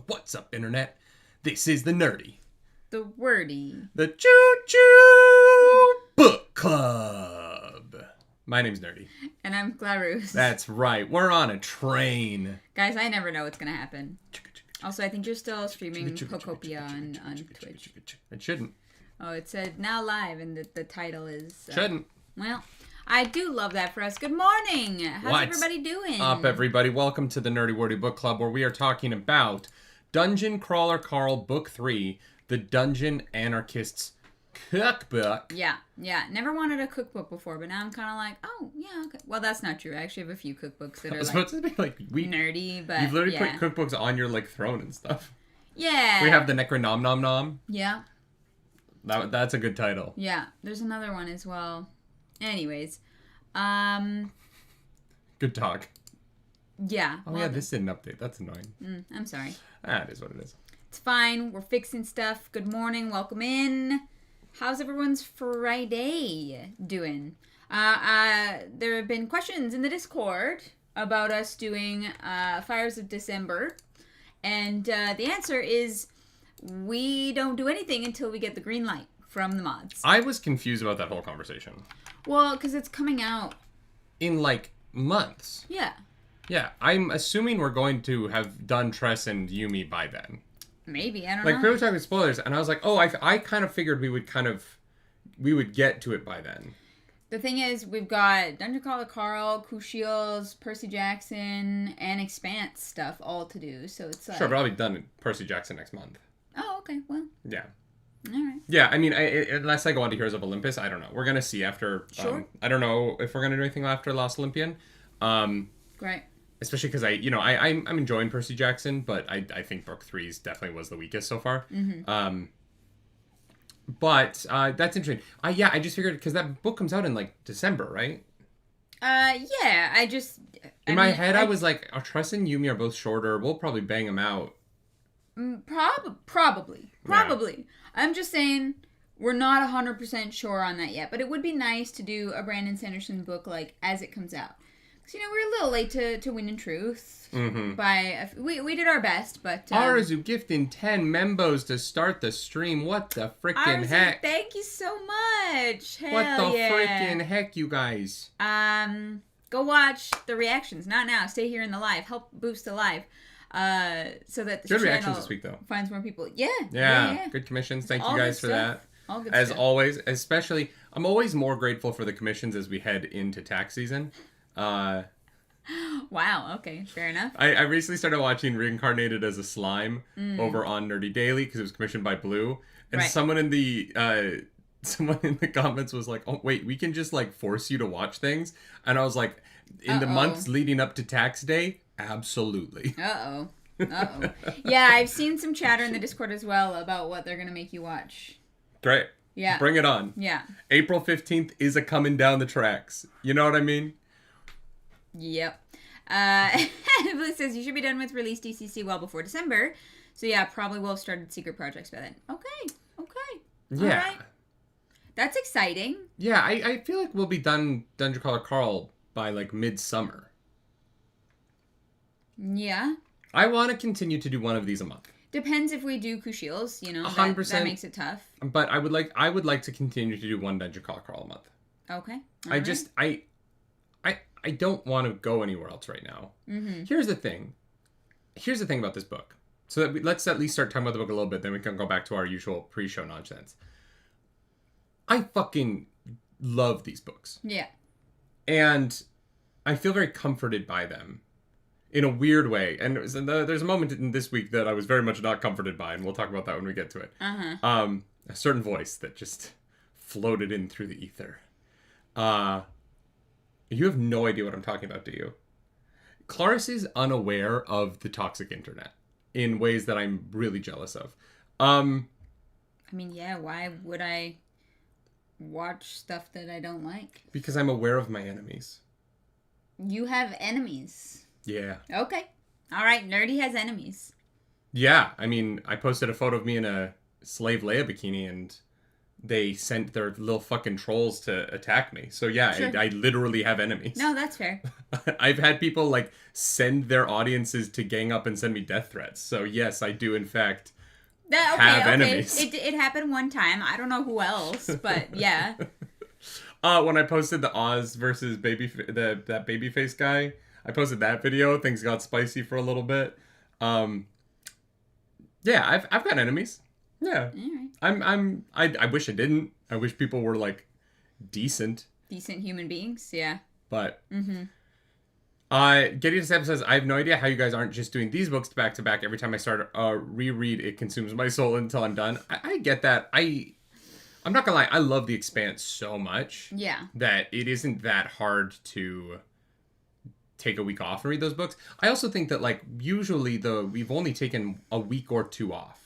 What's up, Internet? This is the Nerdy, the Wordy, the Choo-Choo Book Club. My name's Nerdy. And I'm Clarus. That's right. We're on a train. Guys, I never know what's going to happen. Also, I think you're still streaming Pokopia on Twitch. It shouldn't. Oh, it said now live, and the title is... Shouldn't. Well, I do love that for us. Good morning. How's everybody doing? Up, everybody. Welcome to the Nerdy Wordy Book Club, where we are talking about Dungeon Crawler Carl Book 3, The Dungeon Anarchists Cookbook. Yeah. Never wanted a cookbook before, but now I'm kind of like, oh, yeah, okay. Well, that's not true. I actually have a few cookbooks that are supposed to be nerdy, but you've literally put cookbooks on your throne and stuff. Yeah. We have the Necronom Nom Nom. Yeah. That's a good title. Yeah. There's another one as well. Anyways. Good talk. Yeah. Oh, well, yeah, this didn't update. That's annoying. I'm sorry. It is what it is. It's fine. We're fixing stuff. Good morning. Welcome in. How's everyone's Friday doing? There have been questions in the Discord about us doing Fires of December. And the answer is we don't do anything until we get the green light from the mods. I was confused about that whole conversation. Well, because it's coming out in months. Yeah. Yeah, I'm assuming we're going to have done Tress and Yumi by then. Maybe, I don't know. We were talking spoilers, and I was like, oh, I kind of figured we would get to it by then. The thing is, we've got Dungeon Crawler Carl, Kushiels, Percy Jackson, and Expanse stuff all to do, so it's like... Sure, but I'll be done with Percy Jackson next month. Oh, okay, well... Yeah. Alright. Yeah, I mean, unless I go on to Heroes of Olympus, I don't know. We're gonna see after... Sure. I don't know if we're gonna do anything after Lost Olympian. Great. Especially because I'm enjoying Percy Jackson, but I think Book 3 definitely was the weakest so far. Mm-hmm. But that's interesting. I just figured because that book comes out in December, right? Yeah. In my head, I was like, Tress and Yumi are both shorter. We'll probably bang them out. Probably. Yeah. I'm just saying we're not 100% sure on that yet, but it would be nice to do a Brandon Sanderson book as it comes out. Because, we're a little late to Win in Truth. Mm-hmm. We did our best, but... Arzu gifting 10 membos to start the stream. What the frickin' heck? Thank you so much. Hell what the yeah. frickin' heck, you guys? Go watch the reactions. Not now. Stay here in the live. Help boost the live. So that the good reactions this week, though. Finds more people. Yeah. Good commissions. Thank All you guys for that. All good as stuff. always, especially, I'm always more grateful for the commissions as we head into tax season. Wow, okay, fair enough. I recently started watching Reincarnated as a Slime over on Nerdy Daily because it was commissioned by Blue. And someone in the comments was like, oh, wait, we can just force you to watch things? And I was like, in the months leading up to tax day, absolutely. Uh-oh. Yeah, I've seen some chatter in the Discord as well about what they're going to make you watch. Great. Yeah. Bring it on. Yeah. April 15th is a coming down the tracks. You know what I mean? Yep. Blue says you should be done with release DCC well before December. So yeah, probably will have started secret projects by then. Okay. Yeah. All right. That's exciting. Yeah, I feel like we'll be done Dungeon Crawler Carl by midsummer. Yeah. I want to continue to do one of these a month. Depends if we do Kushiels, 100%. That makes it tough. But I would like to continue to do one Dungeon Crawler Carl a month. Okay. I don't want to go anywhere else right now. Mm-hmm. Here's the thing about this book. So let's at least start talking about the book a little bit, then we can go back to our usual pre-show nonsense. I fucking love these books. Yeah. And I feel very comforted by them in a weird way. And there's a moment in this week that I was very much not comforted by, and we'll talk about that when we get to it. Uh-huh. A certain voice that just floated in through the ether. You have no idea what I'm talking about, do you? Clarice is unaware of the toxic internet in ways that I'm really jealous of. I mean, yeah, why would I watch stuff that I don't like? Because I'm aware of my enemies. You have enemies. Yeah. Okay. All right, Nerdy has enemies. Yeah, I mean, I posted a photo of me in a slave Leia bikini, and they sent their little fucking trolls to attack me. So yeah, Sure. I literally have enemies. No, that's fair. I've had people like send their audiences to gang up and send me death threats. So yes, I do in fact have enemies. It happened one time. I don't know who else, but yeah. When I posted the Oz versus that babyface guy, I posted that video. Things got spicy for a little bit. Yeah, I've got enemies. Yeah. All right. I wish I didn't. I wish people were like decent human beings. Yeah. But Getty to Sam says, I have no idea how you guys aren't just doing these books back to back. Every time I start a reread, it consumes my soul until I'm done. I get that. I'm not gonna lie, I love The Expanse so much. Yeah. That it isn't that hard to take a week off and read those books. I also think that like usually we've only taken a week or two off.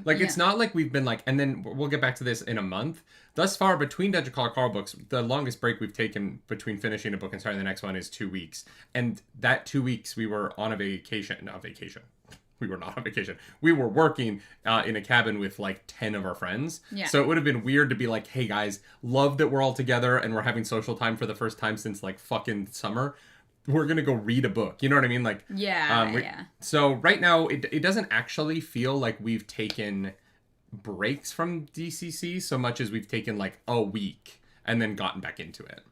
Like, it's not like we've been like, and then we'll get back to this in a month. Thus far, between Dungeon Call Carl books, the longest break we've taken between finishing a book and starting the next one is 2 weeks. And that 2 weeks, we were on a vacation. Not vacation. We were not on vacation. We were working in a cabin with like 10 of our friends. Yeah. So it would have been weird to be like, hey guys, love that we're all together and we're having social time for the first time since like fucking summer. We're going to go read a book. You know what I mean? Like, yeah. So right now, it doesn't actually feel like we've taken breaks from DCC so much as we've taken like a week and then gotten back into it.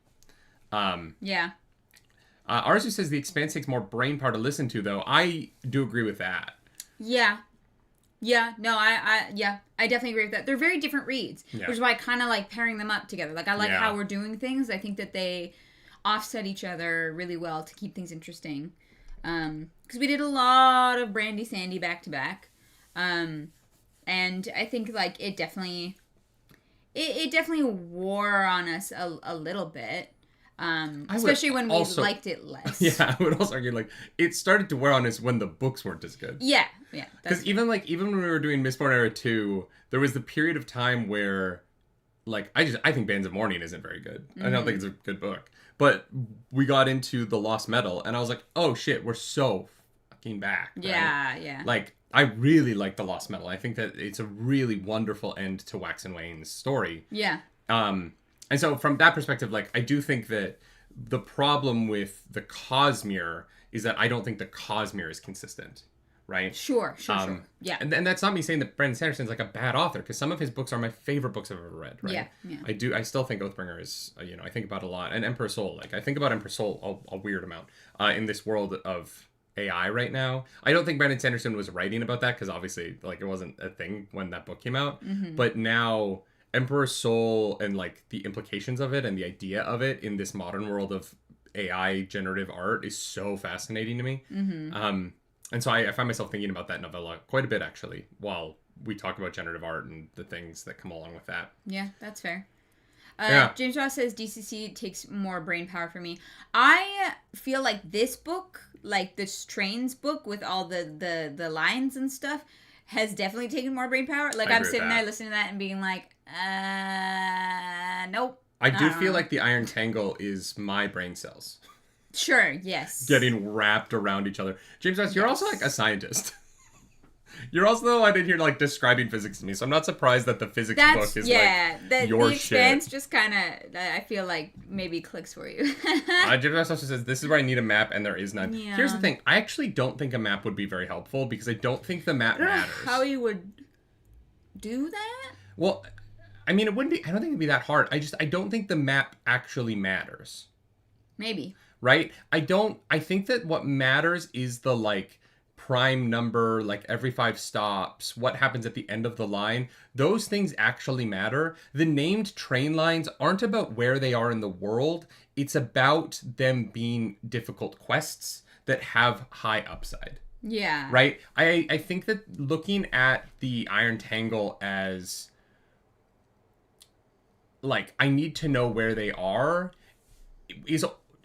Yeah. Arzu says The Expanse takes more brain power to listen to, though. I do agree with that. Yeah. Yeah, no, I definitely agree with that. They're very different reads, which is why I kind of like pairing them up together. Like, I like how we're doing things. I think that they offset each other really well to keep things interesting. Because we did a lot of Brandy Sandy back to back. And I think like it definitely wore on us a little bit. Especially when we liked it less. Yeah, I would also argue like it started to wear on us when the books weren't as good. Yeah. Because even when we were doing Mistborn Era 2, there was the period of time where like I think Bands of Mourning isn't very good. I don't think it's a good book. But we got into The Lost Metal, and I was like, oh shit, we're so fucking back. Right? Yeah. Like, I really like The Lost Metal. I think that it's a really wonderful end to Wax and Wayne's story. Yeah. And so from that perspective, like, I do think that the problem with the Cosmere is that I don't think the Cosmere is consistent. Right? Sure. Yeah. And that's not me saying that Brandon Sanderson's like a bad author, because some of his books are my favorite books I've ever read, right? Yeah. I still think Oathbringer is, I think about it a lot. And Emperor's Soul, like, I think about Emperor's Soul a weird amount in this world of AI right now. I don't think Brandon Sanderson was writing about that, because obviously, like, it wasn't a thing when that book came out. But now, Emperor's Soul and, like, the implications of it and the idea of it in this modern world of AI generative art is so fascinating to me. And so I find myself thinking about that novella quite a bit, actually, while we talk about generative art and the things that come along with that. Yeah, that's fair. James Ross says DCC takes more brain power for me. I feel like this book, like this Trains book with all the lines and stuff, has definitely taken more brain power. Like, I'm sitting there listening to that and being like, nope. I do feel like the Iron Tangle is my brain cells. Sure, yes. Getting wrapped around each other. James Ross, you're also like a scientist. You're also the one in here like describing physics to me, so I'm not surprised that the physics book is like your the Expanse shit. just kind of, I feel like maybe clicks for you. James Ross also says, this is where I need a map, and there is none. Yeah. Here's the thing. I actually don't think a map would be very helpful, because I don't think the map matters. How you would do that? Well, I mean, it wouldn't be, I don't think it'd be that hard. I don't think the map actually matters. Maybe. Right? I think that what matters is the, like, prime number, like, every 5 stops, what happens at the end of the line. Those things actually matter. The named train lines aren't about where they are in the world. It's about them being difficult quests that have high upside. Yeah. Right? I think that looking at the Iron Tangle as, like, I need to know where they are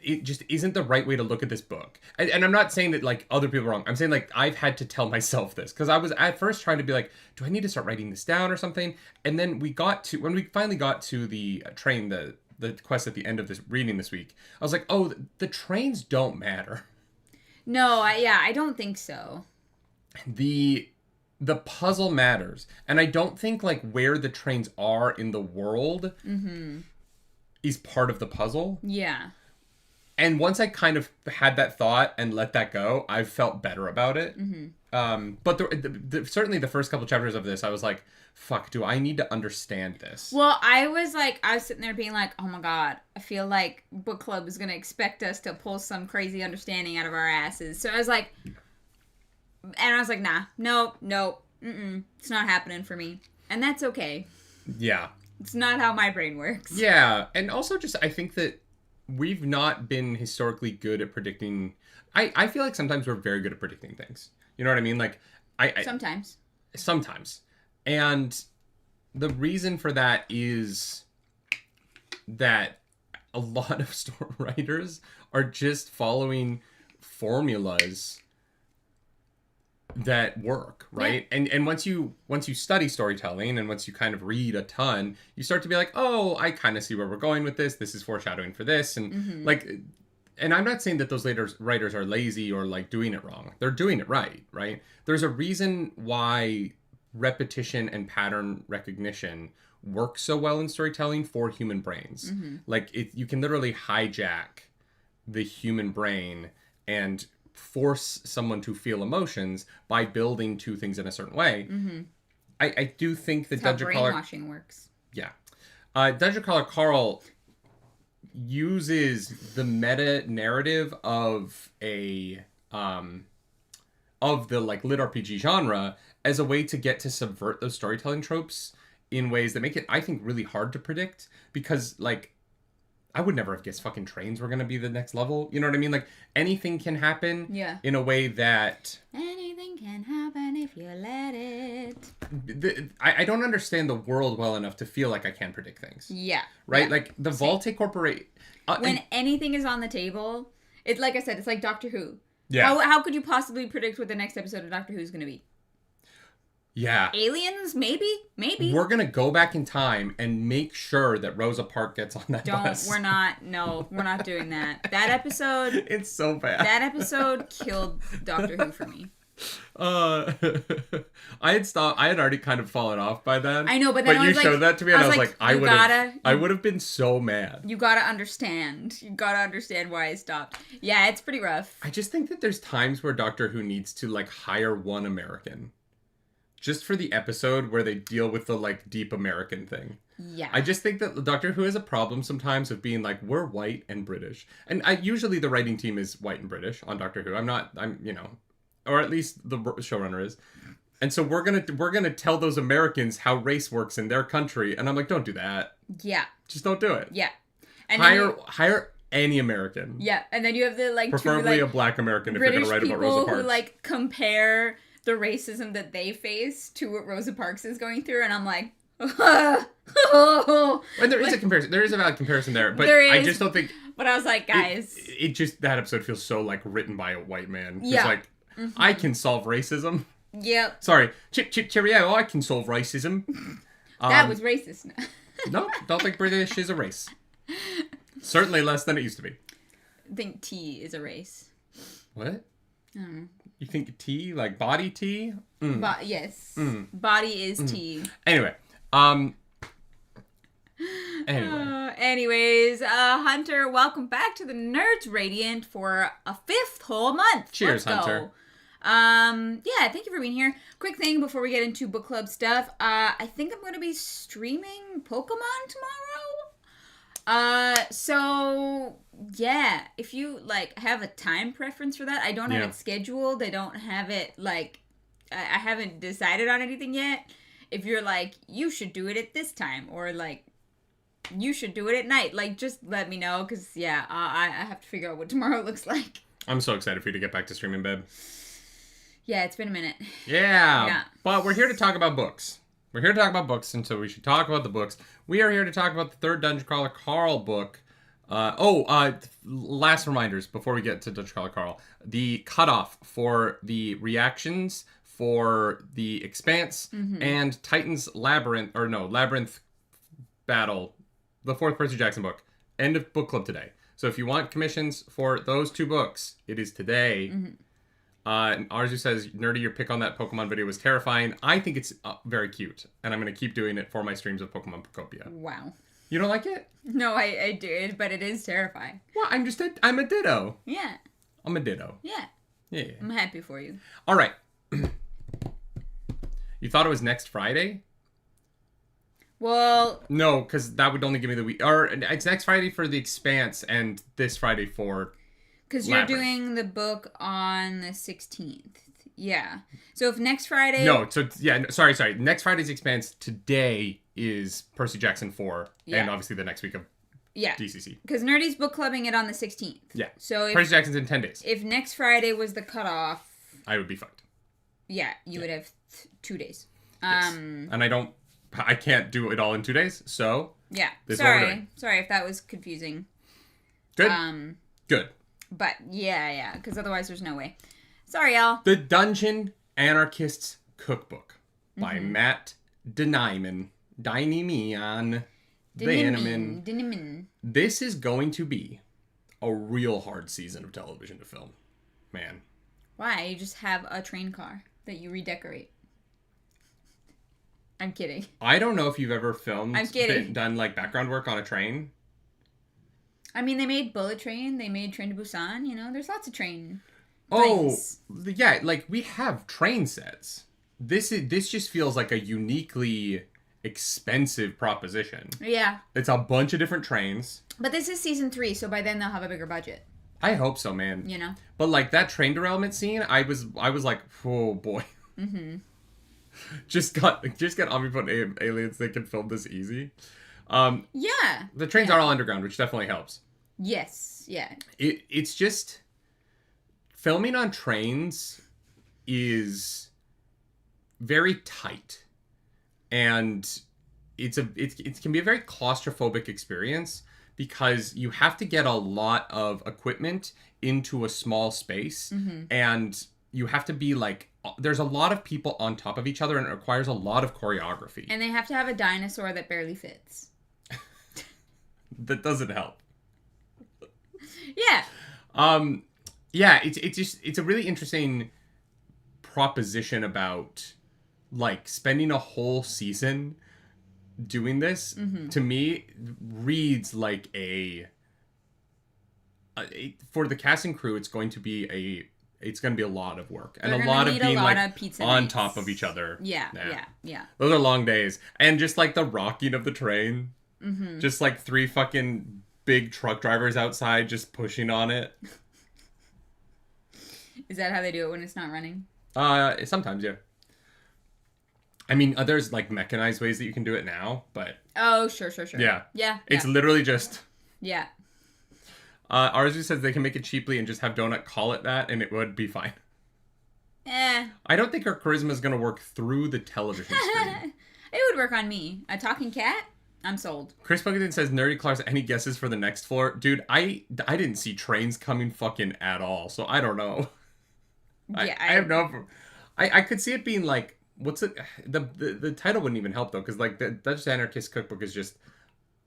it just isn't the right way to look at this book. And I'm not saying that, like, other people are wrong. I'm saying, like, I've had to tell myself this. Because I was at first trying to be like, do I need to start writing this down or something? And then when we finally got to the train, the quest at the end of this reading this week, I was like, oh, the trains don't matter. No, I don't think so. The the puzzle matters. And I don't think, like, where the trains are in the world is part of the puzzle. Yeah. And once I kind of had that thought and let that go, I felt better about it. But certainly the first couple chapters of this, I was like, fuck, do I need to understand this? Well, I was sitting there being like, oh my god, I feel like book club is going to expect us to pull some crazy understanding out of our asses. So I was like, nah, no, it's not happening for me. And that's okay. Yeah. It's not how my brain works. Yeah. And also just, I think that we've not been historically good at predicting. I feel like sometimes we're very good at predicting things. You know what I mean? Like, Sometimes. And the reason for that is that a lot of story writers are just following formulas that work, right? Yeah. And once you study storytelling and once you kind of read a ton, you start to be like, oh, I kind of see where we're going with this. This is foreshadowing for this. And like, and I'm not saying that those writers are lazy or like doing it wrong. They're doing it right? There's a reason why repetition and pattern recognition work so well in storytelling for human brains. Like, you can literally hijack the human brain and force someone to feel emotions by building two things in a certain way. I do think that Dungeon Crawler brainwashing works. Yeah. Dungeon Crawler Carl uses the meta narrative of the like lit RPG genre as a way to get to subvert those storytelling tropes in ways that make it, I think, really hard to predict, because like I would never have guessed fucking trains were going to be the next level. You know what I mean? Like, anything can happen in a way that... Anything can happen if you let it. I don't understand the world well enough to feel like I can predict things. Yeah. Right? Yeah. Like, the Vault Corporation... when anything is on the table, it's like I said, it's like Doctor Who. Yeah. How could you possibly predict what the next episode of Doctor Who is going to be? Yeah. Aliens? Maybe. We're going to go back in time and make sure that Rosa Parks gets on that bus. We're not doing that. That episode... It's so bad. That episode killed Doctor Who for me. I had already kind of fallen off by then. I know, but then you showed that to me and I was like, I would have been so mad. You gotta understand. Why I stopped. Yeah, it's pretty rough. I just think that there's times where Doctor Who needs to like hire one American. Just for the episode where they deal with the, like, deep American thing. Yeah. I just think that Doctor Who has a problem sometimes of being like, we're white and British. And usually the writing team is white and British on Doctor Who. Or at least the showrunner is. And so we're gonna tell those Americans how race works in their country. And I'm like, don't do that. Yeah. Just don't do it. Yeah. And hire any American. Yeah. And then you have the, like, preferably a black American British if you're gonna write about Rosa Parks. Who, like, compare the racism that they face to what Rosa Parks is going through, and I'm like, and there is a comparison. There is a valid comparison there, but I just don't think. But I was like, guys, it just, that episode feels so like written by a white man. Yeah, like I can solve racism. Yep. Sorry, chip cheerio. I can solve racism. That was racist. No, don't think British is a race. Certainly less than it used to be. I think tea is a race. What? I don't know. You think tea, like body tea? Yes. Body is tea. Anyway. Anyways, Hunter, welcome back to the Nerds Radiant for a 5th whole month. Cheers, Hunter. Yeah, thank you for being here. Quick thing before we get into book club stuff. I think I'm going to be streaming Pokemon tomorrow. So yeah, if you like have a time preference for that, I don't have it scheduled. I don't have it like, I haven't decided on anything yet. If you're like, you should do it at this time, or like, you should do it at night, like, just let me know, because I have to figure out what tomorrow looks like. I'm so excited for you to get back to streaming, babe. Yeah, it's been a minute. Yeah. But we're here to talk about books. We're here to talk about books, and so we should talk about the books. We are here to talk about the 3rd Dungeon Crawler Carl book. Last reminders before we get to Dungeon Crawler Carl. The cutoff for the reactions for The Expanse and Titan's Labyrinth Battle, the 4th Percy Jackson book. End of book club today. So if you want commissions for those 2 books, it is today. Arzu says, Nerdy, your pick on that Pokemon video was terrifying. I think it's very cute, and I'm going to keep doing it for my streams of Pokemon Pocopia. Wow. You don't like it? No, I did, but it is terrifying. Well, I'm a Ditto. Yeah. I'm a Ditto. Yeah. Yeah. I'm happy for you. All right. You thought it was next Friday? Well... No, because that would only give me the week. Or it's next Friday for The Expanse and this Friday for Because you're doing the book on the 16th. Yeah. So if next Friday... No, so, yeah, sorry. Next Friday's Expanse. Today is Percy Jackson 4. Yeah. And obviously the next week of DCC. Because Nerdy's book clubbing it on the 16th. Yeah. So if, Percy Jackson's in 10 days. If next Friday was the cutoff... I would be fucked. Yeah, you would have 2 days. Yes. And I can't do it all in 2 days, so... Yeah. This is what we're doing. Sorry if that was confusing. Good. Good. But, yeah, because otherwise there's no way. Sorry, y'all. The Dungeon Anarchists Cookbook by Matt Dinniman. Dinniman. This is going to be a real hard season of television to film. Man. Why? You just have a train car that you redecorate. I'm kidding. I don't know if you've ever filmed... I'm kidding. Done, like, background work on a train. I mean, they made Bullet Train. They made Train to Busan. You know, there's lots of train things. Yeah, like, we have train sets. This just feels like a uniquely expensive proposition. Yeah. It's a bunch of different trains. But this is season 3, so by then they'll have a bigger budget. I hope so, man. You know? But, like, that train derailment scene, I was like, oh, boy. Mm-hmm. Just get omnipotent aliens that can film this easy. Yeah. The trains are all underground, which definitely helps. Yes. Yeah. It's just... Filming on trains is very tight. And it can be a very claustrophobic experience because you have to get a lot of equipment into a small space. Mm-hmm. And you have to be like... There's a lot of people on top of each other and it requires a lot of choreography. And they have to have a dinosaur that barely fits. That doesn't help. Yeah. Yeah, it's a really interesting proposition about like spending a whole season doing this. Mm-hmm. To me reads like for the cast and crew it's going to be a lot of work and a lot of being like on top of each other. Yeah. Those are long days. And just like the rocking of the train. Mm-hmm. Just like 3 fucking big truck drivers outside just pushing on it. Is that how they do it when it's not running? Sometimes, yeah. I mean, there's like mechanized ways that you can do it now, but... Oh, sure. Yeah. Yeah. It's literally just... Yeah. Arzu says they can make it cheaply and just have Donut call it that, and it would be fine. I don't think her charisma is going to work through the television screen. It would work on me. A talking cat? I'm sold. Chris Buckingham says, Nerdy Clark's any guesses for the next floor? Dude, I didn't see trains coming fucking at all, so I don't know. Yeah, I have no... I could see it being like... What's it? The title wouldn't even help, though, because like the Dutch Anarchist Cookbook is just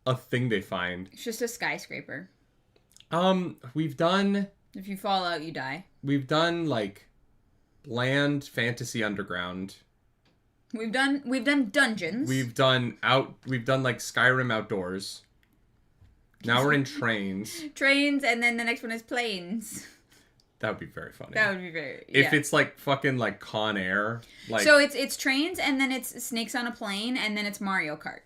a thing they find. It's just a skyscraper. We've done... If you fall out, you die. We've done, like, bland fantasy underground. We've done dungeons. We've done like Skyrim outdoors. Now we're in trains. Trains, and then the next one is planes. That would be very funny. That would be very... If it's like fucking like Con Air. Like... So it's trains, and then it's snakes on a plane, and then it's Mario Kart.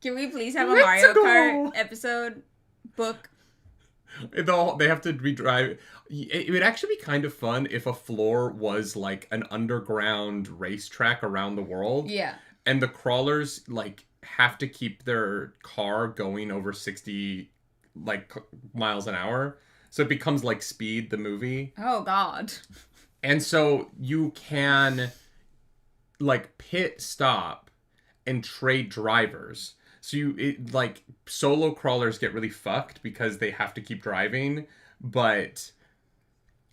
Can we please have a Mario Kart episode book? They have to redrive. It would actually be kind of fun if a floor was like an underground racetrack around the world. Yeah. And the crawlers like have to keep their car going over 60 like miles an hour. So it becomes like Speed, the movie. Oh God. And so you can like pit stop and trade drivers. So like solo crawlers get really fucked because they have to keep driving, but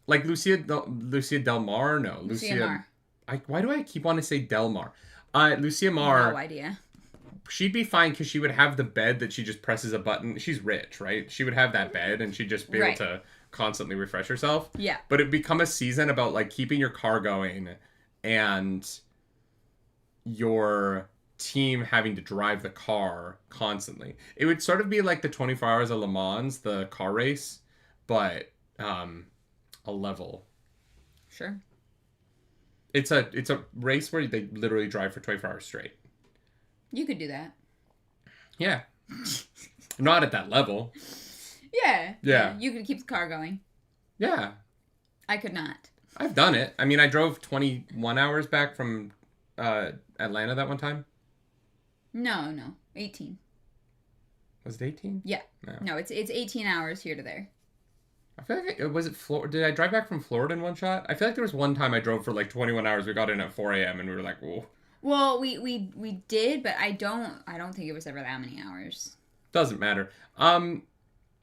like Lucia Del Mar, no, Lucia Mar. Why do I keep wanting to say Del Mar? Lucia Mar. No idea. She'd be fine because she would have the bed that she just presses a button. She's rich, right? She would have that bed and she'd just be able to constantly refresh yourself. Yeah. But it'd become a season about, like, keeping your car going and your team having to drive the car constantly. It would sort of be like the 24 Hours of Le Mans, the car race, but a level. Sure. It's a race where they literally drive for 24 hours straight. You could do that. Yeah. Not at that level. Yeah. You could keep the car going. Yeah. I could not. I've done it. I mean, I drove 21 hours back from Atlanta that one time. No. 18. Was it 18? Yeah. No, it's 18 hours here to there. I feel like was it Florida? Did I drive back from Florida in one shot? I feel like there was one time I drove for like 21 hours. We got in at 4 a.m. and we were like, whoa. Well, we did, but I don't think it was ever that many hours. Doesn't matter.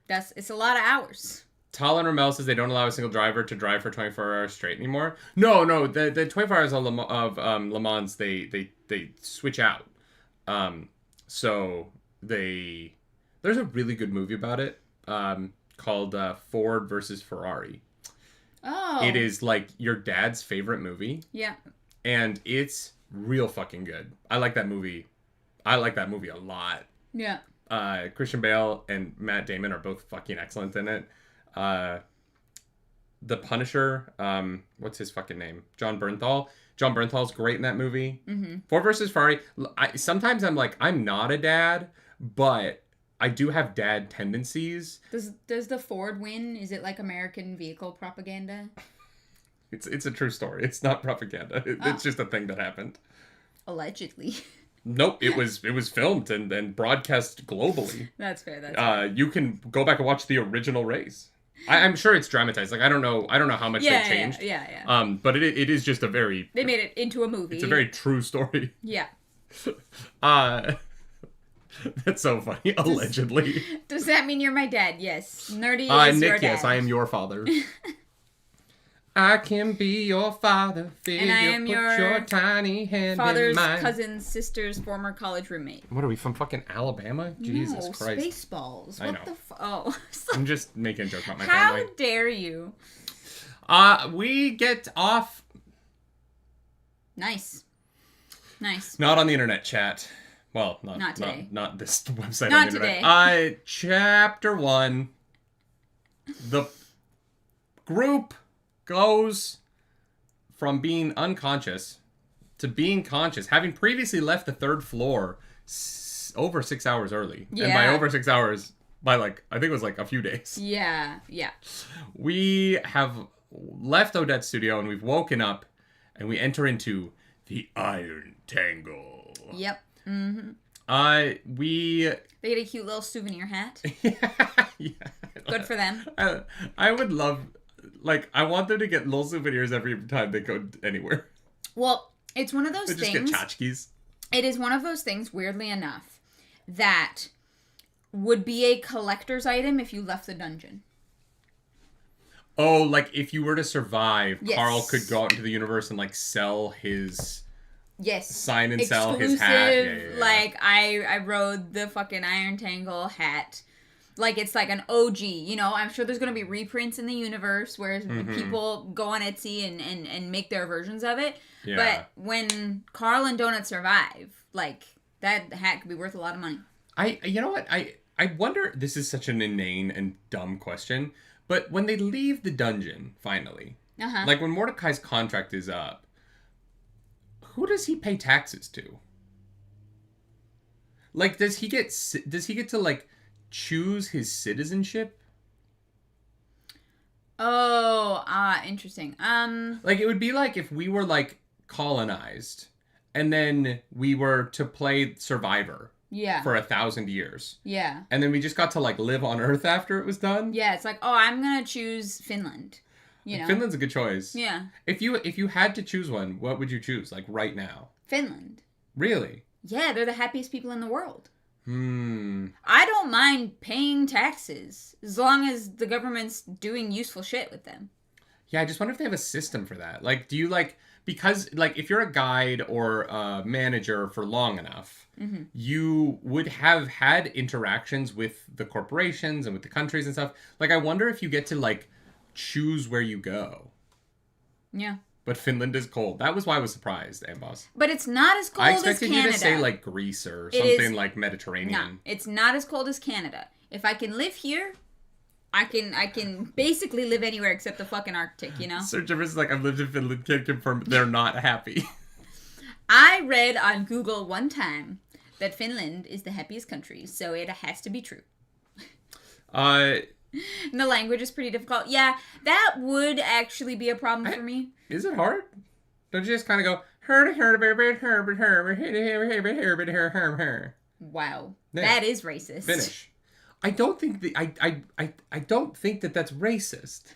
It's a lot of hours. Tal and Ramel says they don't allow a single driver to drive for 24 hours straight anymore. No, the 24 hours of Le Mans they switch out. So there's a really good movie about it. Called Ford versus Ferrari. Oh. It is like your dad's favorite movie. Yeah. And it's real fucking good. I like that movie. I like that movie a lot. Yeah. Christian Bale and Matt Damon are both fucking excellent in it. The Punisher, what's his fucking name? John Bernthal. John Bernthal's great in that movie. Mm-hmm. Ford versus Ferrari. Sometimes I'm like, I'm not a dad, but I do have dad tendencies. Does the Ford win? Is it like American vehicle propaganda? It's a true story. It's not propaganda. It's just a thing that happened. Allegedly. Nope, it was filmed and broadcast globally. That's fair. You can go back and watch the original race. I'm sure it's dramatized. Like I don't know how much they changed. Yeah. But it is just a very. They made it into a movie. It's a very true story. Yeah. That's so funny. Allegedly. Does that mean you're my dad? Yes. Nerdy is Nick, your dad. yes, I am your father. I can be your father. And I am your tiny hand father's in mine. cousin's sister's former college roommate. What are we from fucking Alabama? Jesus Christ. Spaceballs. I What know. Oh. I'm just making a joke about my How family. dare you? We get off. Nice. Not on the internet, chat. Well, not today. Not this website Not on the internet. today. Chapter 1. The group goes from being unconscious to being conscious, having previously left the third floor over 6 hours early. Yeah. And by over 6 hours, by like, I think it was like a few days. Yeah. We have left Odette's studio and we've woken up and we enter into the Iron Tangle. Yep. Mm-hmm. They get a cute little souvenir hat. Yeah. Good for them. I would love, like, I want them to get little souvenirs every time they go anywhere. Well, it's one of those They things. just get tchotchkes. It is one of those things, weirdly enough, that would be a collector's item if you left the dungeon. Oh, like if you were to survive, Yes. Carl could go out into the universe and like sell his Yes. sign and Exclusive, sell his hat. Yeah. Like I rode the fucking Iron Tangle hat. Like it's like an OG, you know. I'm sure there's gonna be reprints in the universe where people go on Etsy and make their versions of it. Yeah. But when Carl and Donut survive, like that hat could be worth a lot of money. You know what? I wonder, this is such an inane and dumb question, but when they leave the dungeon, finally, like when Mordecai's contract is up, who does he pay taxes to? Like, does he get to, like, choose his citizenship? Oh, interesting. Like, it would be like if we were, like, colonized, and then we were to play Survivor. Yeah. For 1,000 years. Yeah. And then we just got to, like, live on Earth after it was done. Yeah, it's like, oh, I'm gonna choose Finland. You know? Finland's a good choice. Yeah. If you had to choose one, what would you choose? Like right now? Finland. Really? Yeah, they're the happiest people in the world. I I don't mind paying taxes as long as the government's doing useful shit with them. Yeah, I just wonder if they have a system for that. Like, do you like, because like if you're a guide or a manager for long enough, you would have had interactions with the corporations and with the countries and stuff. Like, I wonder if you get to like choose where you go. Yeah. But Finland is cold. That was why I was surprised, Amboss. But it's not as cold as Canada. I expected you to say, like, Greece or something like Mediterranean. No, it's not as cold as Canada. If I can live here, I can basically live anywhere except the fucking Arctic, you know? Sir Jefferson's like, I've lived in Finland, can't confirm they're not happy. I read on Google one time that Finland is the happiest country, so it has to be true. And the language is pretty difficult. Yeah, that would actually be a problem for me. Is it hard? Don't you just kind of go, wow. Yeah. That is racist. Finish. I don't think I don't think that that's racist.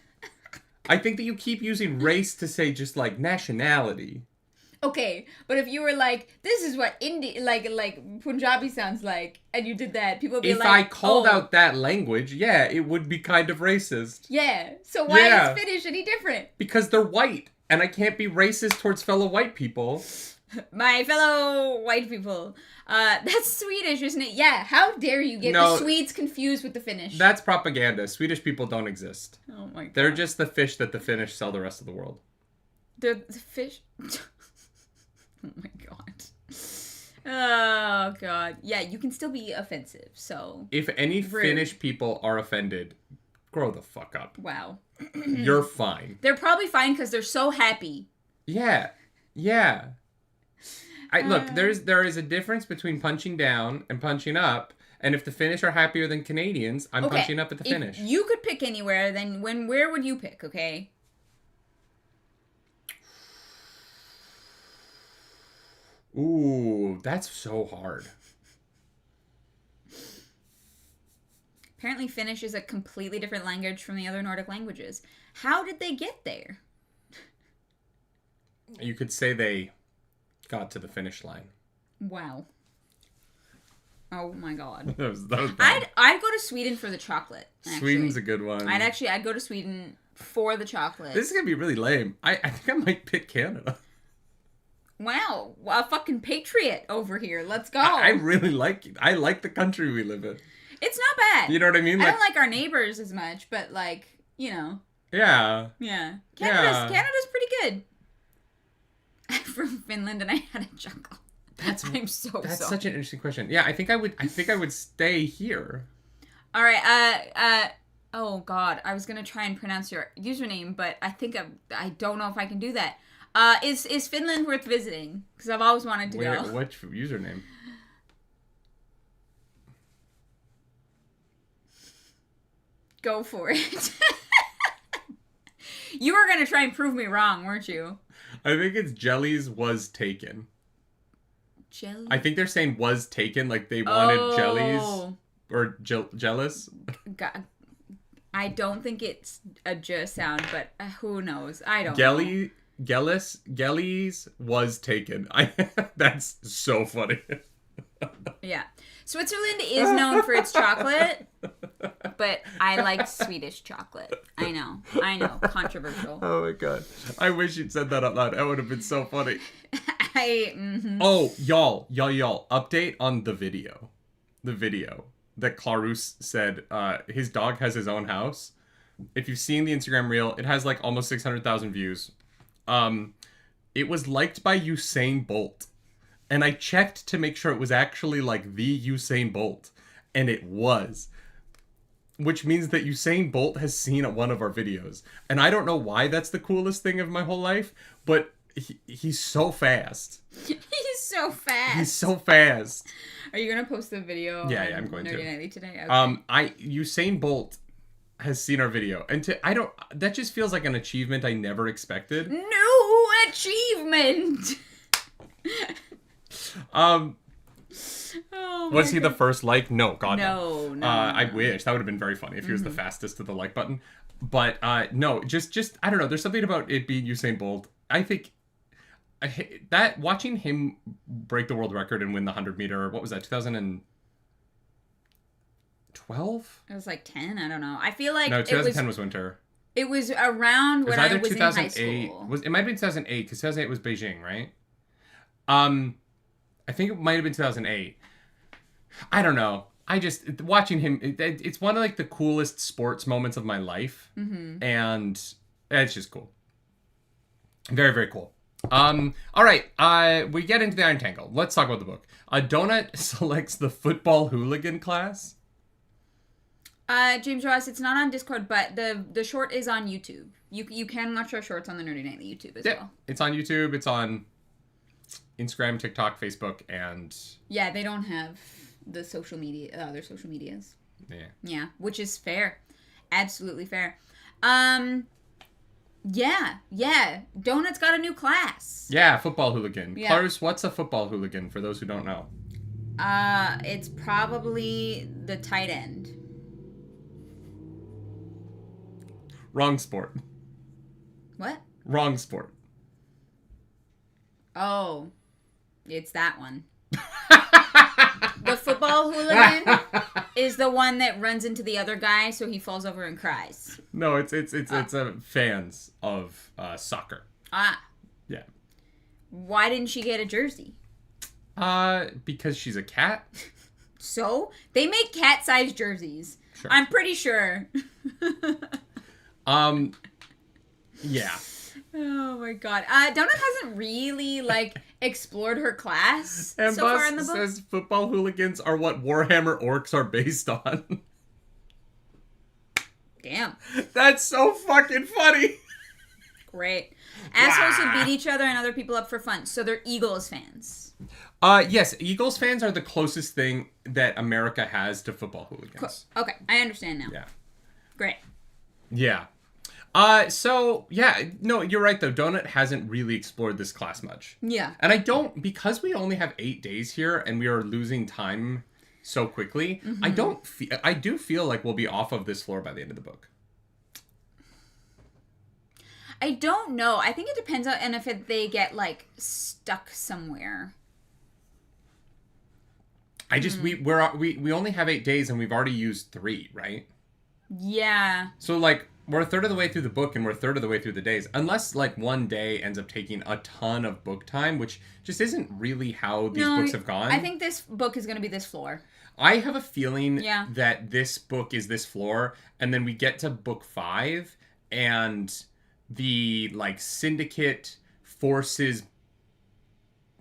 I think that you keep using race to say just like nationality. Okay, but if you were like, this is what like Punjabi sounds like, and you did that, people would be if like, I called out that language, yeah, it would be kind of racist. Yeah, so why is Finnish any different? Because they're white, and I can't be racist towards fellow white people. My fellow white people. That's Swedish, isn't it? Yeah, how dare you get the Swedes confused with the Finnish? That's propaganda. Swedish people don't exist. Oh my god. They're just the fish that the Finnish sell the rest of the world. They're the fish... Oh my god. Oh god. Yeah, you can still be offensive, so... If any Finnish people are offended, grow the fuck up. Wow. You're fine. They're probably fine because they're so happy. Yeah. Yeah. Look, there is a difference between punching down and punching up, and if the Finnish are happier than Canadians, I'm punching up at the Finnish. If you could pick anywhere, then where would you pick, okay? Ooh, that's so hard. Apparently Finnish is a completely different language from the other Nordic languages. How did they get there? You could say they got to the finish line. Wow. Oh my god. that was bad. I'd go to Sweden for the chocolate. Actually. Sweden's a good one. I'd go to Sweden for the chocolate. This is gonna be really lame. I think I might pick Canada. Wow, a fucking patriot over here. Let's go. I really like it. I like the country we live in. It's not bad. You know what I mean? I don't like our neighbors as much, but like, you know. Yeah. Yeah. Canada's pretty good. I'm from Finland and I had a chuckle. That's sorry. Such an interesting question. Yeah, I think I would stay here. All right. Oh god, I was gonna try and pronounce your username, but I don't know if I can do that. Is Finland worth visiting? Because I've always wanted to go. What's your username? Go for it. You were gonna try and prove me wrong, weren't you? I think it's Jellies was taken. Jelly? I think they're saying was taken, like they wanted Jellies or jealous. God. I don't think it's a J sound, but who knows? I don't know. Gellies was taken. That's so funny. Yeah. Switzerland is known for its chocolate, but I like Swedish chocolate. I know. Controversial. Oh my god. I wish you'd said that out loud. That would have been so funny. Oh, y'all. Update on the video. The video that Clarus said his dog has his own house. If you've seen the Instagram reel, it has like almost 600,000 views. It was liked by Usain Bolt. And I checked to make sure it was actually like the Usain Bolt. And it was. Which means that Usain Bolt has seen one of our videos. And I don't know why that's the coolest thing of my whole life, but he's so fast. He's so fast. He's so fast. Are you going to post the video? Yeah, I'm going to. Nerdynightly today? Okay. Usain Bolt has seen our video. And that just feels like an achievement I never expected. No achievement! Was he the first like? No, God no. I wish. That would have been very funny if he was the fastest to the like button. But no, just I don't know. There's something about it being Usain Bolt. I think that watching him break the world record and win the 100-meter, what was that, 2012? It was like 10, I don't know. I feel like no, 2010 was winter. It was around when I was in high school. It might have been 2008, because 2008 was Beijing, right? I think it might have been 2008. I don't know. I just watching him. It's one of like the coolest sports moments of my life, and it's just cool. Very, very cool. All right. We get into the Iron Tangle. Let's talk about the book. Donut selects the football hooligan class. James Ross, it's not on Discord, but the short is on YouTube. You can watch our shorts on the Nerdy Nightly YouTube as well. It's on YouTube. It's on Instagram, TikTok, Facebook, and... Yeah, they don't have the social media, other social medias. Yeah, which is fair. Absolutely fair. Yeah. Donut's got a new class. Yeah, football hooligan. Yeah. Clarus, what's a football hooligan, for those who don't know? It's probably the tight end. Wrong sport. What? Wrong sport. Oh, it's that one. The football hooligan is the one that runs into the other guy, so he falls over and cries. No, it's fans of soccer. Ah. Yeah. Why didn't she get a jersey? Because she's a cat. So they make cat-sized jerseys. Sure. I'm pretty sure. Yeah. Oh my god. Donut hasn't really explored her class and so far in the book. Says football hooligans are what Warhammer orcs are based on. Damn. That's so fucking funny. Great. Assholes who beat each other and other people up for fun. So they're Eagles fans. Yes, Eagles fans are the closest thing that America has to football hooligans. Cool. Okay, I understand now. Yeah. Great. Yeah. So, yeah, no, you're right, though. Donut hasn't really explored this class much. Yeah. And because we only have 8 days here and we are losing time so quickly, I do feel like we'll be off of this floor by the end of the book. I don't know. I think it depends on if they get, stuck somewhere. We only have 8 days and we've already used 3, right? Yeah. So, we're a third of the way through the book and we're a third of the way through the days. Unless, one day ends up taking a ton of book time, which just isn't really how these books have gone. I think this book is going to be this floor. I have a feeling that this book is this floor, and then we get to book 5, and the, syndicate forces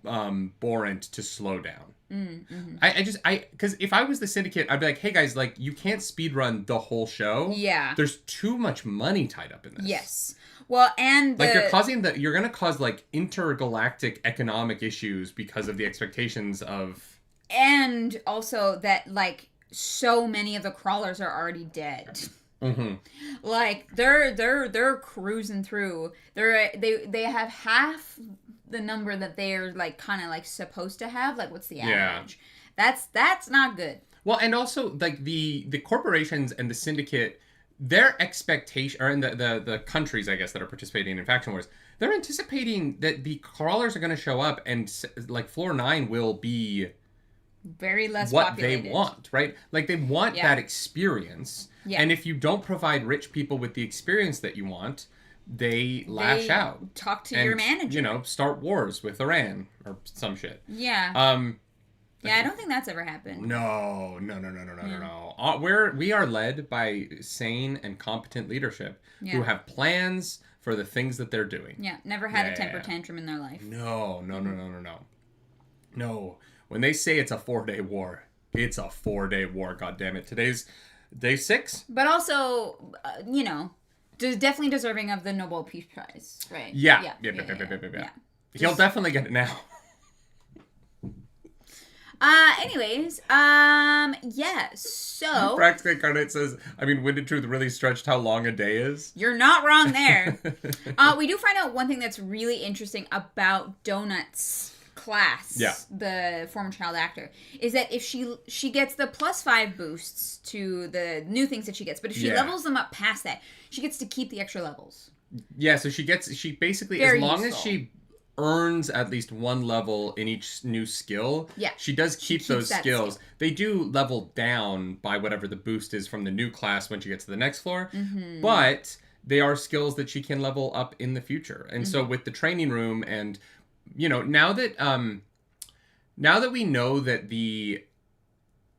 Borant to slow down. Because if I was the syndicate, I'd be like, hey guys, you can't speedrun the whole show. Yeah. There's too much money tied up in this. Yes. Well, and you're gonna cause intergalactic economic issues because of the expectations of. And also that so many of the crawlers are already dead. Mm-hmm. They're cruising through. They have half the number that they're supposed to have. What's the average? That's not good. Well, and also the corporations and the syndicate, their expectation, or in the countries, I guess, that are participating in faction wars, they're anticipating that the crawlers are going to show up and floor 9 will be very less what populated. They want, right? They want that experience. Yeah. And if you don't provide rich people with the experience that you want, they lash out. Talk to your manager. Start wars with Iran or some shit. Yeah. Yeah, I don't think that's ever happened. No. We are led by sane and competent leadership who have plans for the things that they're doing. Yeah, never had a temper tantrum in their life. No. No. When they say it's a 4-day war, it's a 4-day war, goddammit. Today's day 6. But also, definitely deserving of the Nobel Peace Prize, right? Yeah. He'll definitely get it now. Anyways, so... Practical Incarnate says, Winded Truth really stretched how long a day is. You're not wrong there. We do find out one thing that's really interesting about Donut's class, the former child actor, is that if she gets the +5 boosts to the new things that she gets, but if she levels them up past that, she gets to keep the extra levels. Yeah, so she basically, very as long useful. As she earns at least 1 level in each new skill, she does keep those skills. They do level down by whatever the boost is from the new class when she gets to the next floor, but they are skills that she can level up in the future. And so with the training room and now that we know that the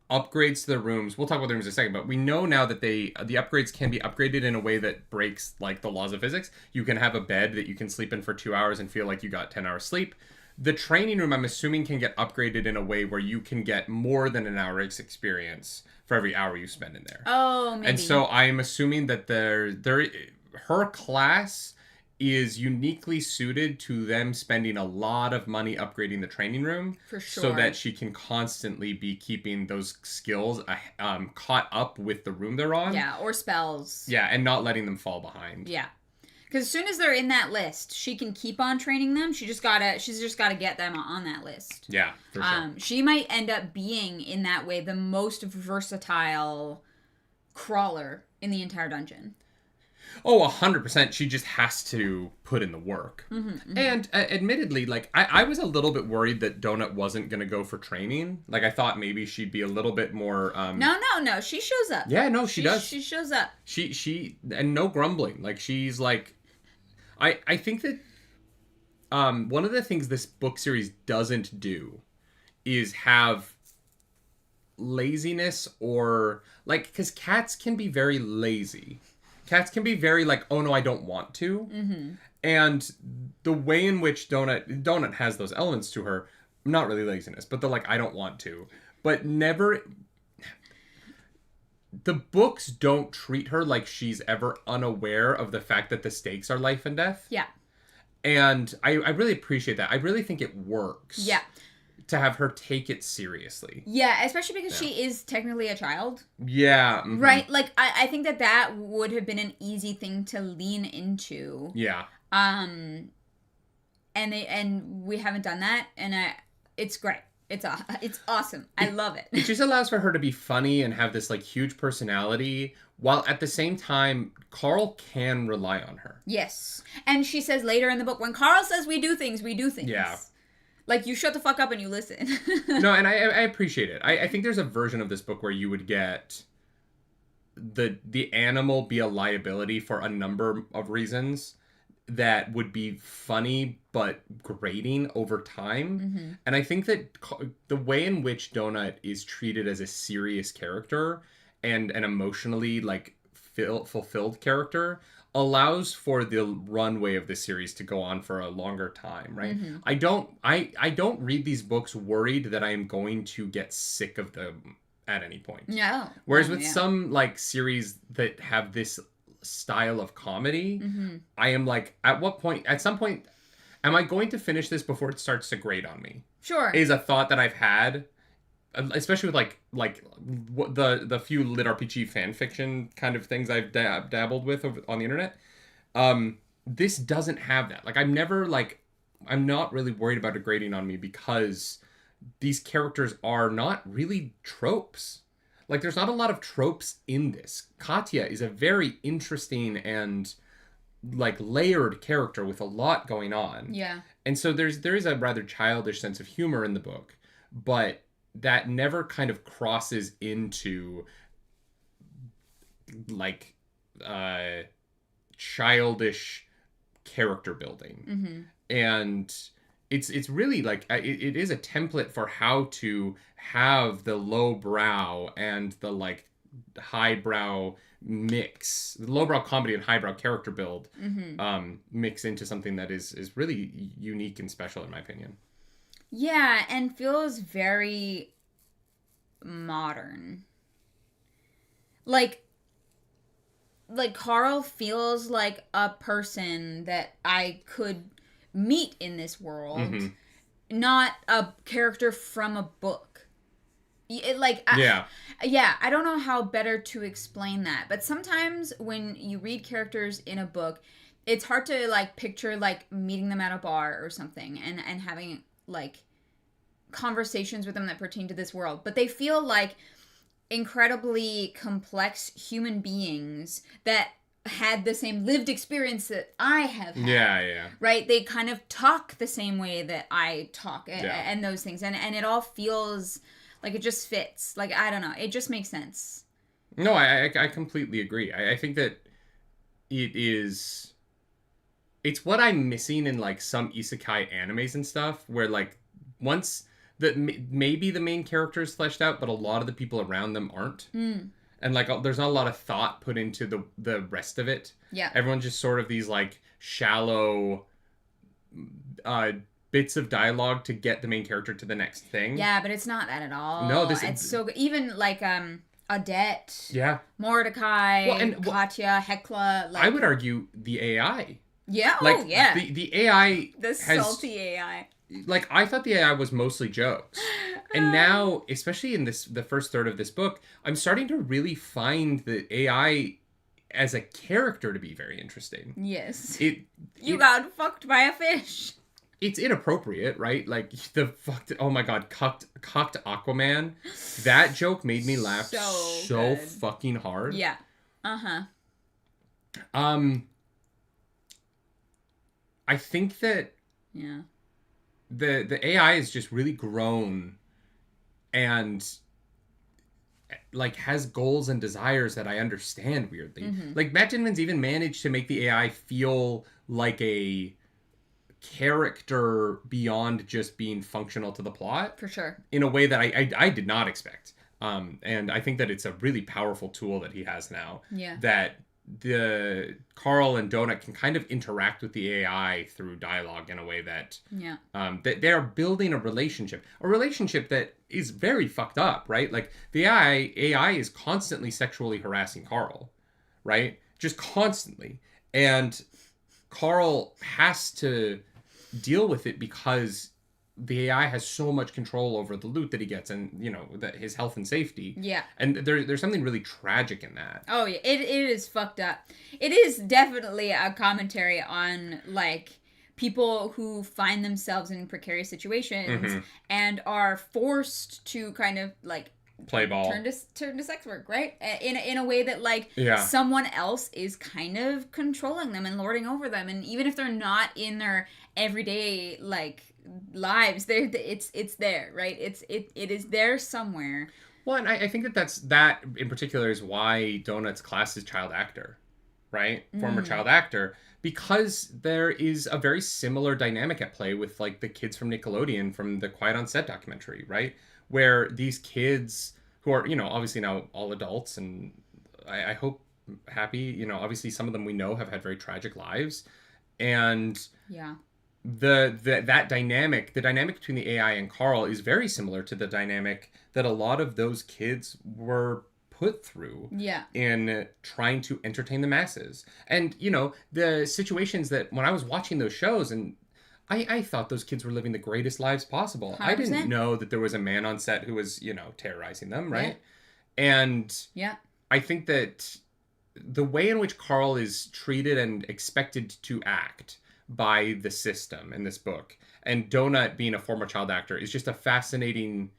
upgrades to the rooms. We'll talk about the rooms in a second, but we know now that the upgrades can be upgraded in a way that breaks like the laws of physics. You can have a bed that you can sleep in for 2 hours and feel like you got 10 hours sleep. The training room, I'm assuming, can get upgraded in a way where you can get more than an hour's experience for every hour you spend in there. Oh, maybe. And so I'm assuming that her class is uniquely suited to them spending a lot of money upgrading the training room. For sure. So that she can constantly be keeping those skills caught up with the room they're on. Yeah, or spells. Yeah, and not letting them fall behind. Yeah. Because as soon as they're in that list, she can keep on training them. She's just gotta get them on that list. Yeah, for sure. She might end up being, in that way, the most versatile crawler in the entire dungeon. Oh, 100%. She just has to put in the work. And admittedly, like, I was a little bit worried that Donut wasn't going to go for training. Like, I thought maybe she'd be a little bit more... No. She shows up. Yeah, no, she does. She shows up. She and no grumbling. Like, she's like... I think that one of the things this book series doesn't do is have laziness or... Like, because cats can be very lazy. Cats can be very like, oh no, I don't want to. Mm-hmm. And the way in which Donut has those elements to her, not really laziness, but the like, I don't want to. But never... The books don't treat her like she's ever unaware of the fact that the stakes are life and death. Yeah. And I really appreciate that. I really think it works. Yeah. To have her take it seriously. Yeah, especially because she is technically a child. Yeah. Mm-hmm. Right? Like, I think that would have been an easy thing to lean into. Yeah. And we haven't done that, and it's great. It's awesome. I love it. It just allows for her to be funny and have this, like, huge personality, while at the same time, Carl can rely on her. Yes. And she says later in the book, when Carl says we do things, we do things. Yeah. Like, you shut the fuck up and you listen. No, and I appreciate it. I think there's a version of this book where you would get the animal be a liability for a number of reasons that would be funny but grating over time. Mm-hmm. And I think that the way in which Donut is treated as a serious character and an emotionally, like, fulfilled character allows for the runway of the series to go on for a longer time, right? Mm-hmm. I don't read these books worried that I am going to get sick of them at any point. No. Whereas with some, like, series that have this style of comedy, mm-hmm. I am like, at some point, am I going to finish this before it starts to grate on me? Sure. Is a thought that I've had, especially with like the few lit RPG fan fiction kind of things I've dabbled with on the internet. This doesn't have that. Like, I'm not really worried about it grating on me because these characters are not really tropes. Like, there's not a lot of tropes in this. Katya is a very interesting and, like, layered character with a lot going on. Yeah. And so there is a rather childish sense of humor in the book, but that never kind of crosses into, like, childish character building. Mm-hmm. And it's really, like, it is a template for how to have the lowbrow and the, like, highbrow mix, the lowbrow comedy and highbrow character build, mm-hmm. Mix into something that is really unique and special, in my opinion. Yeah, and feels very modern. Like Carl feels like a person that I could meet in this world, mm-hmm. not a character from a book. I don't know how better to explain that, but sometimes when you read characters in a book, it's hard to, like, picture, like, meeting them at a bar or something and having, like, conversations with them that pertain to this world, but they feel like incredibly complex human beings that had the same lived experience that I have had. Yeah. Right? They kind of talk the same way that I talk and those things, and it all feels like it just fits. Like, I don't know. It just makes sense. No, I completely agree. I think that it's what I'm missing in, like, some isekai animes and stuff, where, like, once that maybe the main character is fleshed out, but a lot of the people around them aren't. And like there's not a lot of thought put into the rest of it. Yeah. Everyone's just sort of these like shallow bits of dialogue to get the main character to the next thing. Yeah, but it's not that at all. No, it's so good. Even like Odette. Yeah. Mordecai, Katya, Hecla. Like, I would argue the AI. Yeah. Like, oh yeah. The AI. The salty AI. Like, I thought the AI was mostly jokes. And now, especially in the first third of this book, I'm starting to really find the AI as a character to be very interesting. Yes. You got fucked by a fish. It's inappropriate, right? Like, the fucked... Oh my god, cocked Aquaman. That joke made me laugh so fucking hard. Yeah. Uh-huh. I think that... Yeah. The AI is just really grown and like has goals and desires that I understand weirdly. Like Matt Dinniman's even managed to make the AI feel like a character beyond just being functional to the plot. For sure. In a way that I did not expect. And I think that it's a really powerful tool that he has now. Yeah. That the Carl and Donut can kind of interact with the AI through dialogue in a way that that they're building a relationship that is very fucked up, right? Like the AI is constantly sexually harassing Carl, right? Just constantly. And Carl has to deal with it because the AI has so much control over the loot that he gets and, you know, his health and safety. Yeah. And there's something really tragic in that. Oh, yeah. It is fucked up. It is definitely a commentary on, like, people who find themselves in precarious situations and are forced to kind of, like... play ball. Turn to sex work, right? In a way that, like, someone else is kind of controlling them and lording over them. And even if they're not in their everyday, like... lives it's there, right? It is there somewhere. Well, and I think that in particular is why Donut's class is child actor, right? Former child actor, because there is a very similar dynamic at play with like the kids from Nickelodeon from the Quiet on Set documentary, right? Where these kids who are, you know, obviously now all adults and I hope happy, you know, obviously some of them we know have had very tragic lives, and that dynamic, the dynamic between the AI and Carl is very similar to the dynamic that a lot of those kids were put through in trying to entertain the masses. And, you know, the situations that when I was watching those shows, and I thought those kids were living the greatest lives possible. 100%. I didn't know that there was a man on set who was, you know, terrorizing them, right? And I think that the way in which Carl is treated and expected to act by the system in this book, and Donut being a former child actor, is just a fascinating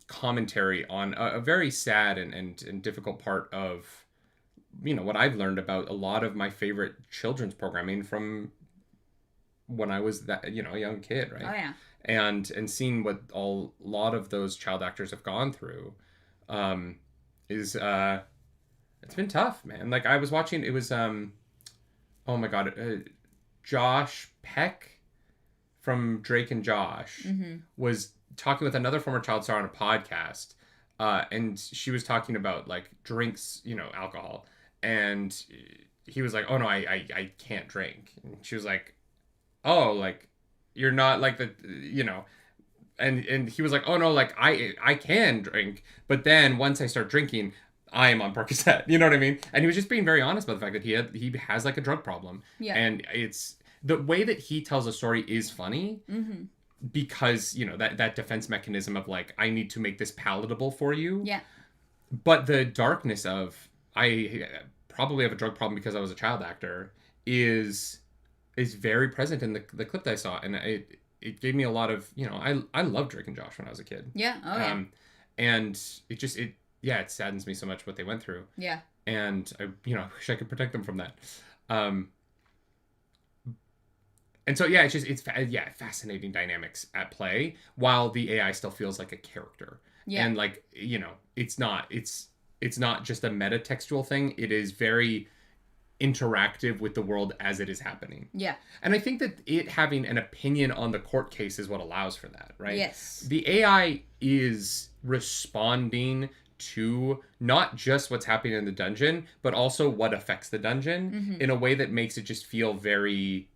commentary on a very sad and difficult part of, you know, what I've learned about a lot of my favorite children's programming from when I was that, you know, a young kid, right? Oh yeah. And seeing what a lot of those child actors have gone through is it's been tough, man. Like I was watching, it was oh my god, Josh Peck from Drake and Josh was talking with another former child star on a podcast, and she was talking about like drinks, you know, alcohol, and he was like, oh no, I can't drink, and she was like, oh, like you're not like the, you know, and he was like, oh no, like I can drink, but then once I start drinking, I am on Percocet. You know what I mean? And he was just being very honest about the fact that he has like a drug problem. Yeah. And it's the way that he tells a story is funny because, you know, that defense mechanism of like, I need to make this palatable for you. Yeah. But the darkness of I probably have a drug problem because I was a child actor is very present in the clip that I saw, and it gave me a lot of, you know, I loved Drake and Josh when I was a kid. Yeah. Oh yeah. And it saddens me so much what they went through. Yeah. And I, you know, wish I could protect them from that. And so, yeah, it's fascinating dynamics at play while the AI still feels like a character. Yeah. And like, you know, it's not just a meta-textual thing. It is very interactive with the world as it is happening. Yeah. And I think that it having an opinion on the court case is what allows for that, right? Yes. The AI is responding to not just what's happening in the dungeon, but also what affects the dungeon in a way that makes it just feel very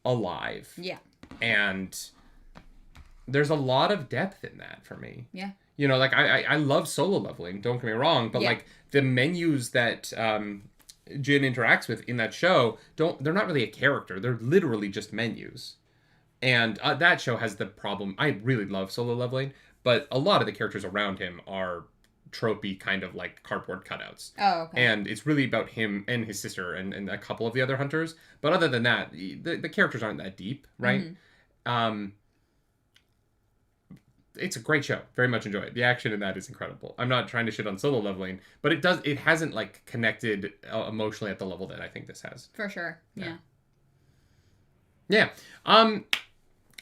alive. Yeah. And there's a lot of depth in that for me. Yeah. You know, like, I love solo leveling, don't get me wrong, but like the menus that Jin interacts with in that show, they're not really a character. They're literally just menus. And that show has the problem. I really love solo leveling, but a lot of the characters around him are tropey kind of like cardboard cutouts. Oh, okay. And it's really about him and his sister and a couple of the other hunters. But other than that, the characters aren't that deep, right? It's a great show. Very much enjoy it. The action in that is incredible. I'm not trying to shit on solo leveling, but it hasn't like connected emotionally at the level that I think this has. For sure. Yeah. Yeah.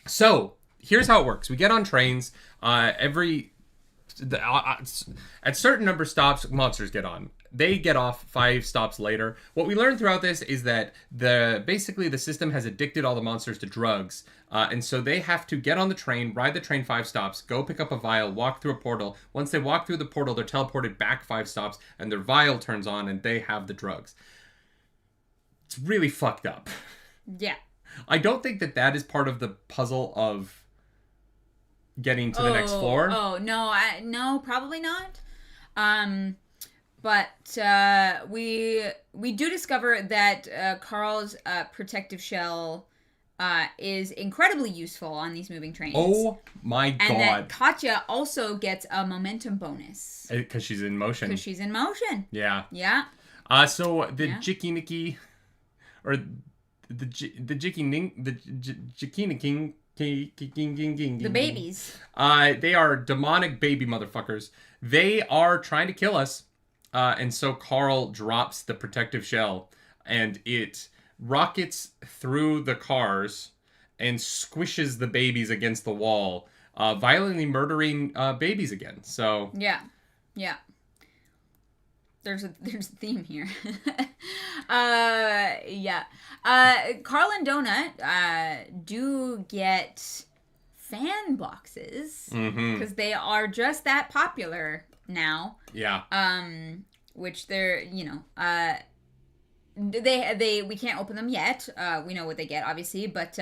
So here's how it works. We get on trains. At certain number of stops, monsters get on. They get off 5 stops later. What we learn throughout this is that basically the system has addicted all the monsters to drugs. And so they have to get on the train, ride the train 5 stops, go pick up a vial, walk through a portal. Once they walk through the portal, they're teleported back 5 stops, and their vial turns on, and they have the drugs. It's really fucked up. Yeah. I don't think that is part of the puzzle of getting to the next floor. Oh, no. No, probably not. But we do discover that Carl's protective shell is incredibly useful on these moving trains. Oh my god. And that Katya also gets a momentum bonus. Because she's in motion. Yeah. Yeah. So the Jikiniki, or the Jikiniki, the babies. They are demonic baby motherfuckers. They are trying to kill us. And so Carl drops the protective shell, and it rockets through the cars and squishes the babies against the wall, violently murdering babies again. So yeah. There's a theme here. Yeah. Carl and Donut do get fan boxes because they are just that popular now. Yeah. Which they're, we can't open them yet. We know what they get, obviously, but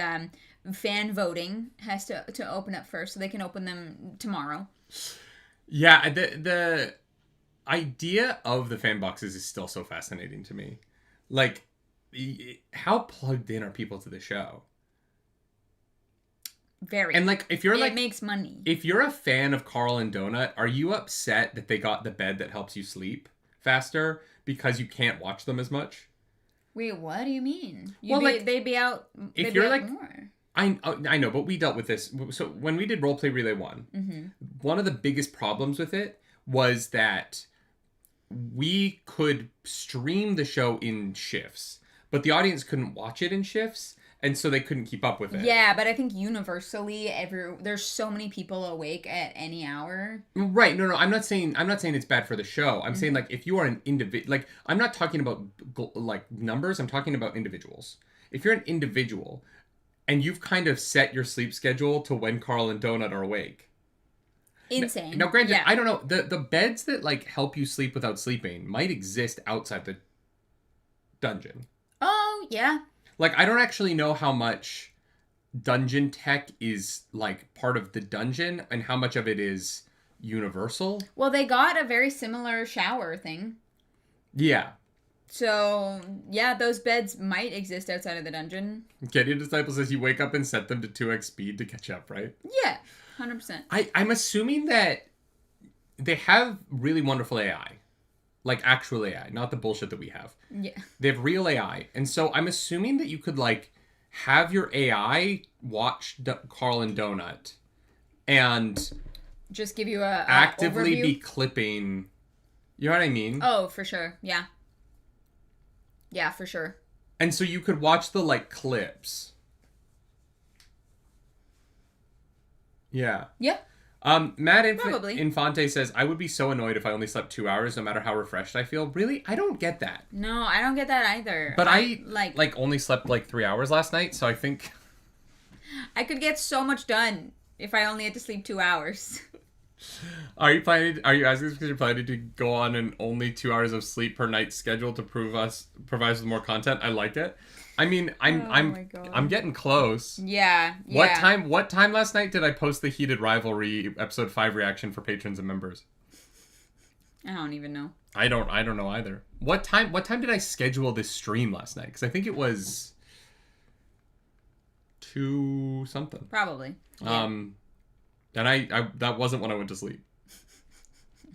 fan voting has to open up first, so they can open them tomorrow. Yeah, the idea of the fan boxes is still so fascinating to me. Like, how plugged in are people to the show? Very. And like, if you're it like, makes money. If you're a fan of Carl and Donut, are you upset that they got the bed that helps you sleep faster because you can't watch them as much? Wait, what do you mean? They'd be out. If you're like more. I know, but we dealt with this. So when we did Roleplay Relay 1, one of the biggest problems with it was that we could stream the show in shifts, but the audience couldn't watch it in shifts, and so they couldn't keep up with it. Yeah, but I think universally, there's so many people awake at any hour. Right. No, I'm not saying it's bad for the show. I'm saying, like, if you are an individual, like, I'm not talking about like numbers. I'm talking about individuals. If you're an individual and you've kind of set your sleep schedule to when Carl and Donut are awake. Insane. Now, granted, I don't know. The beds that, like, help you sleep without sleeping might exist outside the dungeon. Oh, yeah. Like, I don't actually know how much dungeon tech is, like, part of the dungeon and how much of it is universal. Well, they got a very similar shower thing. Yeah. So, yeah, those beds might exist outside of the dungeon. Gideon Disciple says you wake up and set them to 2x speed to catch up, right? Yeah, 100%. I'm assuming that they have really wonderful AI. Like, actual AI, not the bullshit that we have. Yeah. They have real AI. And so I'm assuming that you could, like, have your AI watch Carl and Donut and just give you a actively overview. Be clipping. You know what I mean? Oh, for sure. Yeah. Yeah, for sure. And so you could watch the, like, clips. Yeah. Yep. Matt Probably. Infante says, I would be so annoyed if I only slept 2 hours, no matter how refreshed I feel. Really? I don't get that. No, I don't get that either. But I only slept like 3 hours last night, so I think I could get so much done if I only had to sleep 2 hours. Are you asking this because you're planning to go on an only 2 hours of sleep per night schedule to provide us with more content? I like it. I mean, I'm getting close. Yeah. What time last night did I post the Heated Rivalry episode 5 reaction for patrons and members? I don't even know. I don't know either. What time did I schedule this stream last night? Because I think it was 2 something. Probably. Yeah. And I that wasn't when I went to sleep.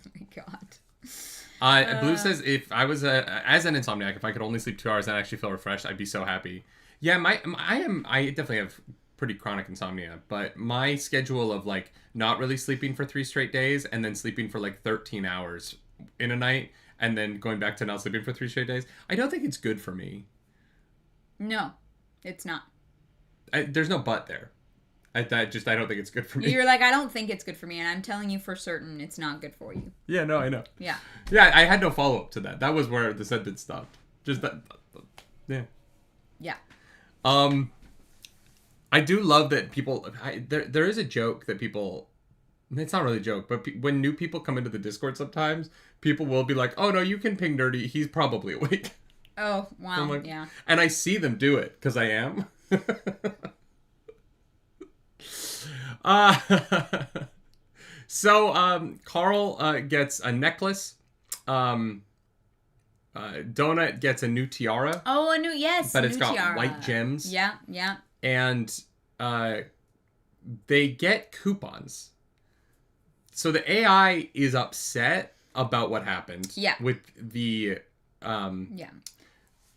Oh my god. Blue says, if I was as an insomniac, if I could only sleep 2 hours and actually feel refreshed, I'd be so happy. Yeah, I definitely have pretty chronic insomnia, but my schedule of like not really sleeping for 3 straight days and then sleeping for like 13 hours in a night and then going back to not sleeping for 3 straight days, I don't think it's good for me. No, it's not. There's no but there. I don't think it's good for me. You're like, I don't think it's good for me, and I'm telling you for certain it's not good for you. Yeah, no, I know. Yeah. Yeah, I had no follow-up to that. That was where the sentence stopped. Just that. Yeah. Yeah. I do love that people... There is a joke that people... It's not really a joke, but when new people come into the Discord sometimes, people will be like, oh, no, you can ping Nerdy. He's probably awake. Oh, wow. Like, yeah. And I see them do it, because I am. So Carl gets a necklace. Donut gets a new tiara. Oh, a new, yes. But it's got tiara. white gems. Yeah, yeah. And they get coupons. So the AI is upset about what happened. Yeah. With the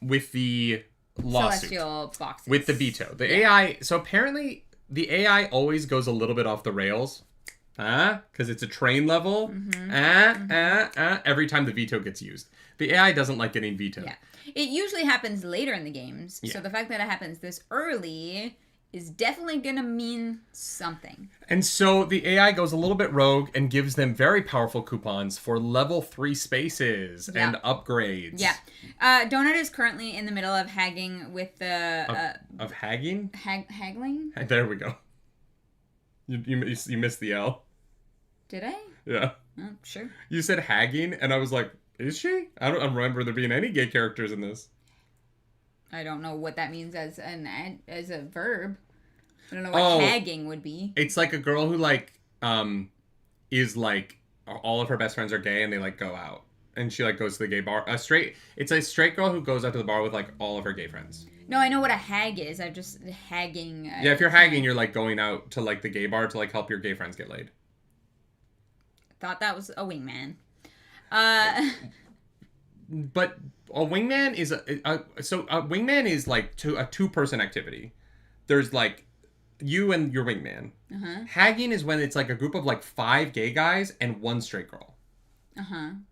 with the lawsuit. Celestial boxes. With the veto. The AI, so apparently the AI always goes a little bit off the rails. Because it's a train level. Every time the veto gets used. The AI doesn't like getting vetoed. Yeah. It usually happens later in the games. Yeah. So the fact that it happens this early is definitely going to mean something. And so the AI goes a little bit rogue and gives them very powerful coupons for level 3 spaces and upgrades. Yeah. Donut is currently in the middle of hagging with the... Of hagging? Haggling? There we go. You missed the L. Did I? Yeah. Oh, sure. You said hagging, and I was like, is she? I don't remember there being any gay characters in this. I don't know what that means as a verb. I don't know what hagging would be. It's like a girl who is like all of her best friends are gay and they like go out and she like goes to the gay bar. It's a straight girl who goes out to the bar with like all of her gay friends. No, I know what a hag is. I'm just hagging. Yeah, if you're hagging, you're like going out to like the gay bar to like help your gay friends get laid. Thought that was a wingman. But a wingman is a wingman is like a 2-person activity. There's like you and your wingman. Hagging is when it's like a group of like 5 gay guys and 1 straight girl.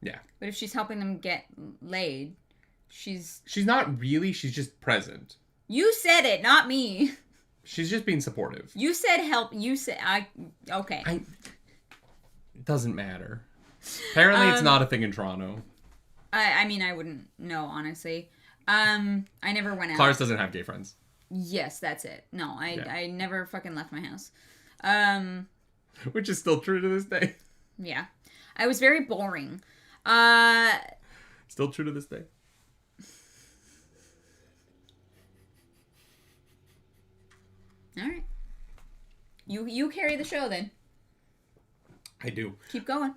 Yeah. But if she's helping them get laid, she's not really. She's just present. You said it, not me. She's just being supportive. You said help. You said okay. It doesn't matter. Apparently, it's not a thing in Toronto. I mean, I wouldn't know, honestly. I never went out. Clarence doesn't have gay friends. Yes, that's it. No, I never fucking left my house. Which is still true to this day. Yeah. I was very boring. Still true to this day. All right. You carry the show then. I do. Keep going.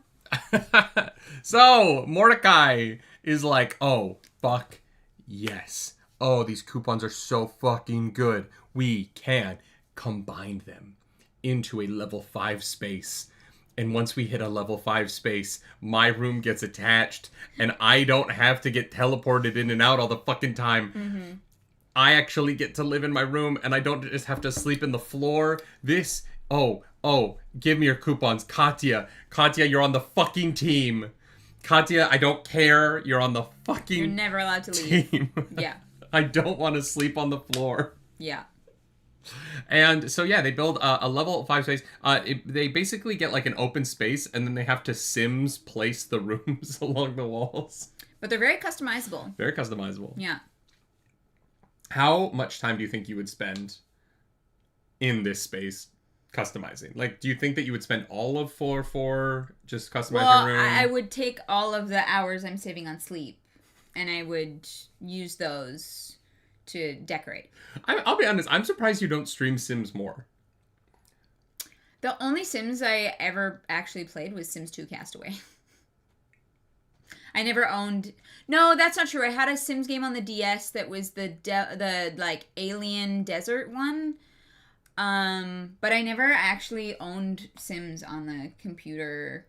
So, Mordecai is like, oh, fuck yes. Oh, these coupons are so fucking good. We can combine them into a level 5 space. And once we hit a level 5 space, my room gets attached and I don't have to get teleported in and out all the fucking time. I actually get to live in my room and I don't just have to sleep in the floor. Give me your coupons. Katya, you're on the fucking team. Katya, I don't care. You're on the fucking You're never allowed to leave. team. Yeah. I don't want to sleep on the floor. Yeah. And so, yeah, they build a level 5 space. They basically get like an open space, and then they have to Sims place the rooms along the walls. But they're very customizable. Very customizable. Yeah. How much time do you think you would spend in this space customizing? Like, do you think that you would spend all of floor 4 just customizing room? I would take all of the hours I'm saving on sleep, and I would use those to decorate. I'll be honest, I'm surprised you don't stream Sims more. The only Sims I ever actually played was Sims 2 Castaway. I never owned... No, that's not true. I had a Sims game on the DS that was the like alien desert one. But I never actually owned Sims on the computer.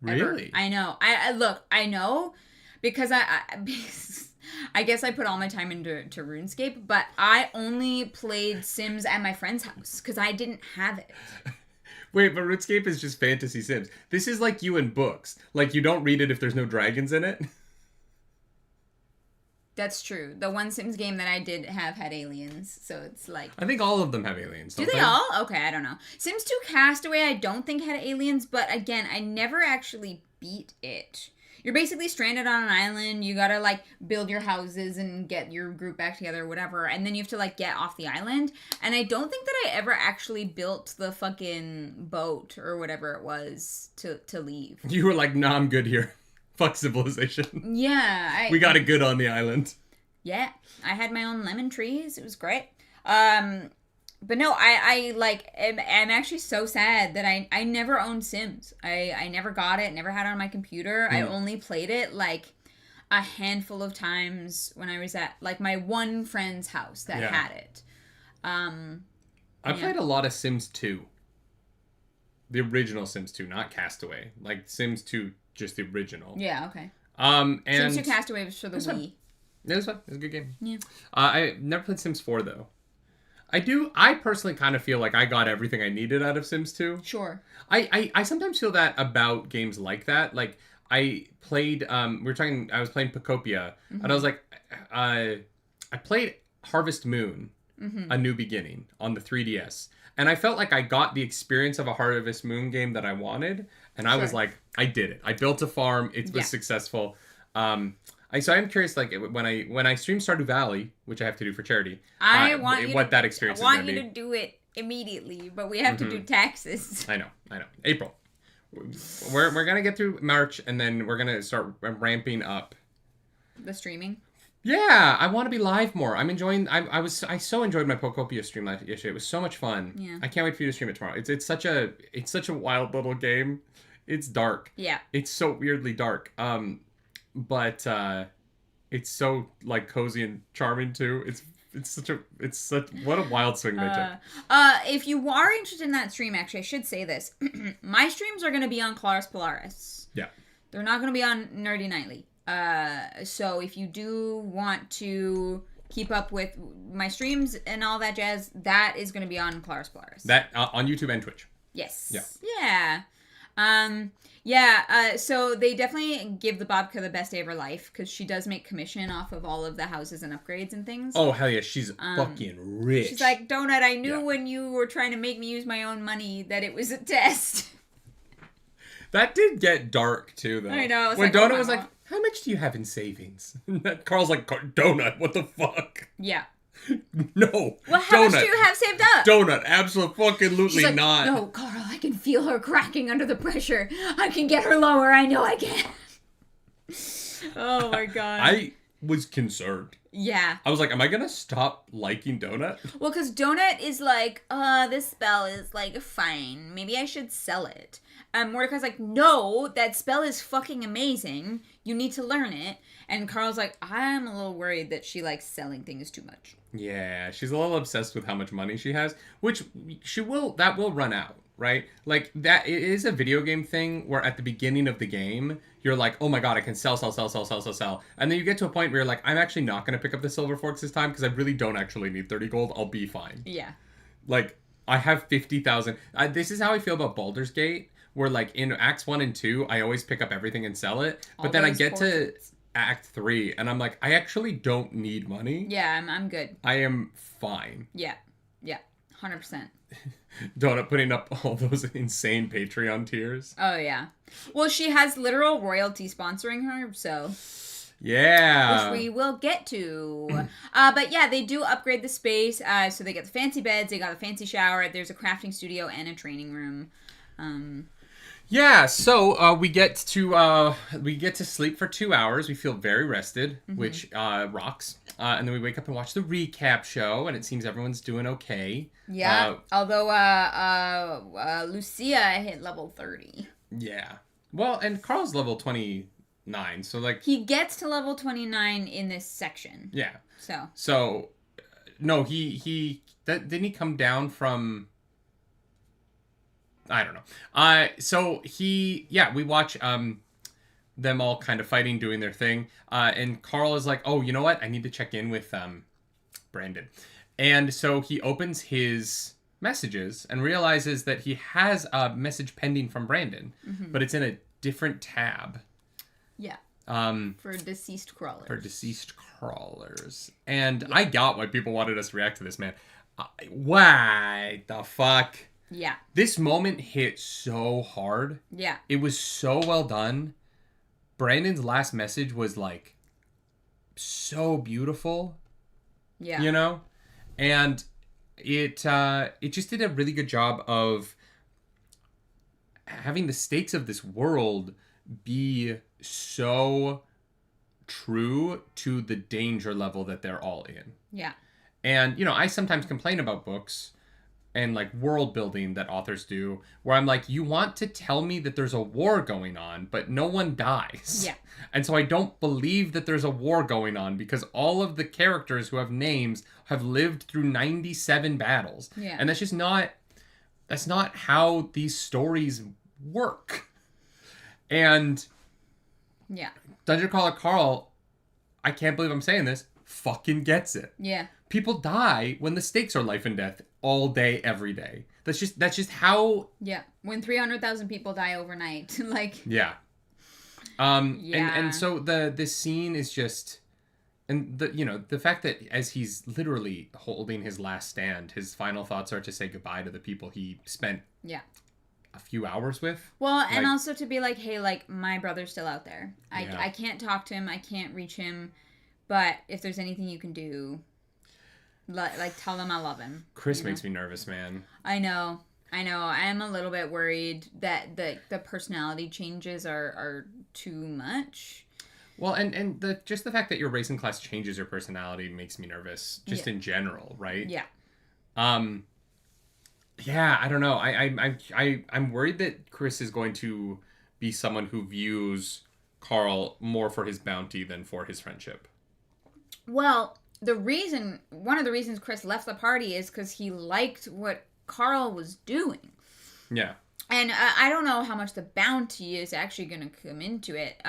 Ever. Really? I know. I know because I guess I put all my time into RuneScape, but I only played Sims at my friend's house because I didn't have it. Wait, but RuneScape is just fantasy Sims. This is like you and books. Like, you don't read it if there's no dragons in it. That's true. The one Sims game that I did have had aliens, so it's like... I think all of them have aliens. Do they all? Okay, I don't know. Sims 2 Castaway I don't think had aliens, but again, I never actually beat it. You're basically stranded on an island. You gotta, like, build your houses and get your group back together or whatever. And then you have to, like, get off the island. And I don't think that I ever actually built the fucking boat or whatever it was to leave. You were like, nah, I'm good here. Fuck civilization. Yeah. We got it good on the island. Yeah. I had my own lemon trees. It was great. But no, I'm actually so sad that I never owned Sims. I never got it, never had it on my computer. I only played it, like, a handful of times when I was at, like, my one friend's house that had it. I played a lot of Sims 2. The original Sims 2, not Castaway. Like, Sims 2, just the original. Yeah, okay. And Sims 2 Castaway was for the Wii. It was fun. It was a good game. Yeah. I never played Sims 4, though. I personally kind of feel like I got everything I needed out of Sims 2. Sure. I sometimes feel that about games like that. Like, I played, I was playing Pacopia, and I was like, I played Harvest Moon, A New Beginning, on the 3DS. And I felt like I got the experience of a Harvest Moon game that I wanted, and I was like, I did it. I built a farm, it was successful. So I'm curious, like, when I stream Stardew Valley, which I have to do for charity, that experience is going to be. I want you to do it immediately, but we have to do taxes. I know. April. We're going to get through March, and then we're going to start ramping up. The streaming? Yeah, I want to be live more. I'm enjoying, I so enjoyed my Pocopia stream yesterday. It was so much fun. Yeah. I can't wait for you to stream it tomorrow. It's such a wild little game. It's dark. Yeah. It's so weirdly dark. But it's so, like, cozy and charming too. What a wild swing they took. If you are interested in that stream, actually, I should say this. My streams are going to be on Claris Polaris. Yeah. They're not going to be on Nerdy Nightly. So if you do want to keep up with my streams and all that jazz, that is going to be on Claris Polaris. That on YouTube and Twitch. Yes. Yeah. So they definitely give the Bobka the best day of her life because she does make commission off of all of the houses and upgrades and things. Oh, hell yeah. She's fucking rich. She's like, Donut, I knew when you were trying to make me use my own money that it was a test. That did get dark, too, though. I know. When Donut was like, how much do you have in savings? Carl's like, Donut, what the fuck? Yeah. No. Well, how much do you have saved up? Donut, absolutely like, not. No, Carl, I can feel her cracking under the pressure. I can get her lower. I know I can. Oh my god. I was concerned. Yeah. I was like, am I gonna stop liking Donut? Well, because Donut is like, this spell is like fine. Maybe I should sell it. Mordecai's like, no, that spell is fucking amazing. You need to learn it. And Carl's like, I'm a little worried that she likes selling things too much. Yeah, she's a little obsessed with how much money she has, which that will run out, right? Like, that it is a video game thing where at the beginning of the game, you're like, oh my god, I can sell. And then you get to a point where you're like, I'm actually not going to pick up the silver forks this time because I really don't actually need 30 gold. I'll be fine. Yeah. Like, I have 50,000. This is how I feel about Baldur's Gate, where, like, in Acts 1 and 2, I always pick up everything and sell it. But then I get to Act 3, and I'm like, I actually don't need money. Yeah, I'm good. I am fine. Yeah. 100%. Donut putting up all those insane Patreon tiers. Oh, yeah. Well, she has literal royalty sponsoring her, so... Yeah. Which we will get to. But yeah, they do upgrade the space. So they get the fancy beds, they got a fancy shower, there's a crafting studio and a training room. Yeah, so we get to sleep for 2 hours. We feel very rested, which rocks. And then we wake up and watch the recap show, and it seems everyone's doing okay. Yeah, although Lucia hit level 30. Yeah. Well, and Carl's level 29, so like... He gets to level 29 in this section. Yeah. So no, didn't he come down from... I don't know. So we watch them all kind of fighting, doing their thing. And Carl is like, oh, you know what? I need to check in with Brandon. And so he opens his messages and realizes that he has a message pending from Brandon, but it's in a different tab. Yeah. For deceased crawlers. And I got why people wanted us to react to this, man. Why the fuck? Yeah. This moment hit so hard. Yeah. It was so well done. Brandon's last message was like so beautiful. Yeah. You know? And it just did a really good job of having the stakes of this world be so true to the danger level that they're all in. Yeah. And, you know, I sometimes complain about books and like world building that authors do, where I'm like, you want to tell me that there's a war going on, but no one dies. Yeah. And so I don't believe that there's a war going on because all of the characters who have names have lived through 97 battles. Yeah. And that's not how these stories work. And yeah, Dungeon Crawler Carl, I can't believe I'm saying this, fucking gets it. Yeah. People die when the stakes are life and death all day, every day. That's just how... Yeah. When 300,000 people die overnight. like... Yeah. Yeah. And so this scene is just... And the fact that as he's literally holding his last stand, his final thoughts are to say goodbye to the people he spent... Yeah. A few hours with. Well, and also to be like, hey, like, my brother's still out there. Yeah. I can't talk to him. I can't reach him. But if there's anything you can do, like tell them I love him. Chris makes me nervous, man. I know. I am a little bit worried that the personality changes are too much. Well, and the fact that your racing class changes your personality makes me nervous, just in general, right? Yeah. Yeah, I don't know. I'm worried that Chris is going to be someone who views Carl more for his bounty than for his friendship. Well, one of the reasons Chris left the party is because he liked what Carl was doing. Yeah. And I don't know how much the bounty is actually going to come into it.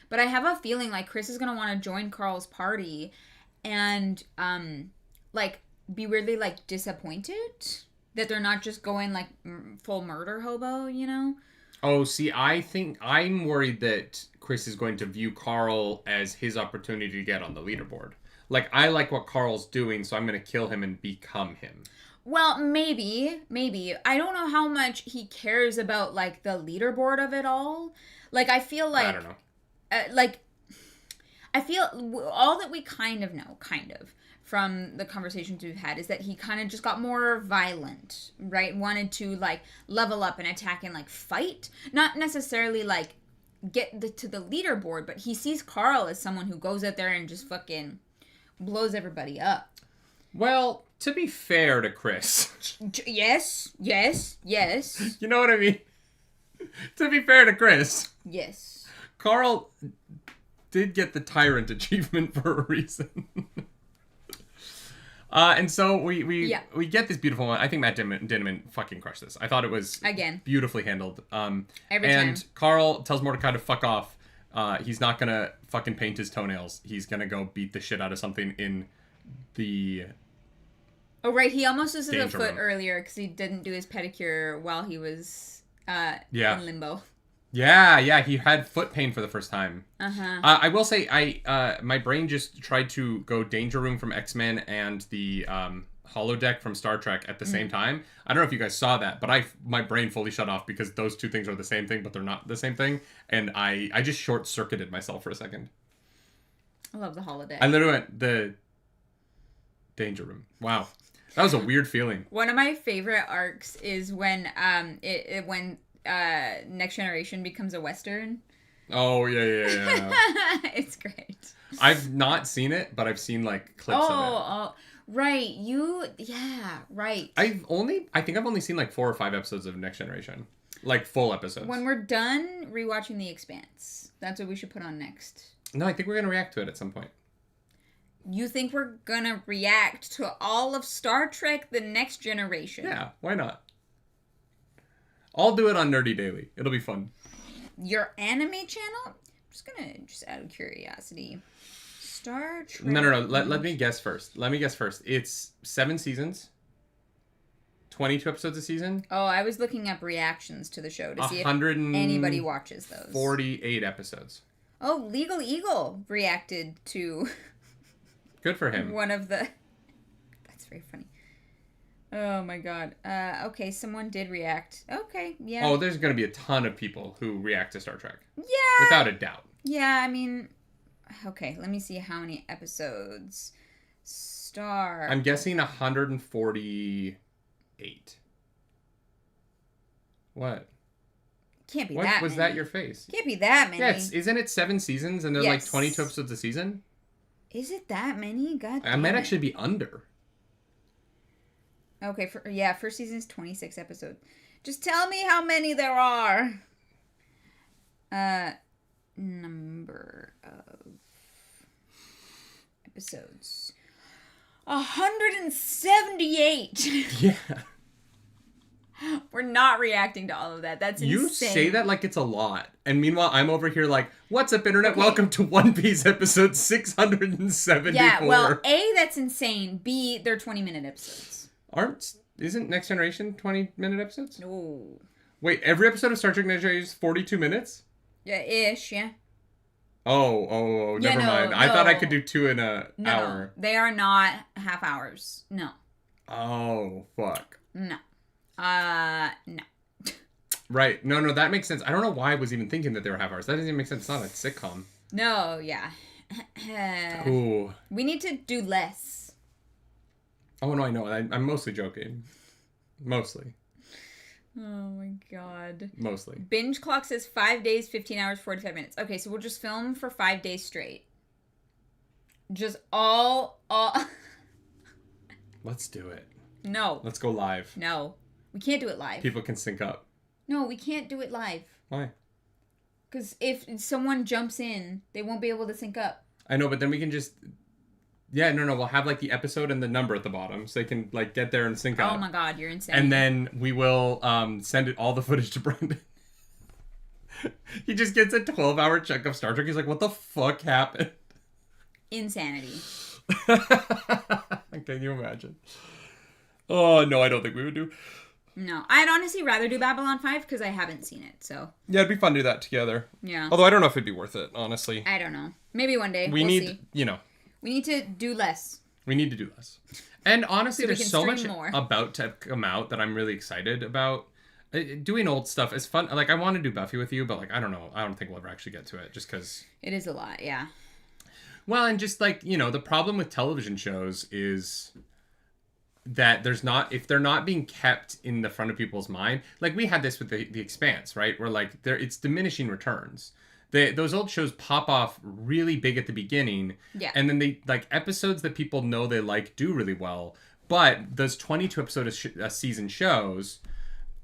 But I have a feeling like Chris is going to want to join Carl's party and like be weirdly like disappointed that they're not just going like full murder hobo, you know? Oh, see, I think I'm worried that Chris is going to view Carl as his opportunity to get on the leaderboard. Like, I like what Carl's doing, so I'm going to kill him and become him. Well, maybe. I don't know how much he cares about, like, the leaderboard of it all. Like, I feel like... I don't know. I feel all that we kind of know, from the conversations we've had is that he kind of just got more violent, right? Wanted to, like, level up and attack and, like, fight. Not necessarily, like, get to the leaderboard, but he sees Carl as someone who goes out there and just fucking blows everybody up. Well, to be fair to Chris. Yes. You know what I mean? To be fair to Chris. Yes. Carl did get the Tyrant achievement for a reason. And so we get this beautiful one. I think Matt Dinniman fucking crushed this. I thought it was beautifully handled. Every time. Carl tells Mordecai to fuck off. He's not gonna fucking paint his toenails. He's gonna go beat the shit out of something in the... Oh, right. He almost loses a foot room. earlier because he didn't do his pedicure while he was in limbo. Yeah, he had foot pain for the first time. Uh-huh. I will say, my brain just tried to go Danger Room from X-Men and the holodeck from Star Trek at the same time. I don't know if you guys saw that, but my brain fully shut off because those two things are the same thing, but they're not the same thing. And I just short-circuited myself for a second. I love the holodeck. I literally went, the danger room. Wow. That was a weird feeling. One of my favorite arcs is when when Next Generation becomes a Western. Oh, yeah. It's great. I've not seen it, but I've seen, like, clips of it. Oh, right. Right. I think I've only seen, like, 4 or 5 episodes of Next Generation. Like, full episodes. When we're done rewatching The Expanse, that's what we should put on next. No, I think we're going to react to it at some point. You think we're going to react to all of Star Trek The Next Generation? Yeah, why not? I'll do it on Nerdy Daily. It'll be fun. Your anime channel? I'm just going to, out of curiosity. Star Trek... No. Let me guess first. It's 7 seasons. 22 episodes a season. Oh, I was looking up reactions to the show to see if anybody watches those. 48 episodes. Oh, Legal Eagle reacted to... Good for him. One of the... That's very funny. Oh my god. Okay, someone did react. Okay, yeah. Oh, there's going to be a ton of people who react to Star Trek. Yeah. Without a doubt. Yeah, I mean... Okay, let me see how many episodes. I'm guessing 148. What? Can't be that many. Was that your face? Can't be that many. Yeah, isn't it 7 seasons and they're like 22 episodes a season? Is it that many? God damn I might actually be under. Okay, first season is 26 episodes. Just tell me how many there are. Number of episodes. 178. Yeah. We're not reacting to all of that. That's insane. You say that like it's a lot. And meanwhile, I'm over here like, what's up, Internet? Okay. Welcome to One Piece episode 674. Yeah, well, A, that's insane. B, they're 20-minute episodes. Isn't Next Generation 20-minute episodes? No. Wait, every episode of Star Trek Next Generation is 42 minutes? Yeah, ish, yeah. Oh, never mind. I thought I could do 2 in an hour. They are not half hours. No. Oh, fuck. No. No. Right. No, that makes sense. I don't know why I was even thinking that they were half hours. That doesn't even make sense. It's not a sitcom. No, yeah. Ooh. We need to do less. Oh, no, I know. I'm mostly joking. Mostly. Oh, my God. Mostly. Binge clock says 5 days, 15 hours, 45 minutes. Okay, so we'll just film for 5 days straight. Just all... Let's do it. No. Let's go live. No. We can't do it live. People can sync up. No, we can't do it live. Why? Because if someone jumps in, they won't be able to sync up. I know, but then we can just... Yeah, no, we'll have, like, the episode and the number at the bottom, so they can, like, get there and sync up. Oh, my God, you're insane. And then we will send all the footage to Brandon. He just gets a 12-hour chunk of Star Trek. He's like, what the fuck happened? Insanity. Can you imagine? Oh, no, I don't think we would do... No, I'd honestly rather do Babylon 5 because I haven't seen it, so... Yeah, it'd be fun to do that together. Yeah. Although I don't know if it'd be worth it, honestly. I don't know. Maybe one day. We'll see. You know... We need to do less. We need to do less. And honestly, so there's so much more. about to come out that I'm really excited about. Doing old stuff is fun. Like, I want to do Buffy with you, but, like, I don't know. I don't think we'll ever actually get to it just because... It is a lot, yeah. Well, and just, like, you know, the problem with television shows is that there's not... If they're not being kept in the front of people's mind... Like, we had this with The Expanse, right? Where, like, it's diminishing returns. Those old shows pop off really big at the beginning. Yeah. And then they, like, episodes that people know they like do really well. But those 22 episode season shows,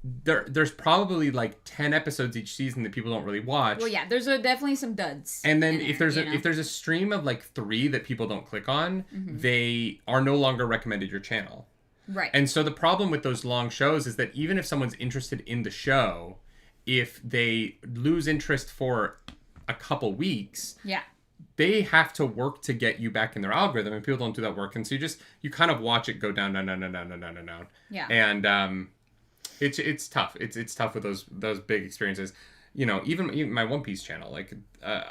there's probably, like, 10 episodes each season that people don't really watch. Well, yeah, there's definitely some duds. And then if there's a stream of, like, 3 that people don't click on, they are no longer recommended your channel. Right. And so the problem with those long shows is that even if someone's interested in the show, if they lose interest for a couple weeks, they have to work to get you back in their algorithm, and people don't do that work, and so you kind of watch it go down. Yeah. And it's tough. It's tough with those big experiences. even my One Piece channel, like a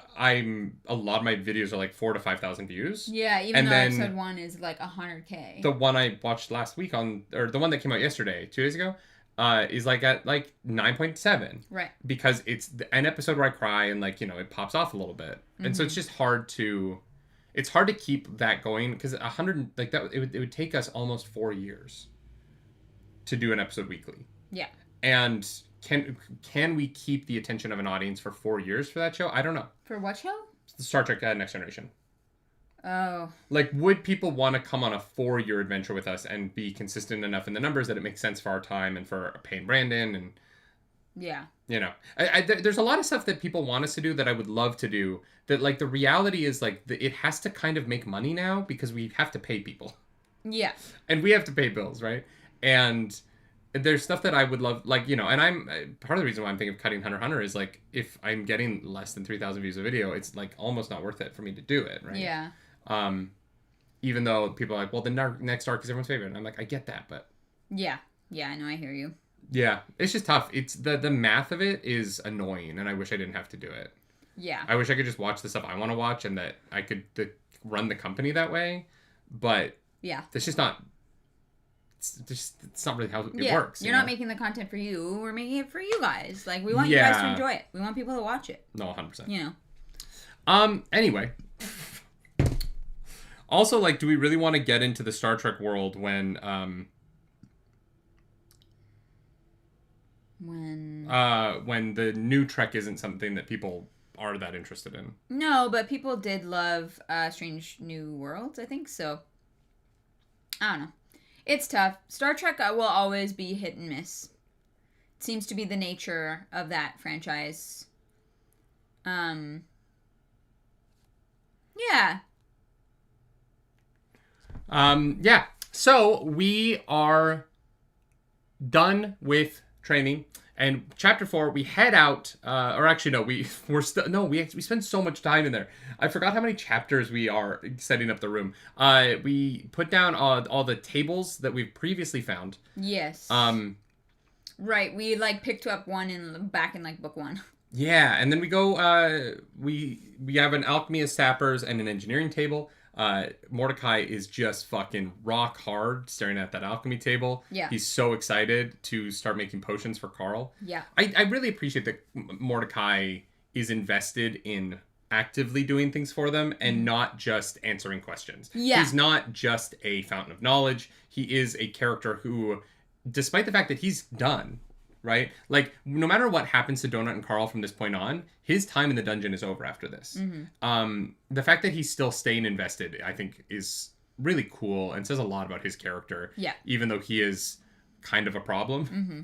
lot of my videos are like 4,000 to 5,000 views. Yeah, even though episode 1 is like 100K. The one I watched last week or the one that came out yesterday, 2 days ago, is like at like 9.7. Right. Because it's an episode where I cry and like, it pops off a little bit. And so it's just hard to keep that going because 100, like that, it would take us almost 4 years to do an episode weekly. Yeah. And can we keep the attention of an audience for 4 years for that show? I don't know. For what show? The Star Trek Next Generation. Oh. Like, would people want to come on a 4-year adventure with us and be consistent enough in the numbers that it makes sense for our time and for Payne Brandon and... Yeah. There's a lot of stuff that people want us to do that I would love to do. That, like, the reality is, like, it has to kind of make money now because we have to pay people. Yeah. And we have to pay bills, right? And... there's stuff that I would love, like, and I'm part of the reason why I'm thinking of cutting Hunter x Hunter is like if I'm getting less than 3,000 views a video, it's like almost not worth it for me to do it, right? Yeah. Even though people are like, well, the next arc is everyone's favorite, and I'm like, I get that, but yeah, I know, I hear you. Yeah, it's just tough. It's the math of it is annoying, and I wish I didn't have to do it. Yeah. I wish I could just watch the stuff I want to watch, and that I could run the company that way, but yeah, it's just not. It's not really how it works. You're not making the content for you. We're making it for you guys. Like, we want you guys to enjoy it. We want people to watch it. No, 100%. Anyway. Also, like, do we really want to get into the Star Trek world when the new Trek isn't something that people are that interested in? No, but people did love Strange New Worlds, I think, so I don't know. It's tough. Star Trek will always be hit and miss. It seems to be the nature of that franchise. Yeah. Yeah. So we are done with training. And chapter 4, we head out, or actually, no, we spend so much time in there. I forgot how many chapters we are setting up the room. We put down all the tables that we've previously found. Yes. Right, we, like, picked up one back in, like, book 1. Yeah, and then we go, we have an alchemy of sappers and an engineering table. Mordecai is just fucking rock hard staring at that alchemy table. Yeah. He's so excited to start making potions for Carl. Yeah. I really appreciate that Mordecai is invested in actively doing things for them and not just answering questions. Yeah. He's not just a fountain of knowledge. He is a character who, despite the fact that he's done, right? Like, no matter what happens to Donut and Carl from this point on, his time in the dungeon is over after this. Mm-hmm. The fact that he's still staying invested, I think, is really cool and says a lot about his character. Yeah. Even though he is kind of a problem. Mm-hmm.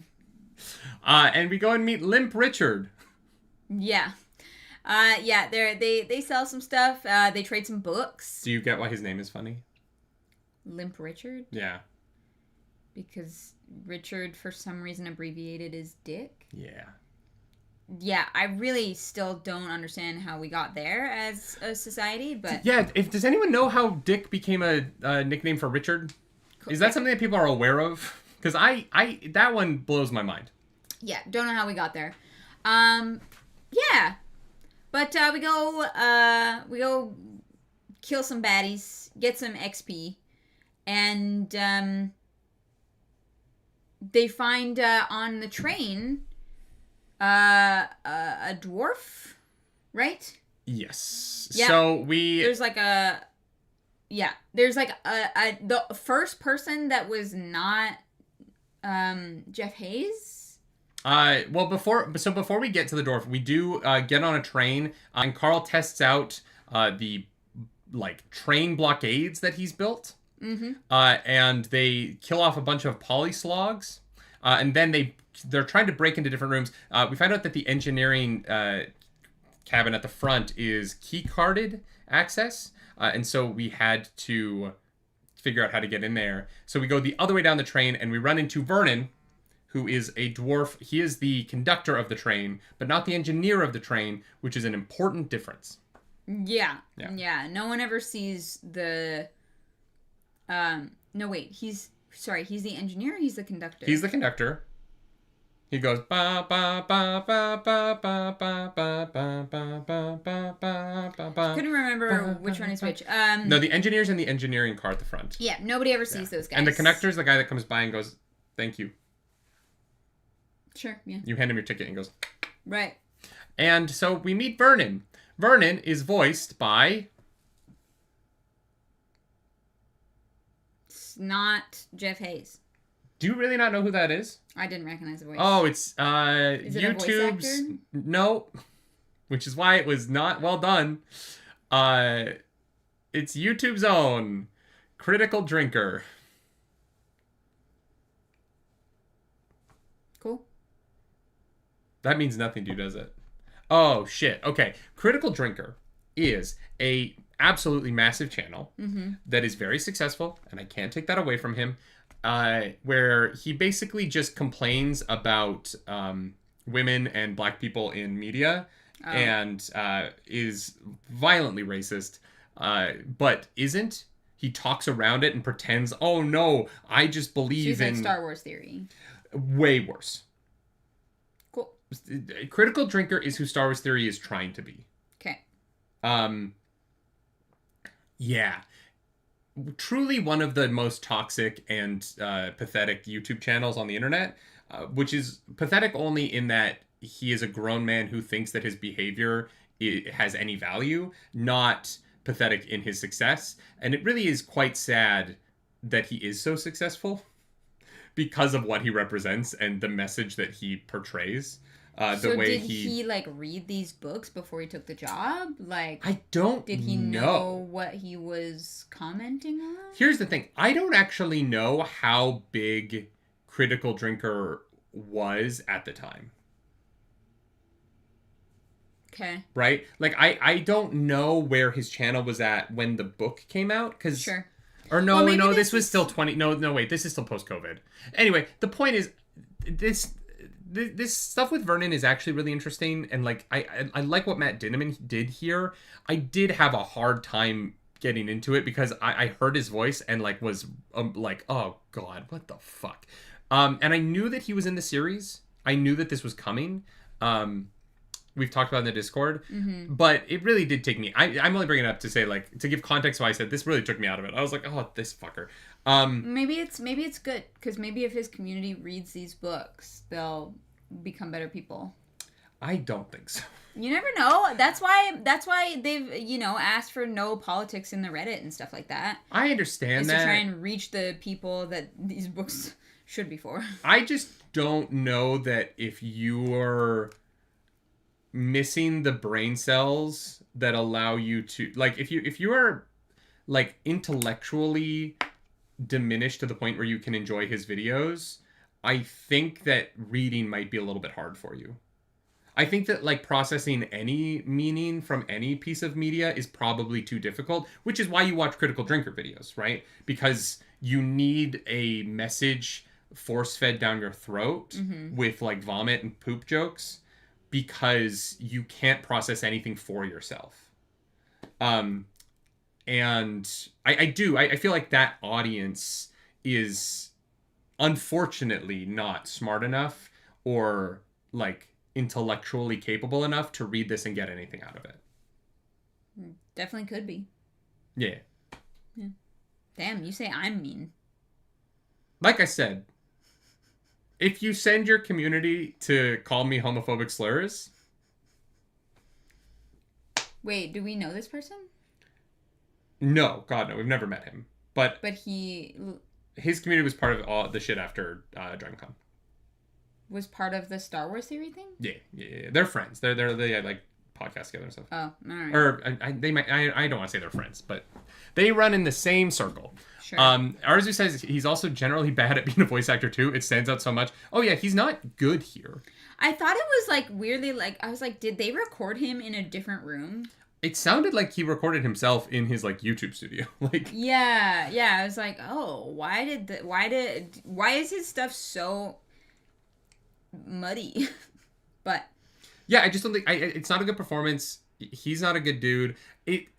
And we go and meet Limp Richard. Yeah. Yeah, they sell some stuff. They trade some books. Do you get why his name is funny? Limp Richard? Yeah. Because Richard, for some reason, abbreviated as Dick? Yeah. Yeah, I really still don't understand how we got there as a society, but... Yeah, does anyone know how Dick became a nickname for Richard? Is that something that people are aware of? Because that one blows my mind. Yeah, don't know how we got there. Yeah. But we go kill some baddies, get some XP, and they find on the train a dwarf, right? Yes. Yeah. So there's like a the first person that was not Jeff Hayes. Well, before we get to the dwarf, we do get on a train, and Carl tests out the train blockades that he's built. Mm-hmm. And they kill off a bunch of polyslogs, and then they're trying to break into different rooms. We find out that the engineering cabin at the front is key-carded access, and so we had to figure out how to get in there. So we go the other way down the train, and we run into Vernon, who is a dwarf. He is the conductor of the train, but not the engineer of the train, which is an important difference. Yeah. No one ever sees the... No, wait. He's the engineer or he's the conductor? He's the conductor. He goes ba ba ba ba ba ba ba ba ba ba ba ba ba ba. Couldn't remember which one is which. No, the engineer's in the engineering car at the front. Yeah, nobody ever sees those guys. And the conductor's the guy that comes by and goes, "Thank you." Sure, yeah. You hand him your ticket and he goes, right. And so we meet Vernon. Vernon is voiced by... It's not Jeff Hayes. Do you really not know who that is? I didn't recognize the voice. Oh, it's is it YouTube's... a voice actor? No, which is why it was not well done. It's YouTube's own Critical Drinker. Cool. That means nothing to you, does it? Oh, shit. Okay. Critical Drinker is a absolutely massive channel that is very successful, and I can't take that away from him, where he basically just complains about women and black people in media and is violently racist, but isn't. He talks around it and pretends, oh, no, I just believe in... like Star Wars theory. Way worse. Cool. Critical Drinker is who Star Wars Theory is trying to be. Okay. Yeah. Truly one of the most toxic and pathetic YouTube channels on the internet, which is pathetic only in that he is a grown man who thinks that his behavior has any value, not pathetic in his success. And it really is quite sad that he is so successful because of what he represents and the message that he portrays. So did he like read these books before he took the job? Like, I don't Did he know what he was commenting on? Here's the thing. I don't actually know how big Critical Drinker was at the time. Okay. Right? Like, I don't know where his channel was at when the book came out. Sure. Or no, this was still 20... No, wait. This is still post-COVID. Anyway, the point is, this stuff with Vernon is actually really interesting, and like I like what Matt Dinniman did here. I did have a hard time getting into it because I heard his voice and like was like, oh god, what the fuck. And I knew that he was in the series. I knew that this was coming. We've talked about it in the Discord, but it really did take me. I'm only bringing it up to say, like, to give context why I said this really took me out of it. I was like, oh, this fucker. Maybe it's good because maybe if his community reads these books, they'll become better people. I don't think so. You never know. That's why they've asked for no politics in the Reddit and stuff like that. I understand that. To try and reach the people that these books should be for. I just don't know that if you're missing the brain cells that allow you to, like, if you are like intellectually diminished to the point where you can enjoy his videos, I think that reading might be a little bit hard for you. I think that like processing any meaning from any piece of media is probably too difficult, which is why you watch Critical Drinker videos, right? Because you need a message force-fed down your throat with like vomit and poop jokes, because you can't process anything for yourself. And I feel like that audience is unfortunately not smart enough or like intellectually capable enough to read this and get anything out of it. Definitely could be. Yeah. Damn, you say I'm mean. Like I said, if you send your community to call me homophobic slurs... Wait, do we know this person? No, God, no. We've never met him. But his community was part of all the shit after DragonCon. Was part of the Star Wars theory thing? Yeah. They're friends. They like podcast together and stuff. Oh, all right. Or they might. I don't want to say they're friends, but they run in the same circle. Sure. Arzu says he's also generally bad at being a voice actor too. It stands out so much. Oh yeah, he's not good here. I thought it was like weirdly like I was like, did they record him in a different room? It sounded like he recorded himself in his like YouTube studio. Like yeah. I was like, oh, why is his stuff so muddy? But yeah, I just don't think it's not a good performance. He's not a good dude.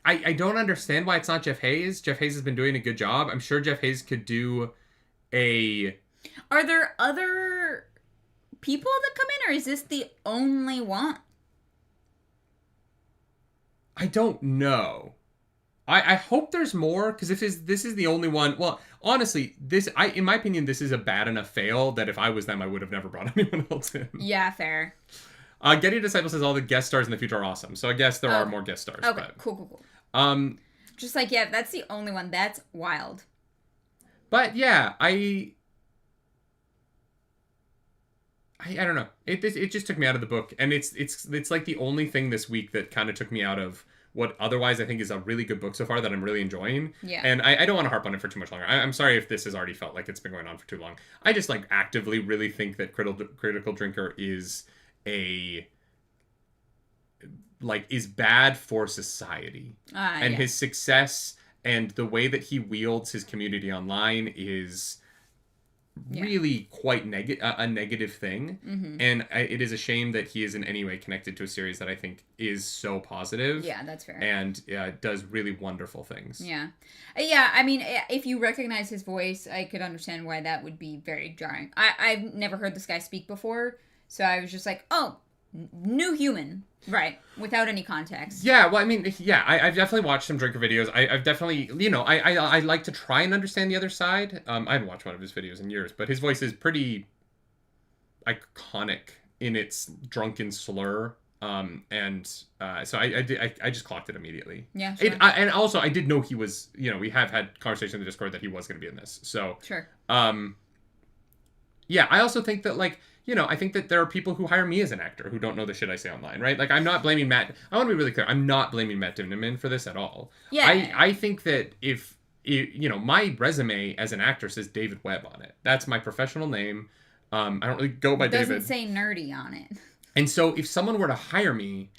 I don't understand why it's not Jeff Hayes. Jeff Hayes has been doing a good job. I'm sure Jeff Hayes could do a... Are there other people that come in, or is this the only one? I don't know. I hope there's more, because if this is the only one, well, honestly, in my opinion, this is a bad enough fail that if I was them, I would have never brought anyone else in. Yeah, fair. Getty Disciple says all the guest stars in the future are awesome, so I guess there are more guest stars. Okay, but, cool. Just like, yeah, that's the only one. That's wild. But yeah, I don't know. It just took me out of the book, and it's like the only thing this week that kind of took me out of what otherwise I think is a really good book so far that I'm really enjoying. Yeah. And I don't want to harp on it for too much longer. I'm sorry if this has already felt like it's been going on for too long. I just like actively really think that Critical Drinker is is bad for society. And his success and the way that he wields his community online is really quite a negative thing. Mm-hmm. And it is a shame that he is in any way connected to a series that I think is so positive. Yeah, that's fair. And does really wonderful things. Yeah. Yeah, I mean, if you recognize his voice, I could understand why that would be very jarring. I've never heard this guy speak before, so I was just like, oh, new human. Right, without any context. Yeah, well, I mean, I've definitely watched some Drinker videos. I've definitely, I like to try and understand the other side. I haven't watched one of his videos in years, but his voice is pretty iconic in its drunken slur. So I just clocked it immediately. Yeah, sure. And also, I did know he was, we have had conversation in the Discord that he was going to be in this. So, sure. Yeah, I also think that, I think that there are people who hire me as an actor who don't know the shit I say online, right? Like, I'm not blaming Matt. I want to be really clear. I'm not blaming Matt Dinniman for this at all. Yeah. I think that if my resume as an actor says David Webb on it. That's my professional name. I don't really go by David. It doesn't say nerdy on it. And so if someone were to hire me,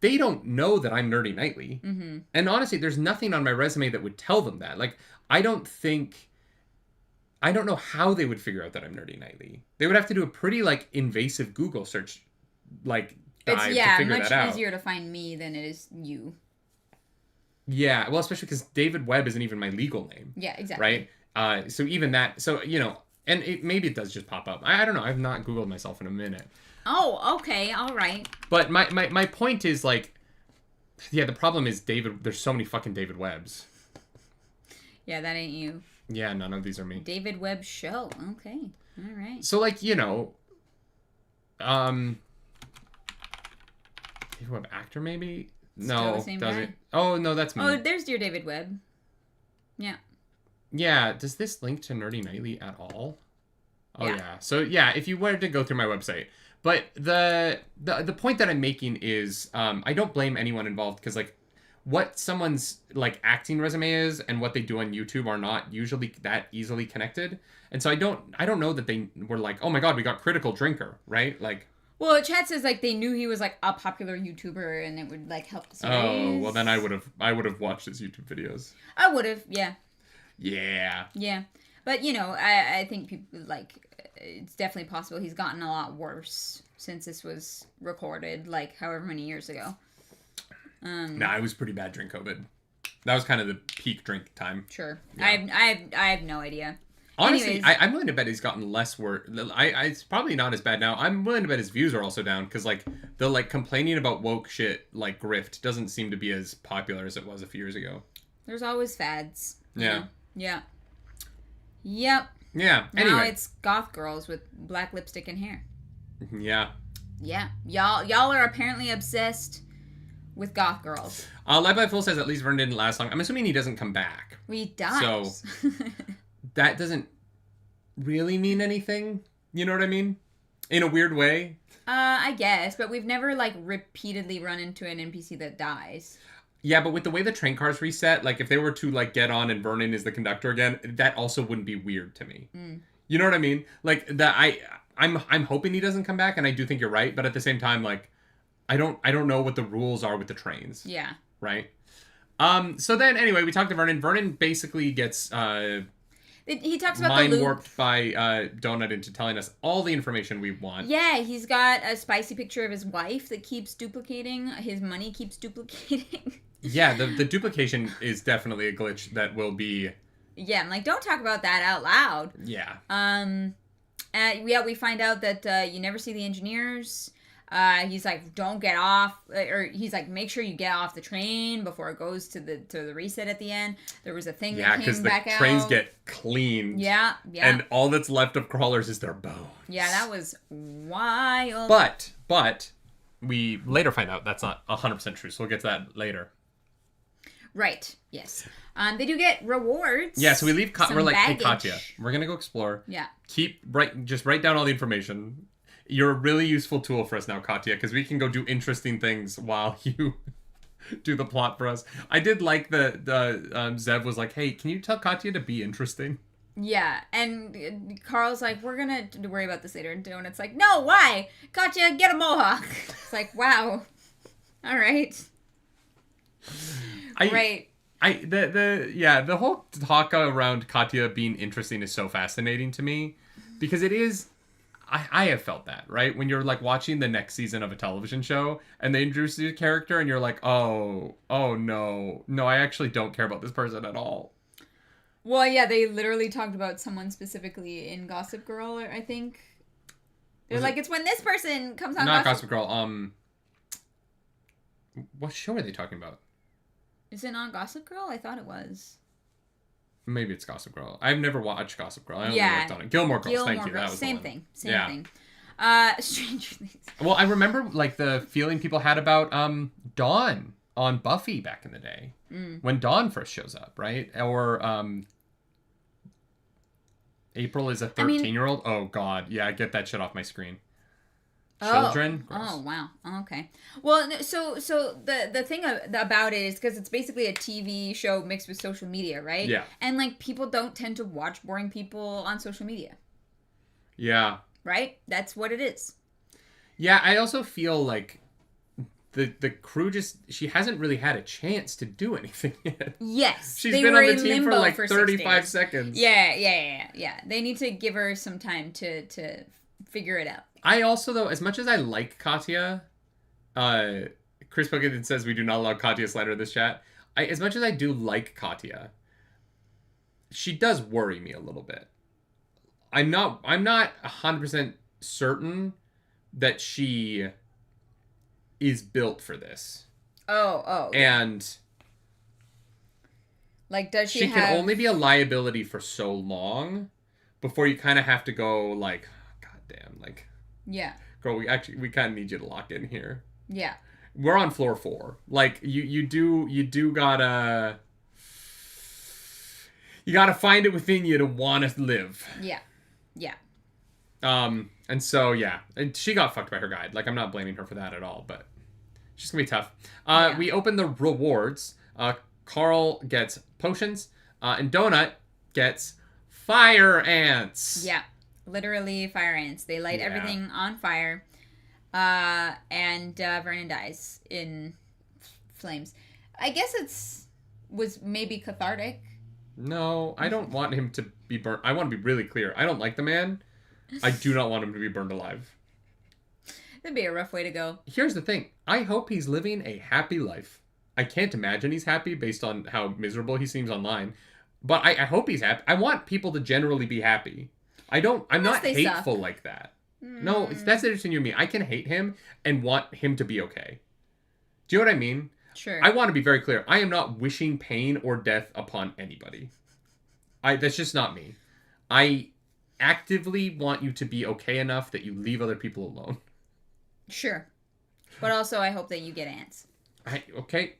they don't know that I'm Nerdy Nightly. Mm-hmm. And honestly, there's nothing on my resume that would tell them that. Like, I don't know how they would figure out that I'm Nerdy Nightly. They would have to do a pretty, invasive Google search, dive to figure that out. It's much easier to find me than it is you. Yeah, well, especially because David Webb isn't even my legal name. Yeah, exactly. Right? So even that, and maybe it does just pop up. I don't know. I've not Googled myself in a minute. Oh, okay. All right. But my point is, the problem is there's so many fucking David Webbs. Yeah, that ain't you. Yeah, none of these are me. David Webb show. Okay. All right. So, David Webb actor, maybe? No, doesn't. Guy? Oh, no, that's me. Oh, there's Dear David Webb. Yeah. Yeah, does this link to Nerdy Nightly at all? Oh, yeah. So, yeah, if you wanted to go through my website. But the point that I'm making is I don't blame anyone involved because, what someone's acting resume is and what they do on YouTube are not usually that easily connected. And so I don't know that they were like, oh my god, we got Critical Drinker, right? Well, chat says they knew he was a popular YouTuber and it would help the series. Oh, well then I would have watched his YouTube videos. I would have, yeah. Yeah. Yeah. But I think people it's definitely possible he's gotten a lot worse since this was recorded, however many years ago. Nah, it was pretty bad during COVID. That was kind of the peak drink time. Sure. Yeah. I have no idea. Honestly, I'm willing to bet he's gotten less worse. It's probably not as bad now. I'm willing to bet his views are also down because the complaining about woke shit grift doesn't seem to be as popular as it was a few years ago. There's always fads. Yeah. Yeah. Yep. Yeah. Now anyway. It's goth girls with black lipstick and hair. Yeah. Yeah. Y'all are apparently obsessed with goth girls. Led by Full says at least Vernon didn't last long. I'm assuming he doesn't come back. He dies. So that doesn't really mean anything. You know what I mean? In a weird way. I guess, but we've never repeatedly run into an NPC that dies. Yeah, but with the way the train cars reset, if they were to get on and Vernon is the conductor again, that also wouldn't be weird to me. Mm. You know what I mean? I'm hoping he doesn't come back, and I do think you're right, but at the same time, I don't know what the rules are with the trains. Yeah. Right? So then, anyway, we talked to Vernon. Vernon basically gets he talks about mind the loop. warped by Donut into telling us all the information we want. Yeah, he's got a spicy picture of his wife that keeps duplicating. His money keeps duplicating. Yeah, the duplication is definitely a glitch that will be... Yeah, I'm don't talk about that out loud. Yeah. Yeah, we find out that you never see the engineers. He's like, don't get off, or he's like, make sure you get off the train before it goes to the reset at the end. There was a thing that came back out. Yeah, because the trains get cleaned. Yeah. And all that's left of crawlers is their bones. Yeah, that was wild. But we later find out that's not 100% true, so we'll get to that later. Right. Yes. They do get rewards. Yeah, so we leave. We're like, baggage. Hey, Katya, we're gonna go explore. Yeah. Just write down all the information. You're a really useful tool for us now, Katya, because we can go do interesting things while you do the plot for us. I did like the Zev was like, hey, can you tell Katya to be interesting? Yeah, and Carl's like, we're gonna worry about this later. And Donut's like, no, why? Katya, get a mohawk. It's like, wow. All right. The whole talk around Katya being interesting is so fascinating to me because it is. I have felt that, right? When you're like watching the next season of a television show and they introduce a character and you're like, oh no, I actually don't care about this person at all. Well, yeah, they literally talked about someone specifically in Gossip Girl, I think. They're like, it's when this person comes on Not Gossip Girl. What show are they talking about? Is it not Gossip Girl? I thought it was. Maybe it's Gossip Girl. I've never watched Gossip Girl. I only worked on it. Gilmore Girls. Thank you. That was Same thing. Same thing. Stranger Things. Well, I remember like the feeling people had about Dawn on Buffy back in the day when Dawn first shows up, right? Or April is a 13-year-old. Oh God, yeah, get that shit off my screen. Children. Oh wow. Okay. Well, so the thing about it is because it's basically a TV show mixed with social media, right? Yeah. And like people don't tend to watch boring people on social media. Yeah. Right. That's what it is. Yeah, I also feel like the crew she hasn't really had a chance to do anything yet. Yes. She's been on the team for like 35 seconds. Yeah. They need to give her some time to figure it out. I also, though, as much as I like Katya, Chris Buchanan says we do not allow Katya slander in this chat. As much as I do like Katya, she does worry me a little bit. I'm not 100% certain that she is built for this. Oh. And like, does she can only be a liability for so long before you kind of have to go like, God damn, like. Yeah. Girl, we kind of need you to lock in here. Yeah. We're on floor 4. Like you gotta find it within you to want to live. Yeah. And so yeah, and she got fucked by her guide. Like I'm not blaming her for that at all, but it's just gonna be tough. We open the rewards. Carl gets potions, and Donut gets fire ants. Yeah. Literally fire ants. They light everything on fire. And Vernon dies in flames. I guess was maybe cathartic. No, I don't want him to be burnt. I want to be really clear. I don't like the man. I do not want him to be burned alive. That'd be a rough way to go. Here's the thing. I hope he's living a happy life. I can't imagine he's happy based on how miserable he seems online. But I hope he's happy. I want people to generally be happy. I'm not hateful like that. No, that's the difference between you and me. I can hate him and want him to be okay. Do you know what I mean? Sure. I want to be very clear. I am not wishing pain or death upon anybody. That's just not me. I actively want you to be okay enough that you leave other people alone. Sure. But also I hope that you get ants. Okay.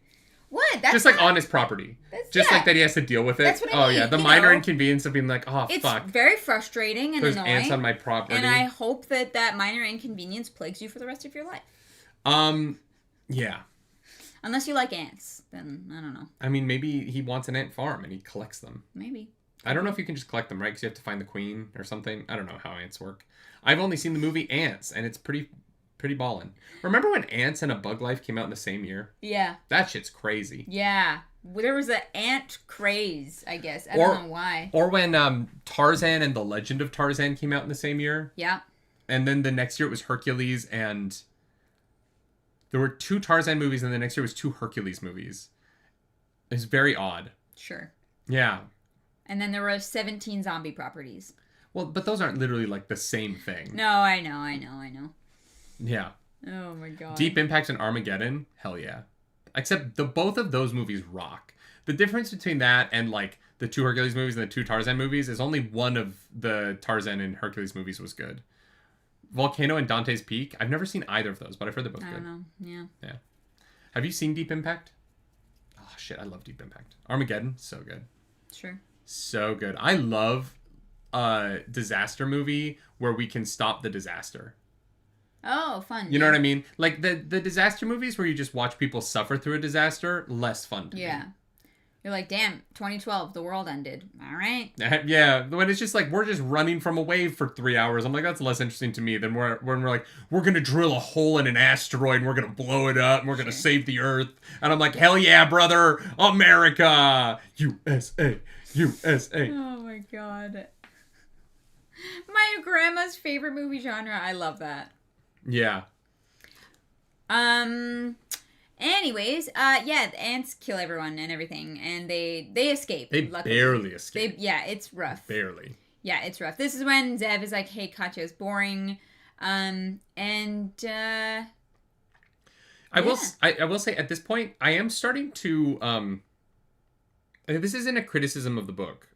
What? That's just like on his property. Like that he has to deal with it. That's what I mean. Yeah, the minor inconvenience of being like, fuck. It's very frustrating and annoying. There's ants on my property. And I hope that minor inconvenience plagues you for the rest of your life. Yeah. Unless you like ants, then I don't know. I mean, maybe he wants an ant farm and he collects them. Maybe. I don't know if you can just collect them, right? Because you have to find the queen or something. I don't know how ants work. I've only seen the movie Ants, and it's pretty ballin'. Remember when Ants and A Bug Life came out in the same year? Yeah. That shit's crazy. Yeah. There was an ant craze, I guess. I don't know why. Or when Tarzan and The Legend of Tarzan came out in the same year. Yeah. And then the next year it was Hercules, and there were 2 Tarzan movies, and the next year was 2 Hercules movies. It's very odd. Sure. Yeah. And then there were 17 zombie properties. Well, but those aren't literally like the same thing. No, I know. Yeah. Oh my god. Deep Impact and Armageddon, hell yeah. Except both of those movies rock. The difference between that and like the 2 Hercules movies and the 2 Tarzan movies is only one of the Tarzan and Hercules movies was good. Volcano and Dante's Peak, I've never seen either of those, but I've heard they're both good. I don't know. Yeah. Yeah. Have you seen Deep Impact? Oh shit, I love Deep Impact. Armageddon, so good. Sure. So good. I love a disaster movie where we can stop the disaster. Oh, fun. You know what I mean? Like the disaster movies where you just watch people suffer through a disaster, less fun to me. Yeah. You're like, damn, 2012, the world ended. All right. Yeah, when it's just like, we're just running from a wave for 3 hours. I'm like, that's less interesting to me than when we're like, we're going to drill a hole in an asteroid and we're going to blow it up and we're going to save the Earth. And I'm like, hell yeah, brother, America, USA, USA. Oh my god. My grandma's favorite movie genre. I love that. Yeah. Anyways, yeah, the ants kill everyone and everything, and they escape. They luckily. barely escape. Yeah, it's rough. Barely. Yeah, it's rough. This is when Zev is like, "Hey, Katya's boring," I will say at this point, I am starting to this isn't a criticism of the book,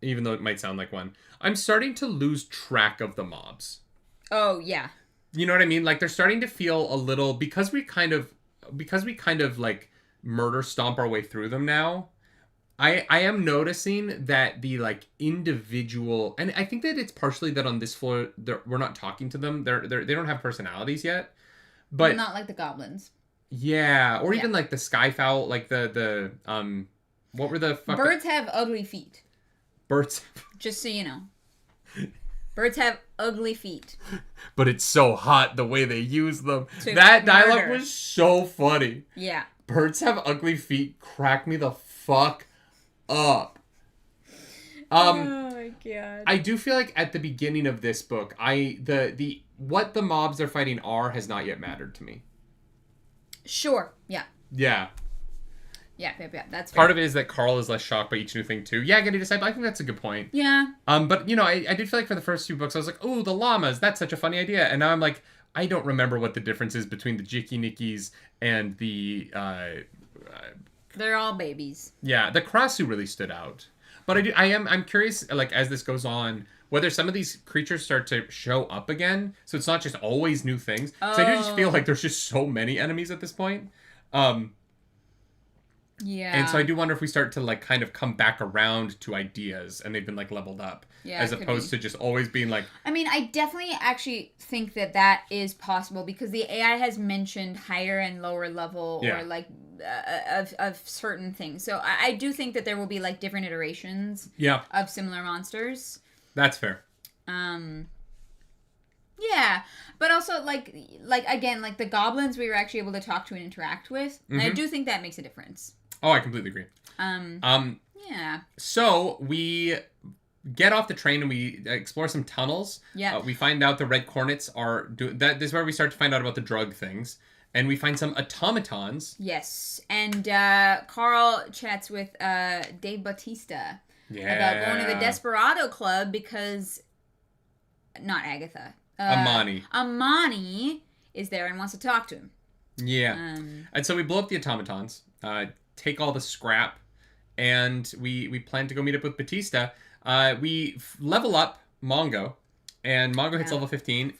even though it might sound like one. I'm starting to lose track of the mobs. Oh yeah. You know what I mean? Like they're starting to feel a little because we kind of like murder stomp our way through them now. I am noticing that the like individual, and I think that it's partially that on this floor we're not talking to them. They don't have personalities yet, but not like the goblins. Yeah, or even like the skyfowl, like the what were the birds have ugly feet. Birds. Just so you know. Birds have ugly feet. But it's so hot the way they use them. That dialogue was so funny. Yeah. Birds have ugly feet. Crack me the fuck up. Oh my god. I do feel like at the beginning of this book, the what the mobs they're fighting has not yet mattered to me. Sure. Yeah. Yeah. Yeah, that's fair. Part of it is that Carl is less shocked by each new thing too. Yeah, getting disciple. I think that's a good point. Yeah. But you know, I did feel like for the first 2 books, I was like, oh, the llamas. That's such a funny idea. And now I'm like, I don't remember what the difference is between the Jicky Nickies and the. They're all babies. Yeah, the Krasu really stood out. But I'm curious, like as this goes on, whether some of these creatures start to show up again. So it's not just always new things. So I do just feel like there's just so many enemies at this point. Yeah. And so I do wonder if we start to like kind of come back around to ideas and they've been like leveled up. Yeah, as opposed to just always being like... I mean, I definitely actually think that is possible because the AI has mentioned higher and lower level or like of certain things. So I do think that there will be like different iterations of similar monsters. That's fair. Yeah, but also like again, like the goblins we were actually able to talk to and interact with. Mm-hmm. And I do think that makes a difference. Oh, I completely agree. Yeah. So we get off the train and we explore some tunnels. Yeah. We find out the red cornets are doing that. This is where we start to find out about the drug things, and we find some automatons. Yes, and Carl chats with Dave Bautista about going to the Desperado Club because not Agatha. Amani is there and wants to talk to him. Yeah. And so we blow up the automatons, take all the scrap, and we plan to go meet up with Batista. We level up Mongo, and Mongo hits level 15.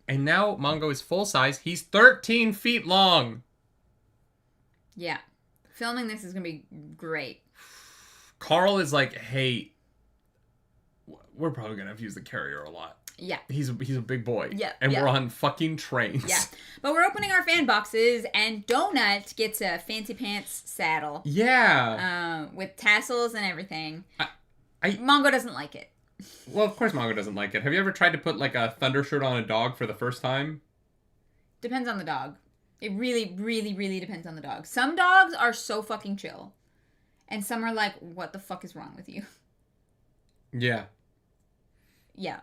And now Mongo is full size. He's 13 feet long. Yeah. Filming this is going to be great. Carl is like, hey, we're probably going to have to use the carrier a lot. Yeah. He's a big boy. Yeah. And we're on fucking trains. Yeah. But we're opening our fan boxes, and Donut gets a fancy pants saddle. Yeah. With tassels and everything. Mongo doesn't like it. Well, of course Mongo doesn't like it. Have you ever tried to put like a thunder shirt on a dog for the first time? Depends on the dog. It really, really, really depends on the dog. Some dogs are so fucking chill. And some are like, what the fuck is wrong with you? Yeah. Yeah.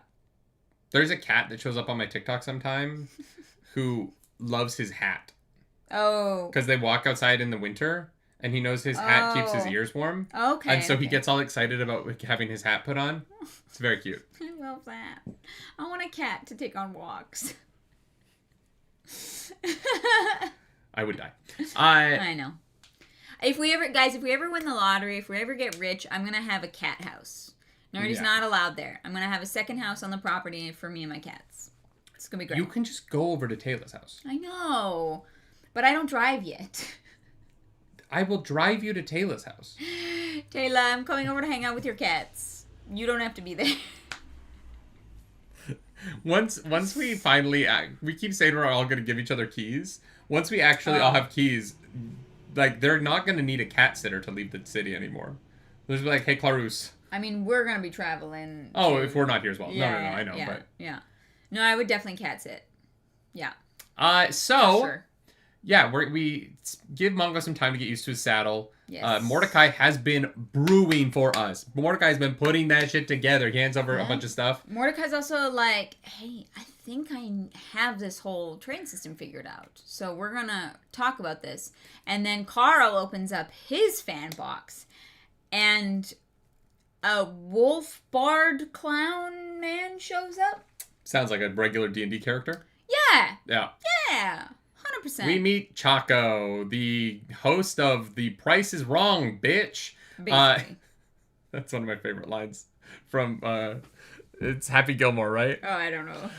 There's a cat that shows up on my TikTok sometime who loves his hat. Oh. Because they walk outside in the winter and he knows his hat keeps his ears warm. Okay. And so he gets all excited about having his hat put on. It's very cute. I love that. I want a cat to take on walks. I would die. I know. If we ever win the lottery, if we ever get rich, I'm gonna have a cat house. Nerdy's not allowed there. I'm gonna have a second house on the property for me and my cats. It's gonna be great. You can just go over to Taylor's house. I know, but I don't drive yet. I will drive you to Taylor's house. Taylor, I'm coming over to hang out with your cats. You don't have to be there. Once we finally we keep saying we're all gonna give each other keys. Once we actually all have keys, like they're not gonna need a cat sitter to leave the city anymore. They'll just be like, hey, Clarus. I mean, we're gonna be traveling. Oh, if we're not here as well. Yeah, no, I know, yeah, but yeah. No, I would definitely cat sit. Yeah. So. Sure. Yeah, we give Mongo some time to get used to his saddle. Yes. Mordecai has been brewing for us. Mordecai's been putting that shit together. He hands over a bunch of stuff. Mordecai's also like, hey, I think I have this whole train system figured out. So we're going to talk about this. And then Carl opens up his fan box. And a wolf bard clown man shows up. Sounds like a regular D&D character. Yeah. Yeah. Yeah. 100%. We meet Chaco, the host of The Price is Wrong, bitch. Basically. That's one of my favorite lines from, it's Happy Gilmore, right? Oh, I don't know.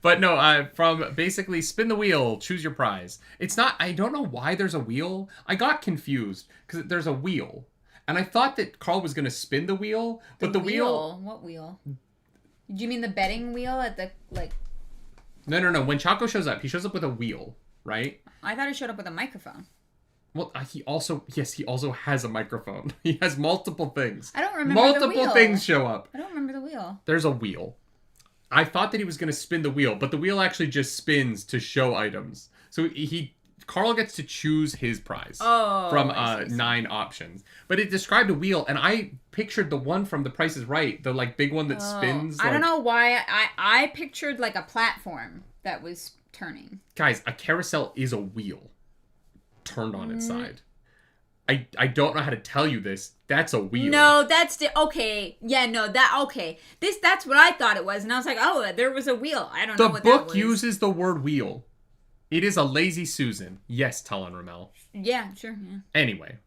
But no, from basically spin the wheel, choose your prize. It's not, I don't know why there's a wheel. I got confused because there's a wheel. And I thought that Carl was going to spin the wheel, but the wheel... What wheel? Do you mean the betting wheel at the, like... No. When Chaco shows up, he shows up with a wheel, right? I thought he showed up with a microphone. Well, he also has a microphone. He has multiple things. I don't remember the wheel. Multiple things show up. I don't remember the wheel. There's a wheel. I thought that he was going to spin the wheel, but the wheel actually just spins to show items. So Carl gets to choose his prize from 9 options. But it described a wheel, and I pictured the one from The Price is Right, the like big one that spins. I don't know why. I pictured like a platform that was turning. Guys, a carousel is a wheel turned on its side. I don't know how to tell you this. That's a wheel. No, that's okay. Yeah, no, okay. That's what I thought it was, and I was like, oh, there was a wheel. I don't know what that was. The book uses the word wheel. It is a lazy Susan. Yes, Talon Rommel. Yeah, sure. Yeah. Anyway,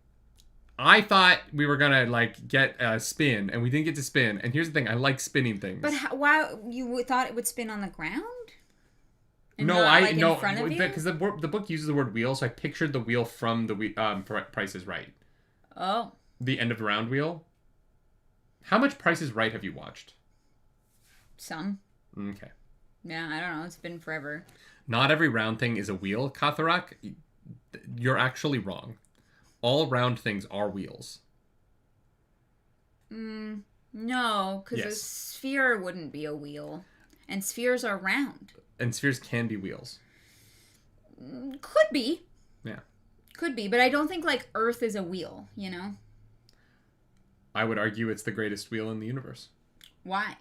I thought we were gonna like get a spin, and we didn't get to spin. And here's the thing: I like spinning things. But why you thought it would spin on the ground? And no, not, in in front of you? Because the book uses the word wheel, so I pictured the wheel from the Price is Right. Oh. The end of the round wheel. How much Price is Right have you watched? Some. Okay. Yeah, I don't know. It's been forever. Not every round thing is a wheel, Katharak. You're actually wrong. All round things are wheels. No, because a sphere wouldn't be a wheel. And spheres are round. And spheres can be wheels. Could be. Yeah. Could be, but I don't think, like, Earth is a wheel, you know? I would argue it's the greatest wheel in the universe. Why?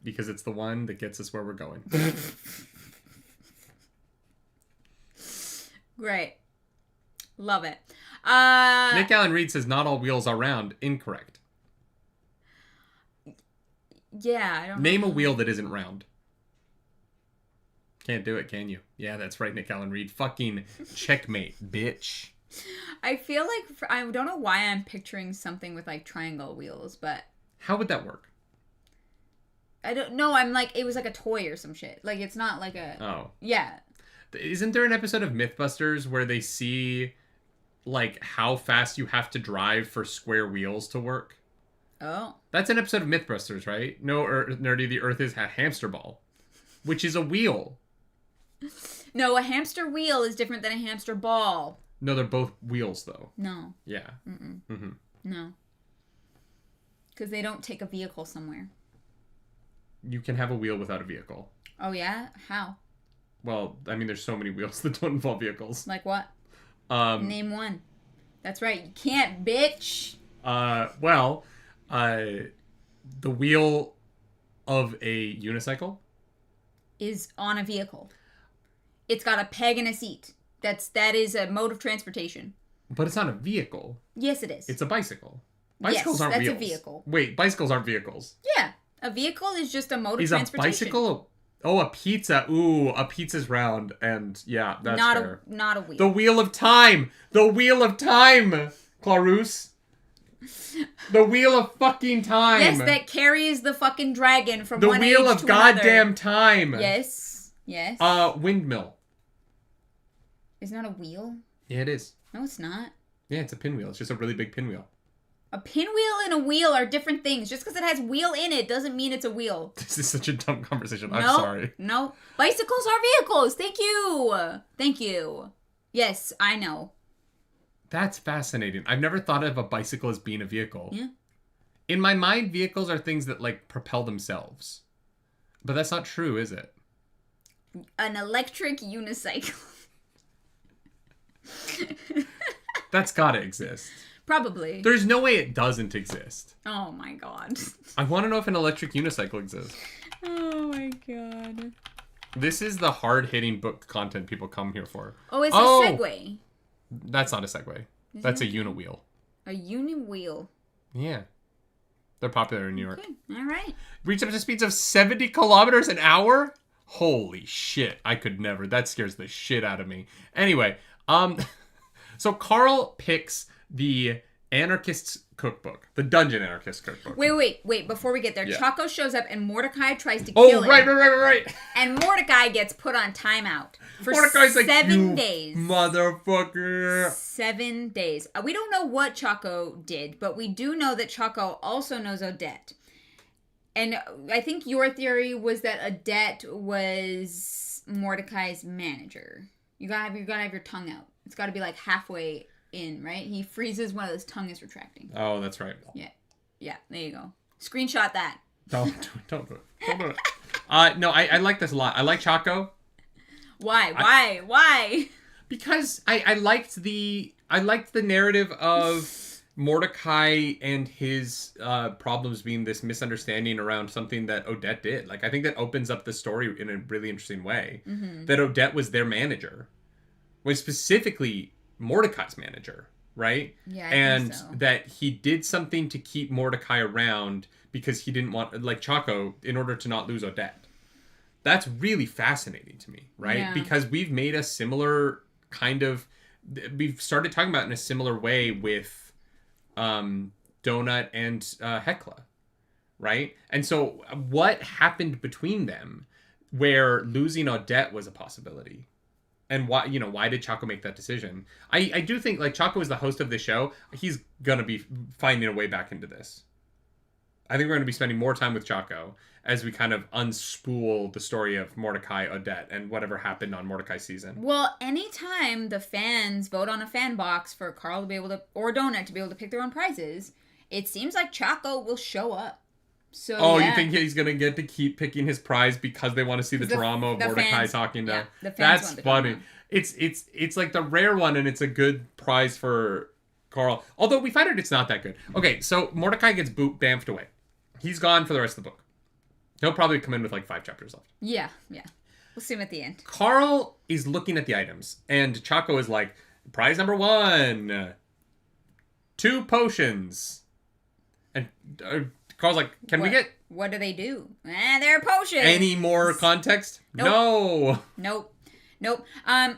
Because it's the one that gets us where we're going. Great. Love it. Nick Allen Reed says not all wheels are round. Incorrect. Yeah, I don't Name know. a wheel that isn't round. Can't do it, can you? Yeah, that's right, Nick Allen Reed. Fucking checkmate, bitch. I feel like, I don't know why I'm picturing something with, like, triangle wheels, but... How would that work? I don't know. I'm like, it was like a toy or some shit. Like, it's not like a... Oh. Yeah. Isn't there an episode of Mythbusters where they see, like, how fast you have to drive for square wheels to work? Oh. That's an episode of Mythbusters, right? No, Nerdy, the Earth is a hamster ball, which is a wheel. No, a hamster wheel is different than a hamster ball. No, they're both wheels, though. No. Yeah. No. Because they don't take a vehicle somewhere. You can have a wheel without a vehicle. Oh, yeah? How? Well, I mean, there's so many wheels that don't involve vehicles. Like what? Name one. That's right. You can't, bitch. The wheel of a unicycle is on a vehicle. It's got a peg and a seat. That is a mode of transportation. But it's not a vehicle. Yes, it is. It's a bicycle. Bicycles aren't that's wheels. a vehicle. Wait, bicycles aren't vehicles. Yeah. A vehicle is just a mode of transportation. Is a bicycle... Oh, a pizza. Ooh, a pizza's round. And yeah, that's fair. Not a wheel. The Wheel of Time. The Wheel of Time, Clarus. The Wheel of fucking time. Yes, that carries the fucking dragon from one age to another. The Wheel of goddamn time. Yes. Yes. Windmill. Isn't that a wheel? Yeah, it is. No, it's not. Yeah, it's a pinwheel. It's just a really big pinwheel. A pinwheel and a wheel are different things. Just because it has wheel in it doesn't mean it's a wheel. This is such a dumb conversation. I'm sorry. No. Bicycles are vehicles. Thank you. Thank you. Yes, I know. That's fascinating. I've never thought of a bicycle as being a vehicle. Yeah. In my mind, vehicles are things that, like, propel themselves. But that's not true, is it? An electric unicycle. That's gotta exist. Probably. There's no way it doesn't exist. Oh my god. I want to know if an electric unicycle exists. Oh my god. This is the hard-hitting book content people come here for. Oh, it's a Segway. That's not a Segway. That's a Uniwheel. A Uniwheel. Yeah. They're popular in New York. Okay. All right. Reach up to speeds of 70 kilometers an hour? Holy shit. I could never. That scares the shit out of me. Anyway, so Carl picks the Anarchists cookbook. The Dungeon Anarchists cookbook. Wait. Before we get there, Yeah. Chaco shows up and Mordecai tries to kill him. Right. And Mordecai gets put on timeout for Mordecai's 7 days. Motherfucker. 7 days. We don't know what Chaco did, but we do know that Chaco also knows Odette. And I think your theory was that Odette was Mordecai's manager. You gotta have your tongue out. It's gotta be like halfway in, right? He freezes when his tongue is retracting. Oh, that's right. Yeah, there you go. Screenshot that. Don't do it. No, I like this a lot. I like Chaco. Why? Because I liked the narrative of Mordecai and his problems being this misunderstanding around something that Odette did. Like, I think that opens up the story in a really interesting way. Mm-hmm. That Odette was their manager. Was specifically Mordecai's manager, right? Yeah, I think so. That he did something to keep Mordecai around because he didn't want, like Chaco, in order to not lose Odette. That's really fascinating to me, right? Yeah. Because we've made a similar we've started talking about it in a similar way with Donut and Hecla, right? And so what happened between them where losing Odette was a possibility? And why did Chaco make that decision? I do think, like, Chaco is the host of this show. He's going to be finding a way back into this. I think we're going to be spending more time with Chaco as we kind of unspool the story of Mordecai, Odette, and whatever happened on Mordecai's season. Well, anytime the fans vote on a fan box for Carl to be able to, or Donut to be able to pick their own prizes, it seems like Chaco will show up. So, you think he's going to get to keep picking his prize because they want to see the drama of Mordecai fans, talking to... Yeah, the fans That's want the funny. drama. It's like the rare one, and it's a good prize for Carl. Although we find out it's not that good. Okay, so Mordecai gets bamfed away. He's gone for the rest of the book. He'll probably come in with like 5 chapters left. Yeah. We'll see him at the end. Carl is looking at the items, and Chaco is like, prize number 1, 2 potions. And Carl's like, we get... What do they do? They're potions. Any more context? Nope. Nope.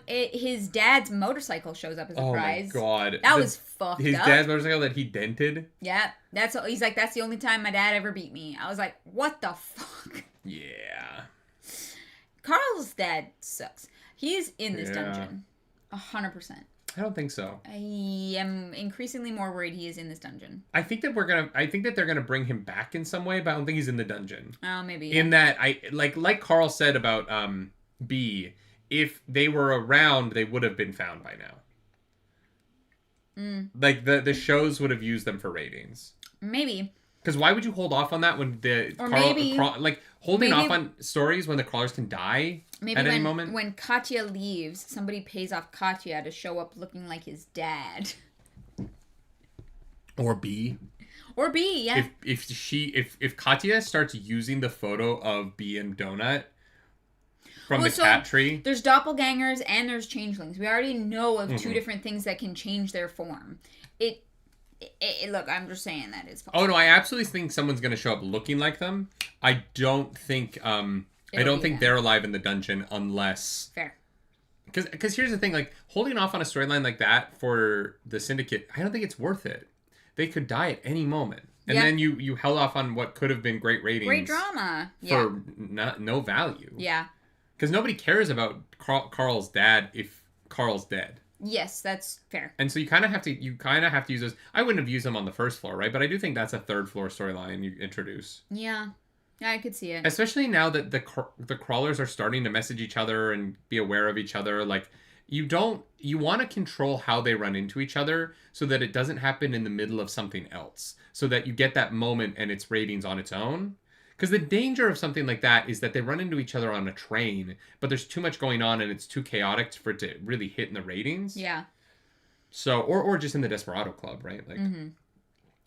His dad's motorcycle shows up as a prize. Oh my god. That was fucked up. His dad's motorcycle that he dented? Yeah. He's like, that's the only time my dad ever beat me. I was like, what the fuck? Yeah. Carl's dad sucks. He's in this dungeon. 100%. I don't think so. I am increasingly more worried he is in this dungeon. I think that they're gonna bring him back in some way, but I don't think he's in the dungeon. Oh, maybe. In that, like Carl said about B, if they were around, they would have been found by now. Like the shows would have used them for ratings. Maybe. Because why would you hold off on that when holding off on stories when the crawlers can die at any moment? When Katya leaves, somebody pays off Katya to show up looking like his dad. Or B. Yeah. If Katya starts using the photo of B and Donut. from the cat tree. There's doppelgangers and there's changelings. We already know of two different things that can change their form. Look, I'm just saying that is possible. Oh, no, I absolutely think someone's going to show up looking like them. I don't think they're alive in the dungeon unless... Fair. Because here's the thing, like, holding off on a storyline like that for the Syndicate, I don't think it's worth it. They could die at any moment. And then you held off on what could have been great ratings. Great drama. For no value. Yeah. Because nobody cares about Carl's dad if Carl's dead. Yes, that's fair. And so you kind of have to use those. I wouldn't have used them on the first floor, right? But I do think that's a third floor storyline you introduce. Yeah, I could see it. Especially now that the crawlers are starting to message each other and be aware of each other. Like, you want to control how they run into each other so that it doesn't happen in the middle of something else. So that you get that moment and its ratings on its own. Because the danger of something like that is that they run into each other on a train, but there's too much going on and it's too chaotic for it to really hit in the ratings. Yeah. So, or just in the Desperado Club, right? Like,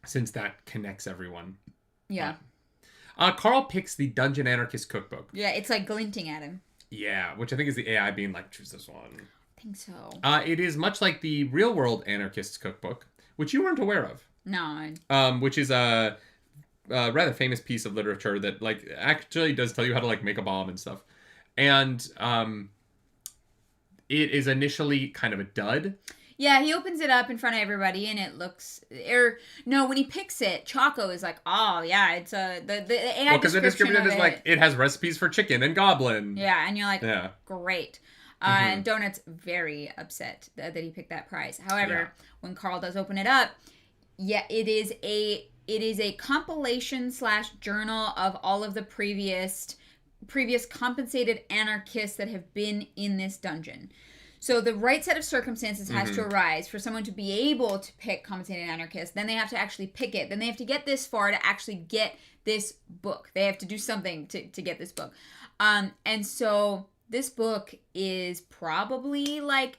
since that connects everyone. Yeah. Carl picks the Dungeon Anarchist Cookbook. Yeah, it's like glinting at him. Yeah, which I think is the AI being like, choose this one. I think so. It is much like the Real World Anarchists Cookbook, which you weren't aware of. No. Which is a rather famous piece of literature that like actually does tell you how to like make a bomb and stuff. And it is initially kind of a dud. Yeah, he opens it up in front of everybody, and it looks... when he picks it, Choco is like, oh, yeah, it's the AI because the description is like, it has recipes for chicken and goblin. Yeah, and you're like, great. And Donut's very upset that he picked that prize. However, when Carl does open it up, it is a compilation / journal of all of the previous compensated anarchists that have been in this dungeon. So the right set of circumstances has to arise for someone to be able to pick compensated anarchists. Then they have to actually pick it. Then they have to get this far to actually get this book. They have to do something to get this book. And so this book is probably like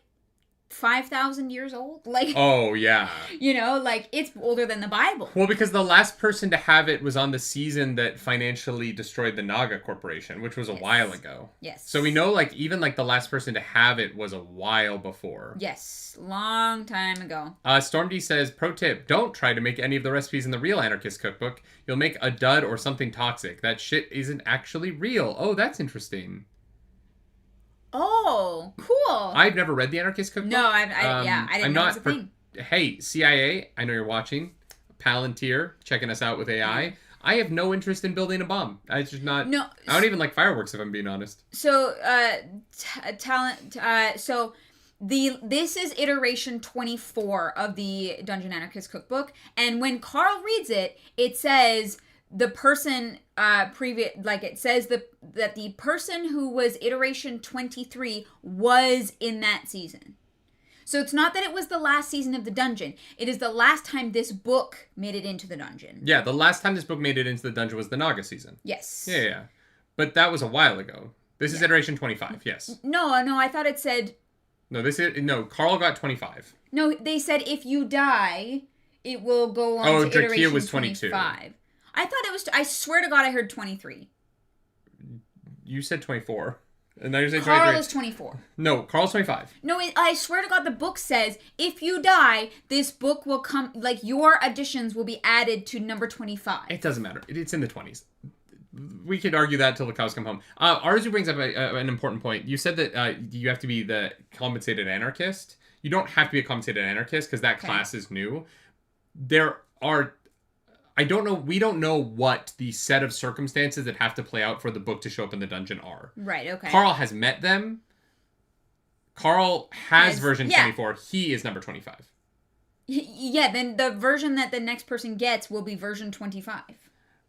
5,000 years old. Like, oh yeah, like it's older than the Bible. Well, because the last person to have it was on the season that financially destroyed the Naga Corporation, which was a while ago. Yes. So we know like even like the last person to have it was a while before. Yes, long time ago. Storm D says, pro tip, don't try to make any of the recipes in the real Anarchist Cookbook. You'll make a dud or something toxic. That shit isn't actually real. Oh, that's interesting. Oh, cool. I've never read the Anarchist Cookbook. No, I didn't know it was a thing. Hey, CIA, I know you're watching. Palantir, checking us out with AI. I have no interest in building a bomb. I just not. No, I don't even like fireworks, if I'm being honest. So, this is iteration 24 of the Dungeon Anarchist Cookbook, and when Carl reads it, it says the person it says that the person who was iteration 23 was in that season. So it's not that it was the last season of the dungeon. It is the last time this book made it into the dungeon. Yeah, the last time this book made it into the dungeon was the Naga season. Yes. Yeah. But that was a while ago. This is iteration 25, yes. No, I thought it said... No, Carl got 25. No, they said if you die, it will go on to iteration was 22. 25. I thought it was... I swear to God I heard 23. You said 24. And now you're saying Carl 23. is 24. No, Carl's 25. No, I swear to God the book says if you die, this book will come... Like, your additions will be added to number 25. It doesn't matter. It's in the 20s. We could argue that till the cows come home. Arzu brings up an important point. You said that you have to be the compensated anarchist. You don't have to be a compensated anarchist because that class is new. There are... I don't know. We don't know what the set of circumstances that have to play out for the book to show up in the dungeon are. Right, okay. Carl has met them. Carl has version 24. He is number 25. Yeah, then the version that the next person gets will be version 25.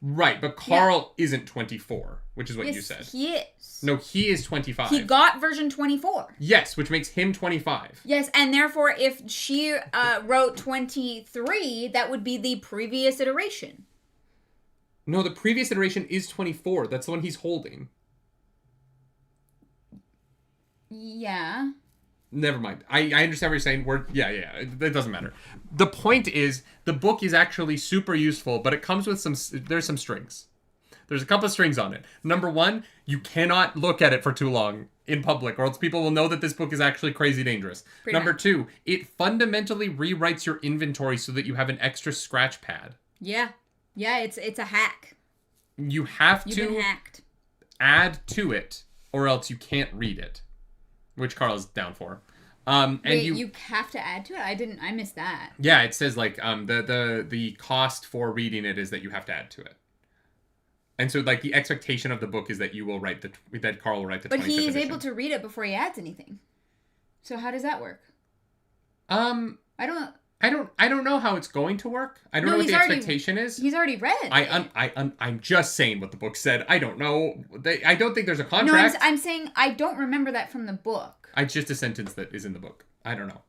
Right, but Carl isn't 24, which is what you said. He is. No, he is 25. He got version 24. Yes, which makes him 25. Yes, and therefore, if she wrote 23, that would be the previous iteration. No, the previous iteration is 24. That's the one he's holding. Yeah. Never mind. I understand what you're saying. It doesn't matter. The point is, the book is actually super useful, but it comes with there's some strings. There's a couple of strings on it. Number one, you cannot look at it for too long in public, or else people will know that this book is actually crazy dangerous. Number two, it fundamentally rewrites your inventory so that you have an extra scratch pad. Yeah. Yeah, it's a hack. You've been hacked. Add to it, or else you can't read it, which Carl is down for. Wait, you have to add to it? I missed that. Yeah, it says like the cost for reading it is that you have to add to it. And so like the expectation of the book is that you will write that Carl will write the 25th edition. But he's able to read it before he adds anything. So how does that work? I don't know how it's going to work. I don't know what the expectation is. He's already read. I'm just saying what the book said. I don't know. I don't think there's a contract. No, I'm saying I don't remember that from the book. It's just a sentence that is in the book. I don't know.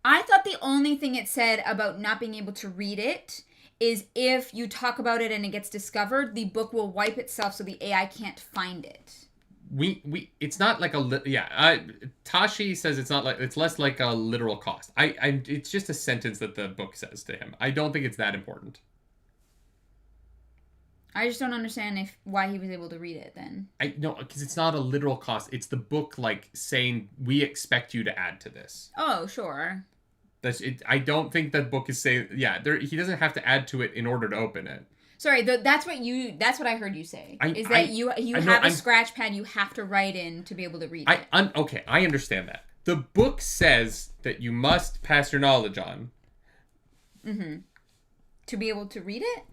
I thought the only thing it said about not being able to read it is if you talk about it and it gets discovered, the book will wipe itself so the AI can't find it. It's not like Tashi says it's less like a literal cost. It's just a sentence that the book says to him. I don't think it's that important. I just don't understand why he was able to read it then. No, because it's not a literal cost. It's the book like saying we expect you to add to this. Oh, sure. That's it. I don't think that book is saying he doesn't have to add to it in order to open it. Sorry, that's what I heard you say. You have a scratch pad you have to write in to be able to read it. Okay, I understand that. The book says that you must pass your knowledge on. Mm-hmm. To be able to read it?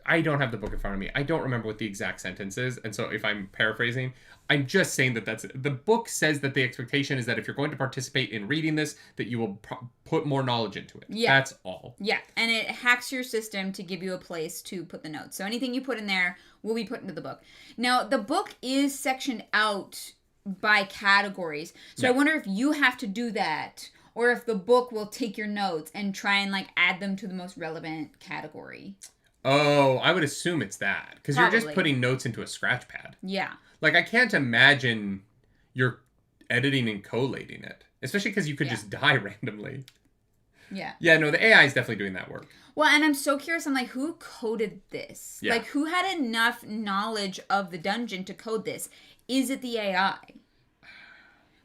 I don't have the book in front of me. I don't remember what the exact sentence is. And so if I'm paraphrasing, I'm just saying that's it. The book says that the expectation is that if you're going to participate in reading this, that you will put more knowledge into it. Yeah. That's all. Yeah. And it hacks your system to give you a place to put the notes. So anything you put in there will be put into the book. Now, the book is sectioned out by categories. So I wonder if you have to do that or if the book will take your notes and try and like add them to the most relevant category. Oh, I would assume it's that. Because you're just putting notes into a scratch pad. Yeah. Like, I can't imagine you're editing and collating it. Especially because you could just die randomly. Yeah. Yeah, no, the AI is definitely doing that work. Well, and I'm so curious. I'm like, who coded this? Yeah. Like, who had enough knowledge of the dungeon to code this? Is it the AI?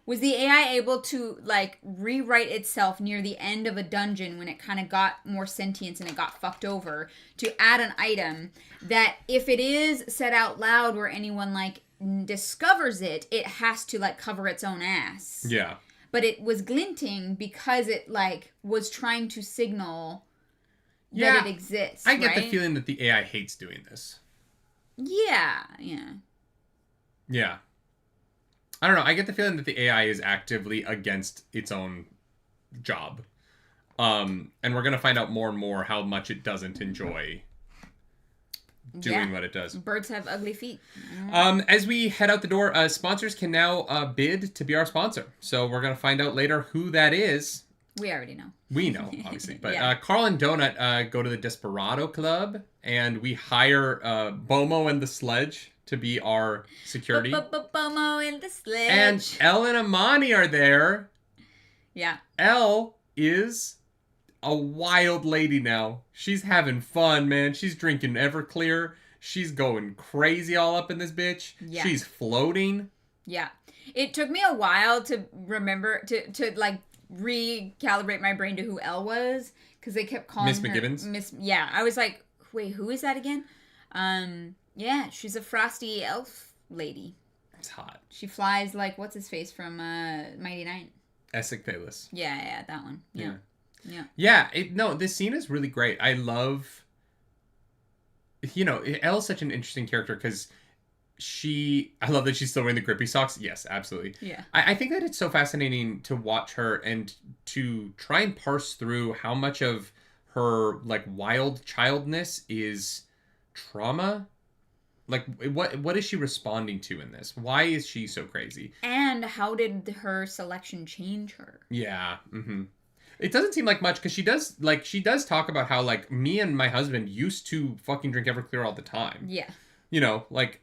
Was the AI able to, like, rewrite itself near the end of a dungeon when it kind of got more sentience and it got fucked over to add an item that if it is said out loud where anyone, like, discovers it, it has to, like, cover its own ass. Yeah. But it was glinting because it, like, was trying to signal that it exists, I get the feeling that the AI hates doing this. Yeah. Yeah. I don't know. I get the feeling that the AI is actively against its own job. And we're going to find out more and more how much it doesn't enjoy doing what it does. Birds have ugly feet. As we head out the door, sponsors can now bid to be our sponsor. So we're going to find out later who that is. We already know. We know, obviously. But Carl and Donut go to the Desperado Club, and we hire Bomo and the Sledge to be our security. Bomo and the Sledge. And Elle and Amani are there. Yeah. Elle is a wild lady now. She's having fun, man. She's drinking Everclear. She's going crazy all up in this bitch. Yeah. She's floating. Yeah. It took me a while to remember, to like, recalibrate my brain to who Elle was. Because they kept calling Miss McGibbons? Yeah. I was like, wait, who is that again? Yeah, she's a frosty elf lady. It's hot. She flies like, what's his face from Mighty Knight? Essek Bayless. Yeah, that one. Yeah. This scene is really great. I love, Elle's such an interesting character because I love that she's still wearing the grippy socks. Yes, absolutely. Yeah. I think that it's so fascinating to watch her and to try and parse through how much of her, like, wild childness is trauma. Like, what is she responding to in this? Why is she so crazy? And how did her selection change her? Yeah. Mm-hmm. It doesn't seem like much because she does talk about how, like, me and my husband used to fucking drink Everclear all the time. Yeah. Like,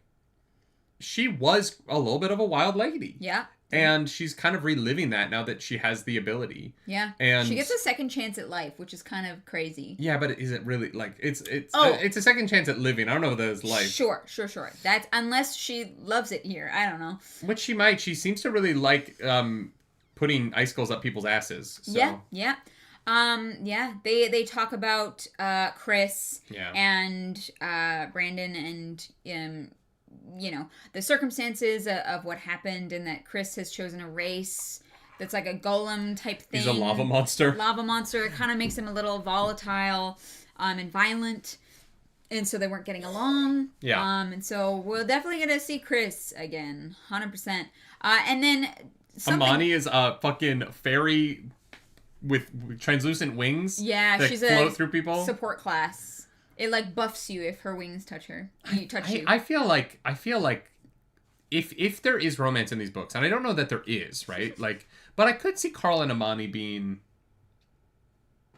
she was a little bit of a wild lady. Yeah. And she's kind of reliving that now that she has the ability. Yeah. And she gets a second chance at life, which is kind of crazy. Yeah, but is it really like it's a second chance at living? I don't know if that is life. Sure. That's unless she loves it here. I don't know. Which she might. She seems to really like putting icicles up people's asses. So. Yeah. They talk about Chris and Brandon and the circumstances of what happened, and that Chris has chosen a race that's like a golem type thing. He's a lava monster. It kind of makes him a little volatile and violent, and so they weren't getting along. And so we're definitely gonna see Chris again, 100%. And then Amani is a fucking fairy with translucent wings. Yeah, that she's float through people. Support class. It like buffs you if her wings touch her. You. I feel like if there is romance in these books, and I don't know that there is, right? Like, but I could see Carl and Amani being.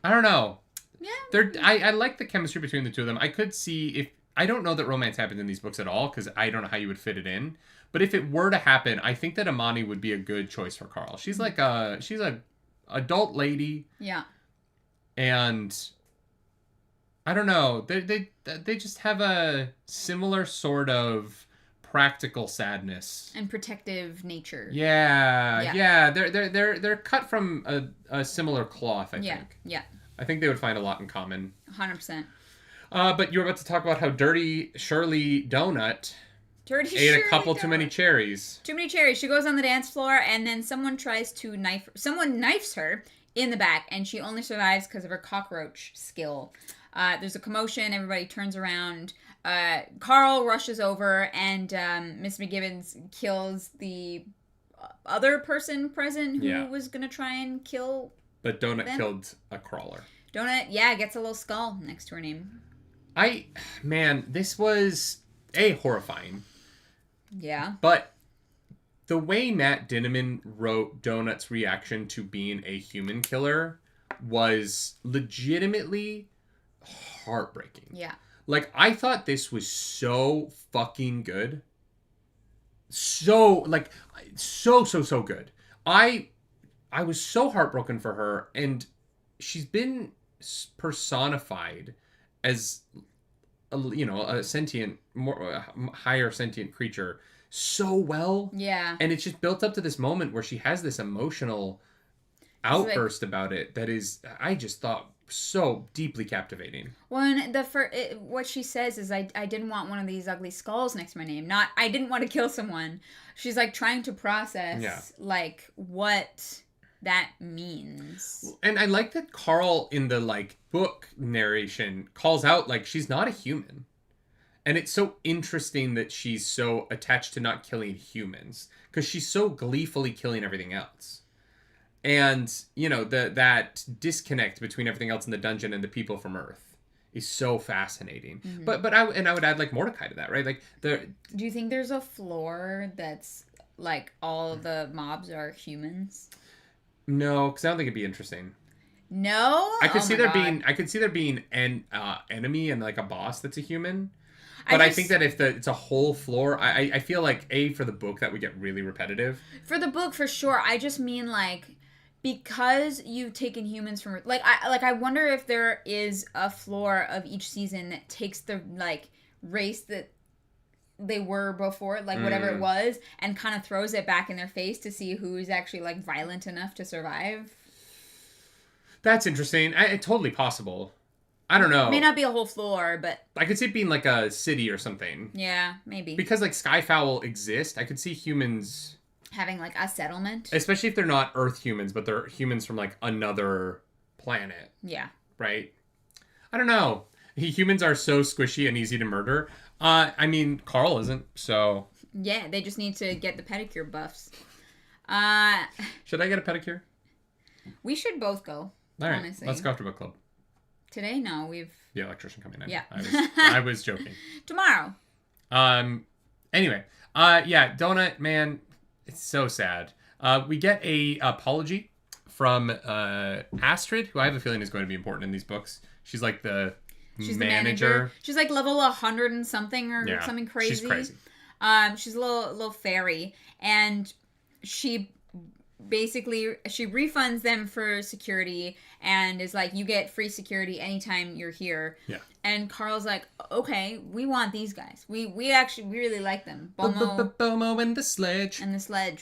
I don't know. Yeah. I like the chemistry between the two of them. I could see if I don't know that romance happens in these books at all because I don't know how you would fit it in. But if it were to happen, I think that Amani would be a good choice for Carl. She's like she's a adult lady. Yeah. And I don't know. They just have a similar sort of practical sadness and protective nature. Yeah. They're cut from a similar cloth. I think. Yeah. I think they would find a lot in common. 100%. But you were about to talk about how Dirty Shirley Donut ate a couple too many cherries. Too many cherries. She goes on the dance floor, and then someone tries to someone knifes her in the back, and she only survives because of her cockroach skill. There's a commotion. Everybody turns around. Carl rushes over, and Miss McGibbons kills the other person present who was going to try and kill But Donut them. Killed a crawler. Donut, gets a little skull next to her name. This was, horrifying. Yeah. But the way Matt Dinniman wrote Donut's reaction to being a human killer was legitimately heartbreaking. Yeah. Like, I thought this was so fucking good. So good. I was so heartbroken for her, and she's been personified as a sentient, higher sentient creature so well. Yeah. And it's just built up to this moment where she has this emotional outburst about it that is, I just thought, so deeply captivating. Well, what she says is, I didn't want one of these ugly skulls next to my name. Not, I didn't want to kill someone. She's like trying to process like what that means. And I like that Carl in the book narration calls out she's not a human. And it's so interesting that she's so attached to not killing humans, because she's so gleefully killing everything else. And, that disconnect between everything else in the dungeon and the people from Earth is so fascinating. Mm-hmm. But I would add Mordecai to that, right? Do you think there's a floor that's all the mobs are humans? No, because I don't think it'd be interesting. No? I could see there being an enemy and a boss that's a human. But I think that if it's a whole floor, I feel for the book that would get really repetitive. For the book, for sure. I just mean because you've taken humans from I wonder if there is a floor of each season that takes the race that they were before, whatever it was, and kind of throws it back in their face to see who's actually violent enough to survive. That's interesting. It's totally possible. I don't know. It may not be a whole floor, but I could see it being a city or something. Yeah, maybe. Because Skyfowl exist, I could see humans having a settlement. Especially if they're not Earth humans, but they're humans from another planet. Yeah. Right? I don't know. Humans are so squishy and easy to murder. Carl isn't, so... Yeah, they just need to get the pedicure buffs. Should I get a pedicure? We should both go. All right, honestly. Let's go after book club. Today? No, we've... The electrician coming in. Yeah. I was joking. Tomorrow. Anyway. Donut, man, it's so sad. We get a apology from Astrid, who I have a feeling is going to be important in these books. She's the manager. She's level 100 and something or something crazy. She's crazy. She's a little fairy, and she refunds them for security and is like, you get free security anytime you're here. Yeah. And Carl's like, okay, we want these guys. We really like them. Bomo and the sledge.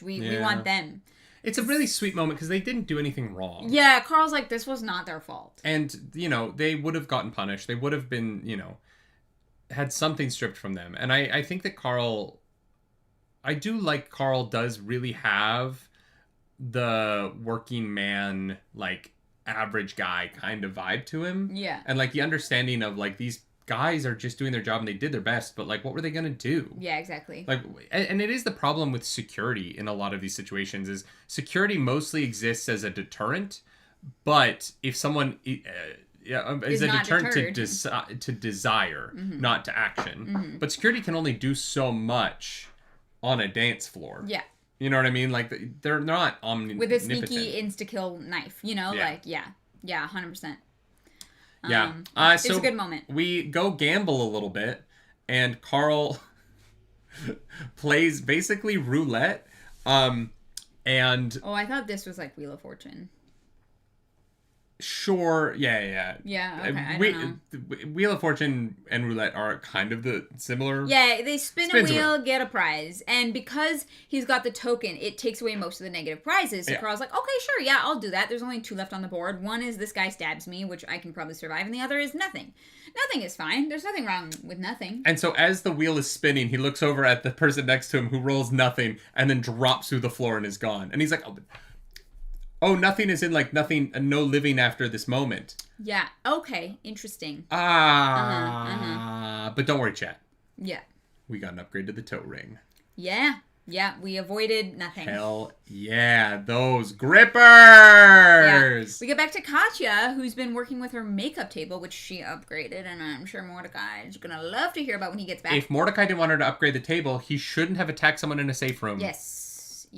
We want them. It's a really sweet moment because they didn't do anything wrong. Yeah, Carl's like, this was not their fault. And, they would have gotten punished. They would have been, had something stripped from them. And I think that I do like Carl does really have the working man, like, average guy kind of vibe to him. Yeah. And, like, the understanding of, like, these guys are just doing their job and they did their best, but, like, what were they going to do? Yeah, exactly. Like, and it is the problem with security in a lot of these situations is security mostly exists as a deterrent, but if someone is a deterrent to desire, not to action. But security can only do so much on a dance floor. Yeah. You know what I mean? Like, they're not omnipotent. With a sneaky insta-kill knife, like, yeah, 100%. Yeah. It's a good moment. We go gamble a little bit, and Carl plays basically roulette. And I thought this was like Wheel of Fortune. Sure. Yeah. Yeah. Okay. I don't know. Wheel of Fortune and roulette are kind of the similar. Yeah, they spin a wheel, get a prize, and because he's got the token, it takes away most of the negative prizes. So Carl's like, okay, sure, yeah, I'll do that. There's only 2 left on the board. One is this guy stabs me, which I can probably survive, and the other is nothing. Nothing is fine. There's nothing wrong with nothing. And so as the wheel is spinning, he looks over at the person next to him who rolls nothing, and then drops through the floor and is gone. And he's like, oh, nothing is in, like, nothing, no living after this moment. Yeah. Okay. Interesting. But don't worry, chat. Yeah. We got an upgrade to the toe ring. Yeah. Yeah. We avoided nothing. Hell yeah. Those grippers! Yeah. We get back to Katya, who's been working with her makeup table, which she upgraded, and I'm sure Mordecai is going to love to hear about when he gets back. If Mordecai didn't want her to upgrade the table, he shouldn't have attacked someone in a safe room. Yes.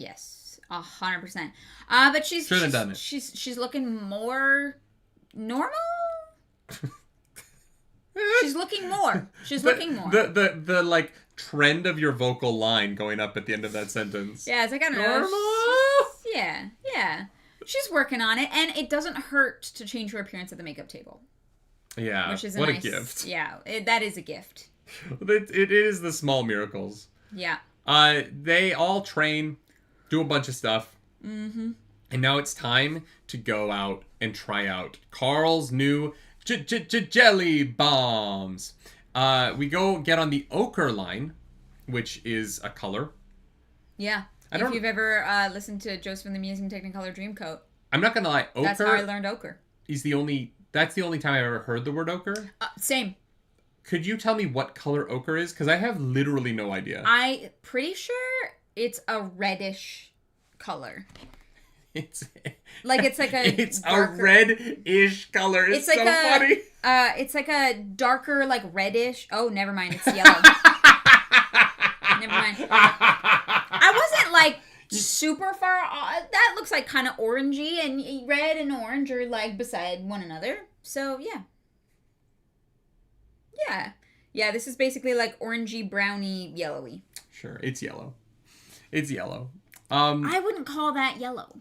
100%. But she's done it. She's looking more normal. She's looking more. The like trend of your vocal line going up at the end of that sentence. Yeah, it's like, I don't know. Yeah. She's working on it, and it doesn't hurt to change her appearance at the makeup table. Yeah, which is a nice gift. Yeah, that is a gift. It is the small miracles. Yeah. They all train, do a bunch of stuff. Mm-hmm. And now it's time to go out and try out Carl's new jelly bombs. We go get on the ochre line, which is a color. Yeah. If you've ever listened to Joseph and the Amusing Technicolor Dreamcoat. I'm not gonna lie, ochre. That's how I learned ochre. That's the only time I've ever heard the word ochre. Same. Could you tell me what color ochre is? Because I have literally no idea. I'm pretty sure it's a reddish color. It's like a darker, a red-ish color. It's like so funny. It's like a darker, like reddish. Oh, never mind. It's yellow. Never mind. I wasn't like super far off. That looks like kind of orangey, and red and orange are like beside one another. So yeah. Yeah. This is basically like orangey, browny, yellowy. Sure, it's yellow. I wouldn't call that yellow.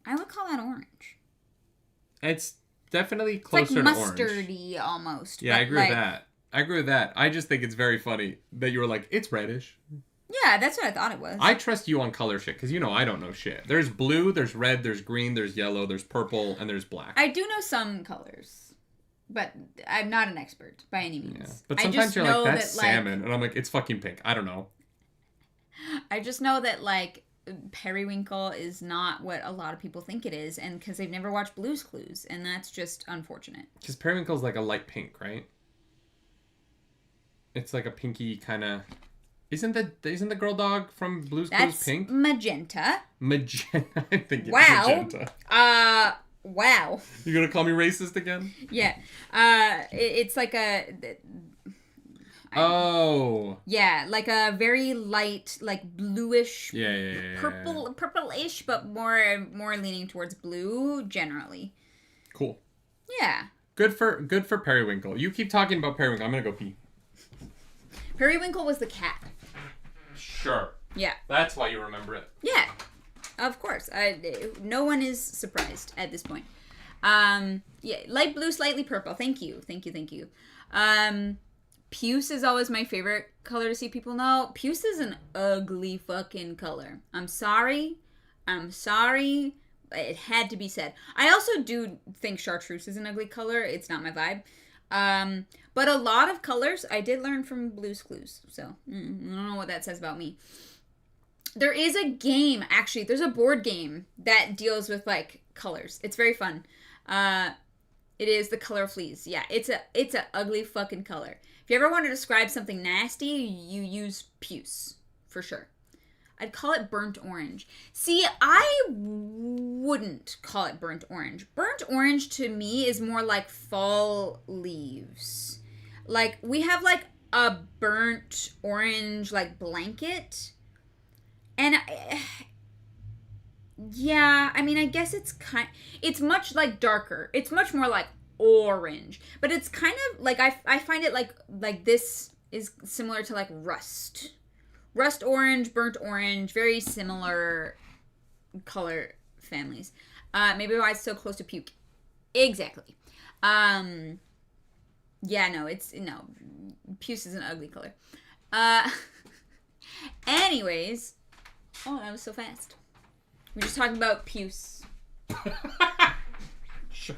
I would call that orange. It's definitely closer to orange. It's like mustardy almost. Yeah, I agree with that. I just think it's very funny that you were like, it's reddish. Yeah, that's what I thought it was. I trust you on color shit, because I don't know shit. There's blue, there's red, there's green, there's yellow, there's purple, and there's black. I do know some colors, but I'm not an expert by any means. Yeah. But sometimes you're like, that's salmon, and I'm like, it's fucking pink. I don't know. I just know that, like, periwinkle is not what a lot of people think it is, and because they've never watched Blue's Clues, and that's just unfortunate. Because periwinkle is like a light pink, right? It's like a pinky kind of. Isn't the girl dog from Blue's Clues pink? Magenta. Magenta. I think it's magenta. Wow. You gonna call me racist again? Yeah. It's like a. Yeah, like a very light, like bluish, purple-ish, but more leaning towards blue generally. Cool. Yeah. Good for periwinkle. You keep talking about periwinkle. I'm gonna go pee. Periwinkle was the cat. Sure. Yeah. That's why you remember it. Yeah. Of course. No one is surprised at this point. Yeah, light blue, slightly purple. Thank you. Puce is always my favorite color to see people know. Puce is an ugly fucking color. I'm sorry. It had to be said. I also do think chartreuse is an ugly color. It's not my vibe. But a lot of colors I did learn from Blue's Clues. So, I don't know what that says about me. There is a game, actually. There's a board game that deals with, like, colors. It's very fun. It is The Color of Fleas. Yeah, it's a ugly fucking color. If you ever want to describe something nasty, you use puce, for sure. I'd call it burnt orange. See, I wouldn't call it burnt orange. Burnt orange to me is more like fall leaves. Like, we have, like, a burnt orange, like, blanket. And, yeah, I mean, I guess it's much, like, darker. It's much more, like, orange. But it's kind of, like, I find it, like this is similar to, like, rust. Rust orange, burnt orange, very similar color families. Maybe why it's so close to puke. Exactly. Yeah, no, puce is an ugly color. Anyways, oh, that was so fast. We're just talking about puce. Sure.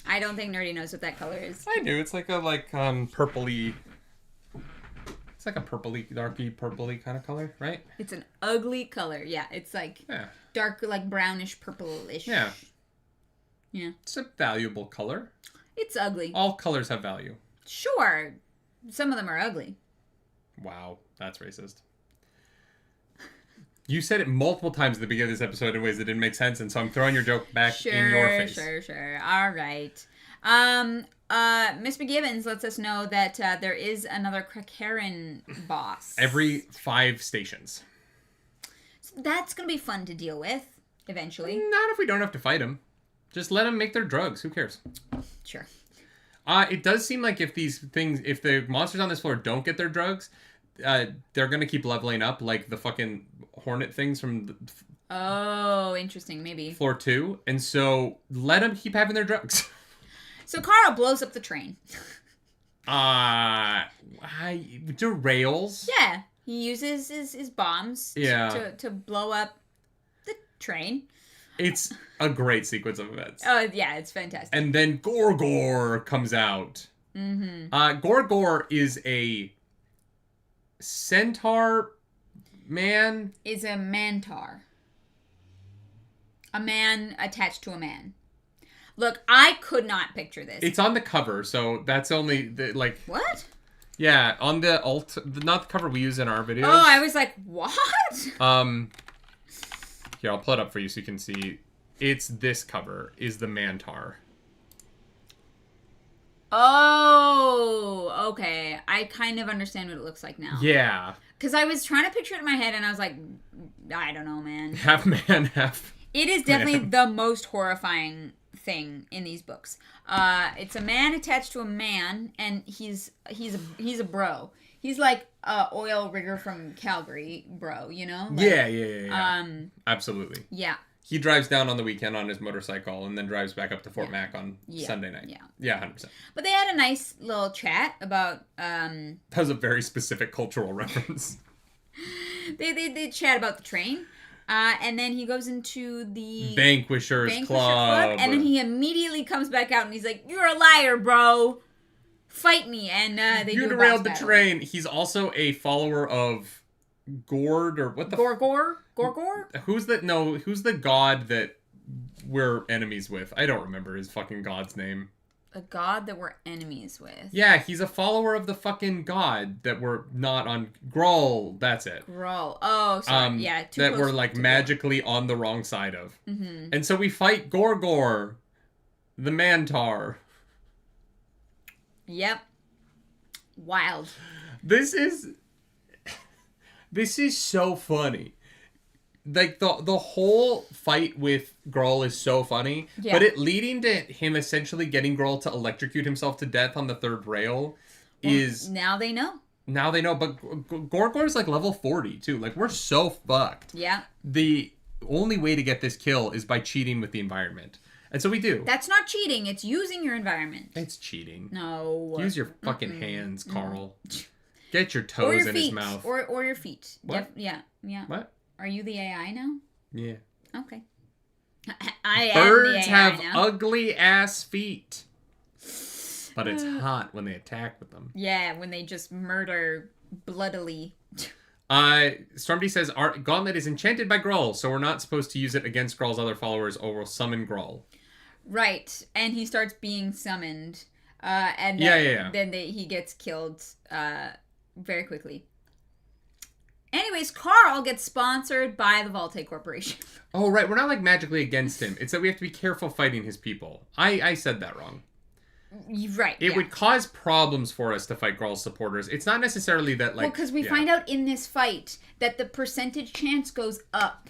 I don't think Nerdy knows what that color is. I do. It's like a purpley. It's like a darky purpley kind of color, right? It's an ugly color. Yeah, it's like dark, like brownish purplish. Yeah. Yeah. It's a valuable color. It's ugly. All colors have value. Sure. Some of them are ugly. Wow, that's racist. You said it multiple times at the beginning of this episode in ways that didn't make sense, and so I'm throwing your joke back in your face. Sure. All right. Miss McGibbons lets us know that there is another Krakarin boss. Every 5 stations. So that's going to be fun to deal with, eventually. Not if we don't have to fight them. Just let them make their drugs. Who cares? Sure. It does seem like if the monsters on this floor don't get their drugs, they're going to keep leveling up, like the fucking hornet things from Oh, interesting. Maybe. floor 2. And so let them keep having their drugs. So Carl blows up the train. Derails? Yeah. He uses his bombs to blow up the train. It's a great sequence of events. Oh, yeah. It's fantastic. And then Gorgor comes out. Mm-hmm. Gorgor is a centaur man. Is a mantar. A man attached to a man. Look, I could not picture this. It's on the cover, so that's only What? Yeah, on the not the cover we use in our videos. Oh, I was like, what? Here, I'll pull it up for you so you can see. It's this cover is the mantar. Oh, okay. I kind of understand what it looks like now. Yeah. Because I was trying to picture it in my head, and I was like, I don't know, man. Half man, half. It is definitely the most horrifying thing in these books. It's a man attached to a man, and he's a bro. He's like a oil rigger from Calgary, bro. You know? Like, yeah. Absolutely. Yeah. He drives down on the weekend on his motorcycle and then drives back up to Fort Mac on Sunday night. Yeah, 100%. But they had a nice little chat about. That was a very specific cultural reference. They chat about the train. And then he goes into the Vanquishers Club. And then he immediately comes back out and he's like, "You're a liar, bro. Fight me." And they you derailed the train. He's also a follower of Gord or what the Gorgor? Who's the god that we're enemies with? I don't remember his fucking god's name. A god that we're enemies with. Yeah, he's a follower of the fucking god that we're not on. Grohl, that's it. Grohl. Oh, sorry. Yeah, that we're like magically on the wrong side of. Mm-hmm. And so we fight Gorgor, the Mantar. Yep. Wild. This is so funny. Like, the whole fight with Grohl is so funny, but it leading to him essentially getting Grohl to electrocute himself to death on the third rail is... Now they know. now they know. But Gorgor's like level 40 too. Like, we're so fucked. Yeah. The only way to get this kill is by cheating with the environment. And so we do. That's not cheating. It's using your environment. It's cheating. No. Use your fucking hands, Carl. Get your toes in his mouth. Or your feet. What? Yeah. What? Are you the AI now? Yeah. Okay. I am Birds the AI have now. ugly ass feet. But it's hot when they attack with them. Yeah, when they just murder bloodily. Stormdy says, our gauntlet is enchanted by Gruul, so we're not supposed to use it against Gruul's other followers or we'll summon Gruul. Right, and he starts being summoned. And then he gets killed very quickly. Anyways, Carl gets sponsored by the Volte Corporation. Oh, right. We're not like magically against him. It's that we have to be careful fighting his people. I said that wrong. Right. It would cause problems for us to fight Gruul's supporters. It's not necessarily that, like... Well, because we find out in this fight that the percentage chance goes up.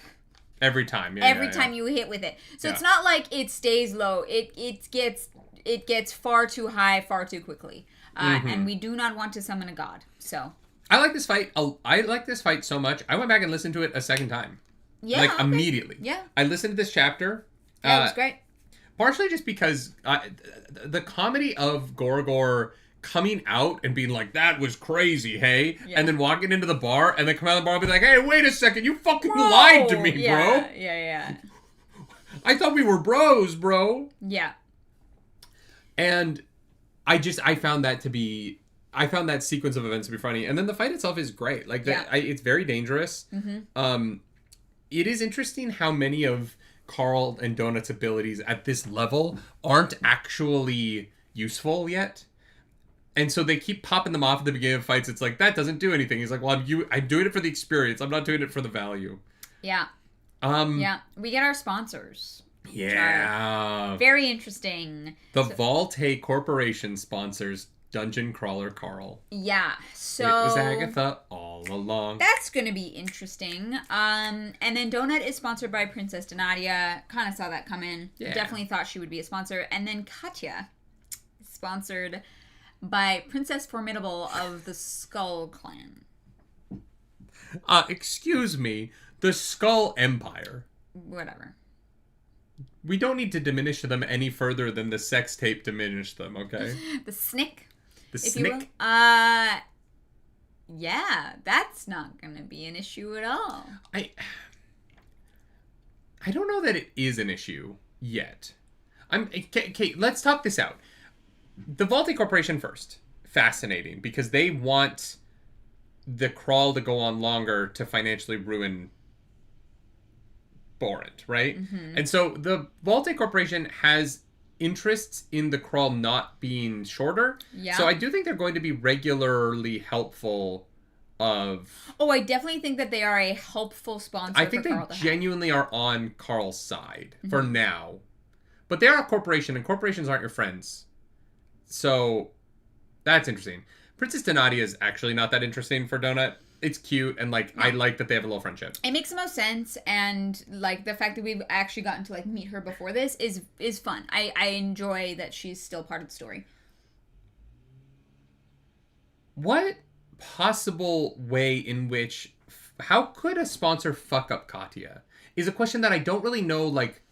Every time. Every time you hit with it. So it's not like it stays low. It gets far too high, far too quickly. And we do not want to summon a god. So... I like this fight. I like this fight so much. I went back and listened to it a second time. Yeah. Like, immediately. Yeah. I listened to this chapter. Yeah, it was great. Partially just because the comedy of Gorgor coming out and being like, that was crazy, hey? Yeah. And then walking into the bar and then come out of the bar and be like, hey, wait a second, you fucking lied to me, bro. Yeah. I thought we were bros, bro. Yeah. And I found that sequence of events to be funny. And then the fight itself is great. Like, it's very dangerous. Mm-hmm. It is interesting how many of Carl and Donut's abilities at this level aren't actually useful yet. And so they keep popping them off at the beginning of fights. It's like, that doesn't do anything. He's like, well, I'm doing it for the experience. I'm not doing it for the value. Yeah. We get our sponsors. Yeah. Very interesting. The Volte Corporation sponsors Dungeon Crawler Carl. Yeah, so... It was Agatha all along. That's going to be interesting. And then Donut is sponsored by Princess Donatia. Kind of saw that come in. Yeah. Definitely thought she would be a sponsor. And then Katya is sponsored by Princess Formidable of the Skull Clan. Excuse me. The Skull Empire. Whatever. We don't need to diminish them any further than the sex tape diminished them, okay? The Snick. The Snick? Yeah, that's not going to be an issue at all. I don't know that it is an issue yet. Okay, let's talk this out. The Volte Corporation first. Fascinating, because they want the crawl to go on longer to financially ruin Borant, right? Mm-hmm. And so the Volte Corporation has interests in the crawl not being shorter. Yeah. So I do think they're going to be regularly helpful of... Oh, I definitely think that they are a helpful sponsor. I think they genuinely are on Carl's side for now. But they are a corporation, and corporations aren't your friends. So that's interesting. Princess Donatia is actually not that interesting for Donut. It's cute, and, like, I like that they have a little friendship. It makes the most sense, and, like, the fact that we've actually gotten to, like, meet her before this is fun. I enjoy that she's still part of the story. What possible way in which... How could a sponsor fuck up Katya? Is a question that I don't really know, like...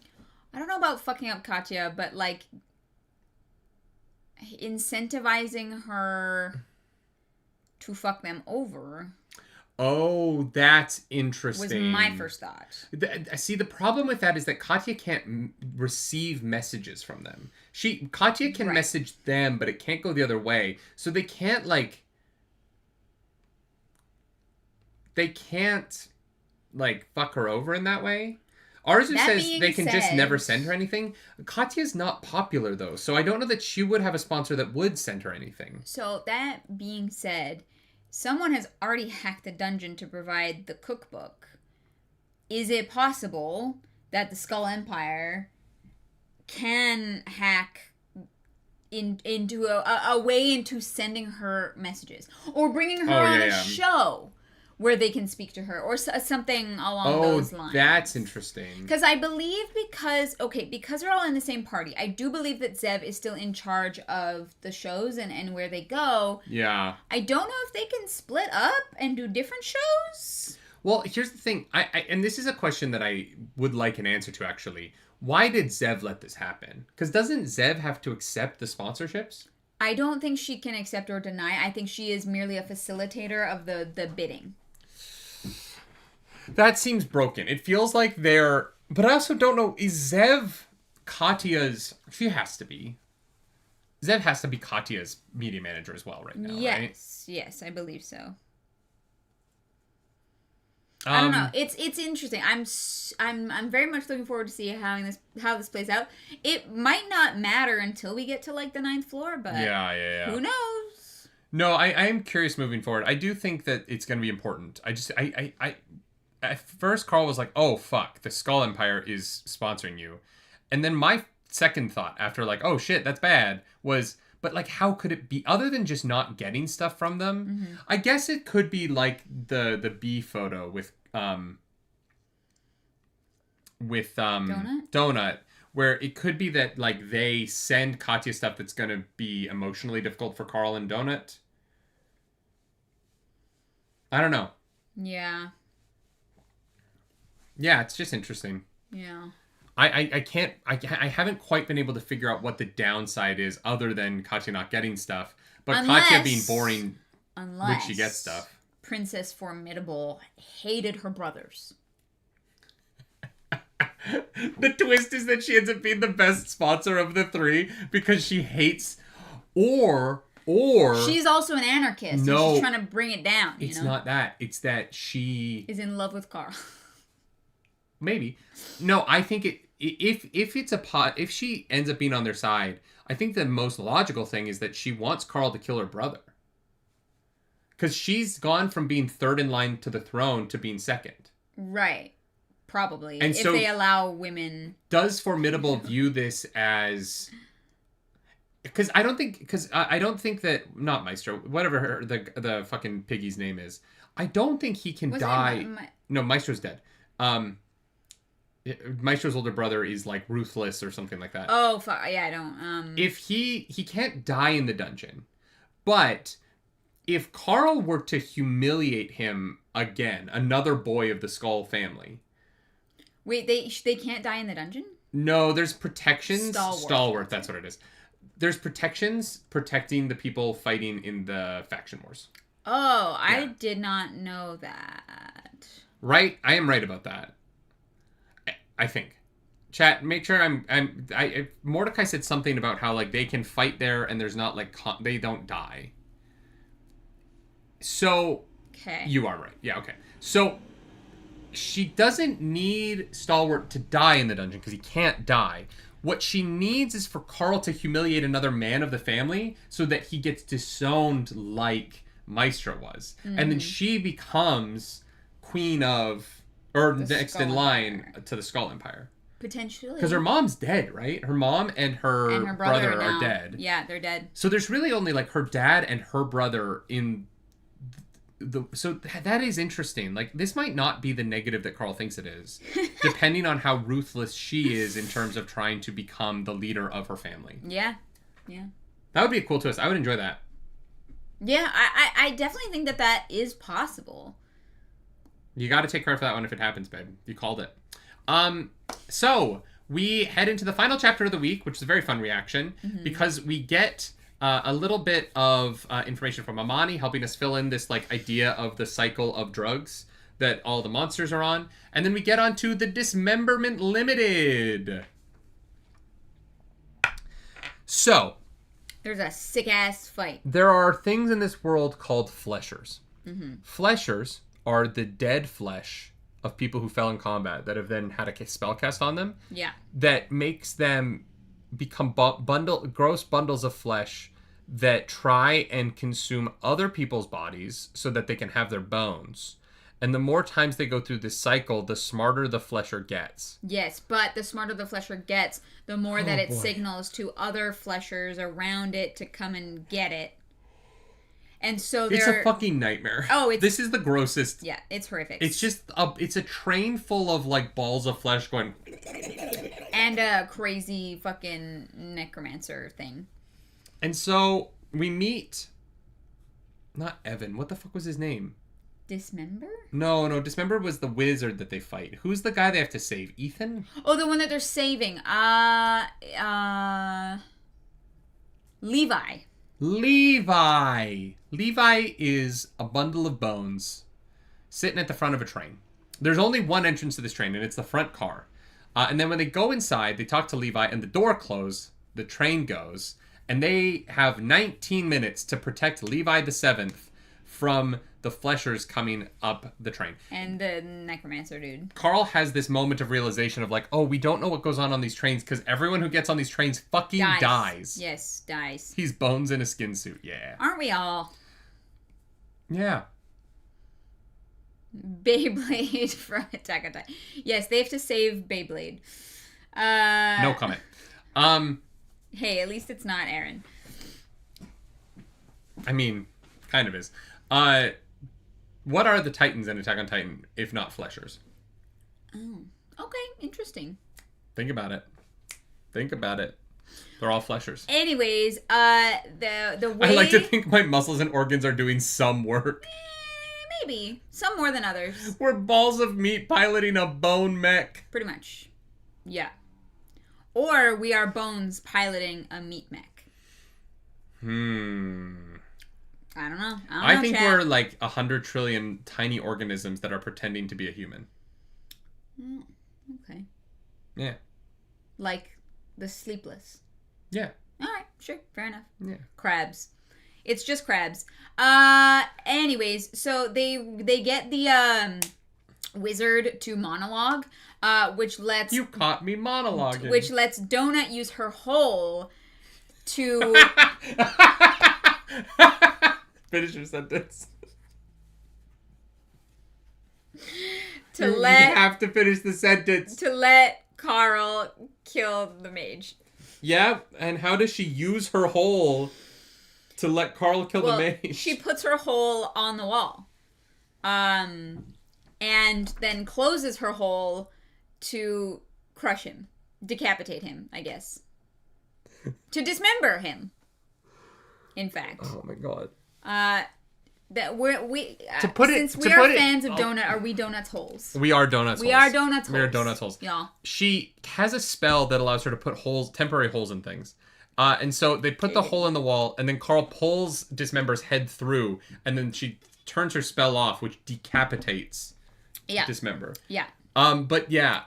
I don't know about fucking up Katya, but, like, incentivizing her to fuck them over... Oh, that's interesting. Was my first thought. See, the problem with that is that Katya can't receive messages from them. Katya can message them, but it can't go the other way. So they can't, like... They can't, like, fuck her over in that way. Arzu says they can just never send her anything. Katya's not popular, though, so I don't know that she would have a sponsor that would send her anything. So, that being said... Someone has already hacked the dungeon to provide the cookbook. Is it possible that the Skull Empire can hack into a way into sending her messages? Or bringing her on a show where they can speak to her or something along those lines. That's interesting. Because I believe because they're all in the same party, I do believe that Zev is still in charge of the shows and where they go. Yeah. I don't know if they can split up and do different shows. Well, here's the thing. And this is a question that I would like an answer to, actually. Why did Zev let this happen? Because doesn't Zev have to accept the sponsorships? I don't think she can accept or deny. I think she is merely a facilitator of the bidding. That seems broken. It feels like they're... But I also don't know, is Zev Katya's... She has to be. Zev has to be Katya's media manager as well right now, right? Yes, I believe so. I don't know. It's interesting. I'm very much looking forward to see how this plays out. It might not matter until we get to like the 9th floor, but yeah. Who knows? No, I am curious moving forward. I do think that it's going to be important. At first, Carl was like, "Oh fuck, the Skull Empire is sponsoring you," and then my second thought after like, "Oh shit, that's bad," was, but like, how could it be other than just not getting stuff from them? Mm-hmm. I guess it could be like the B photo with Donut, where it could be that like they send Katya stuff that's gonna be emotionally difficult for Carl and Donut. I don't know. Yeah. Yeah, it's just interesting. Yeah. I haven't quite been able to figure out what the downside is other than Katya not getting stuff. But Katya being boring when she gets stuff. Princess Formidable hated her brothers. The twist is that she ends up being the best sponsor of the 3 because she hates or she's also an anarchist. No, and she's trying to bring it down. It's not that. It's that she is in love with Carl. Maybe. No, I think if she ends up being on their side, I think the most logical thing is that she wants Carl to kill her brother. Because she's gone from being third in line to the throne to being second. Right. Probably. And if they allow women. Does Formidable view this as... Because I don't think that... Not Maestro. Whatever the fucking piggy's name is. I don't think he can die... No, Maestro's dead. Maestro's older brother is like ruthless or something like that. Oh, fuck. Yeah, I don't... If he can't die in the dungeon, but if Carl were to humiliate him again, another boy of the Skull family... Wait, they can't die in the dungeon? No, there's protections. Stalwart, that's what it is. There's protections protecting the people fighting in the faction wars. Oh, yeah. I did not know that. Right? I am right about that. I think. Chat, make sure Mordecai said something about how like they can fight there and there's not like they don't die. So okay. You are right. Yeah, okay. So she doesn't need Stalwart to die in the dungeon because he can't die. What she needs is for Carl to humiliate another man of the family so that he gets disowned like Maestro was. Mm. And then she becomes queen of... Or the next in line to the Skull Empire. Potentially. Because her mom's dead, right? Her mom and her brother are dead. Yeah, they're dead. So there's really only like her dad and her brother in the... So that is interesting. Like, this might not be the negative that Carl thinks it is. Depending on how ruthless she is in terms of trying to become the leader of her family. Yeah. Yeah. That would be a cool twist. I would enjoy that. Yeah, I definitely think that is possible. You got to take credit for that one if it happens, babe. You called it. So we head into the final chapter of the week, which is a very fun reaction, because we get a little bit of information from Amani helping us fill in this like idea of the cycle of drugs that all the monsters are on. And then we get onto the Dismemberment Limited. So there's a sick-ass fight. There are things in this world called fleshers. Mm-hmm. Fleshers are the dead flesh of people who fell in combat that have then had a spell cast on them. Yeah. That makes them become gross bundles of flesh that try and consume other people's bodies so that they can have their bones. And the more times they go through this cycle, the smarter the flesher gets. Yes, but the smarter the flesher gets, the more that it signals to other fleshers around it to come and get it. And so it's a fucking nightmare. Oh, this is the grossest. Yeah, it's horrific. It's just it's a train full of like balls of flesh going. And a crazy fucking necromancer thing. And so we meet. Not Evan. What the fuck was his name? Dismember? No. Dismember was the wizard that they fight. Who's the guy they have to save? Ethan? Oh, the one that they're saving. Levi. Levi is a bundle of bones sitting at the front of a train. There's only one entrance to this train, and it's the front car. And then when they go inside, they talk to Levi, and the door closes, the train goes, and they have 19 minutes to protect Levi the 7th from the fleshers coming up the train. And the necromancer dude. Carl has this moment of realization of like, oh, we don't know what goes on these trains because everyone who gets on these trains fucking dies. Yes, dies. He's bones in a skin suit, yeah. Aren't we all? Yeah. Beyblade from Attack on Titan. Yes, they have to save Beyblade. No comment. Hey, at least it's not Aaron. I mean, kind of is. What are the Titans in Attack on Titan, if not fleshers? Oh, okay, interesting. Think about it. They're all fleshers. Anyways, the way... I like to think my muscles and organs are doing some work. Maybe. Some more than others. We're balls of meat piloting a bone mech. Pretty much. Yeah. Or we are bones piloting a meat mech. I don't know. I think we're like 100 trillion tiny organisms that are pretending to be a human. Okay. Yeah. Like the sleepless. Yeah. All right. Sure. Fair enough. Yeah. Crabs. It's just crabs. Anyways, so they get the wizard to monologue, which lets... You caught me monologuing. Which lets Donut use her hole to... Finish your sentence. You have to finish the sentence. To let Carl kill the mage. Yeah, and how does she use her hole to let Carl kill the mage? She puts her hole on the wall. And then closes her hole to crush him. Decapitate him, I guess. To dismember him. In fact. Oh my god. That since we are fans of Donut, are we Donut's holes? We are Donut's holes. We are Donut's holes. We are Donut's holes. Yeah. She has a spell that allows her to put temporary holes in things. And so they put the hole in the wall, and then Carl pulls Dismember's head through, and then she turns her spell off, which decapitates Dismember. Yeah. But yeah,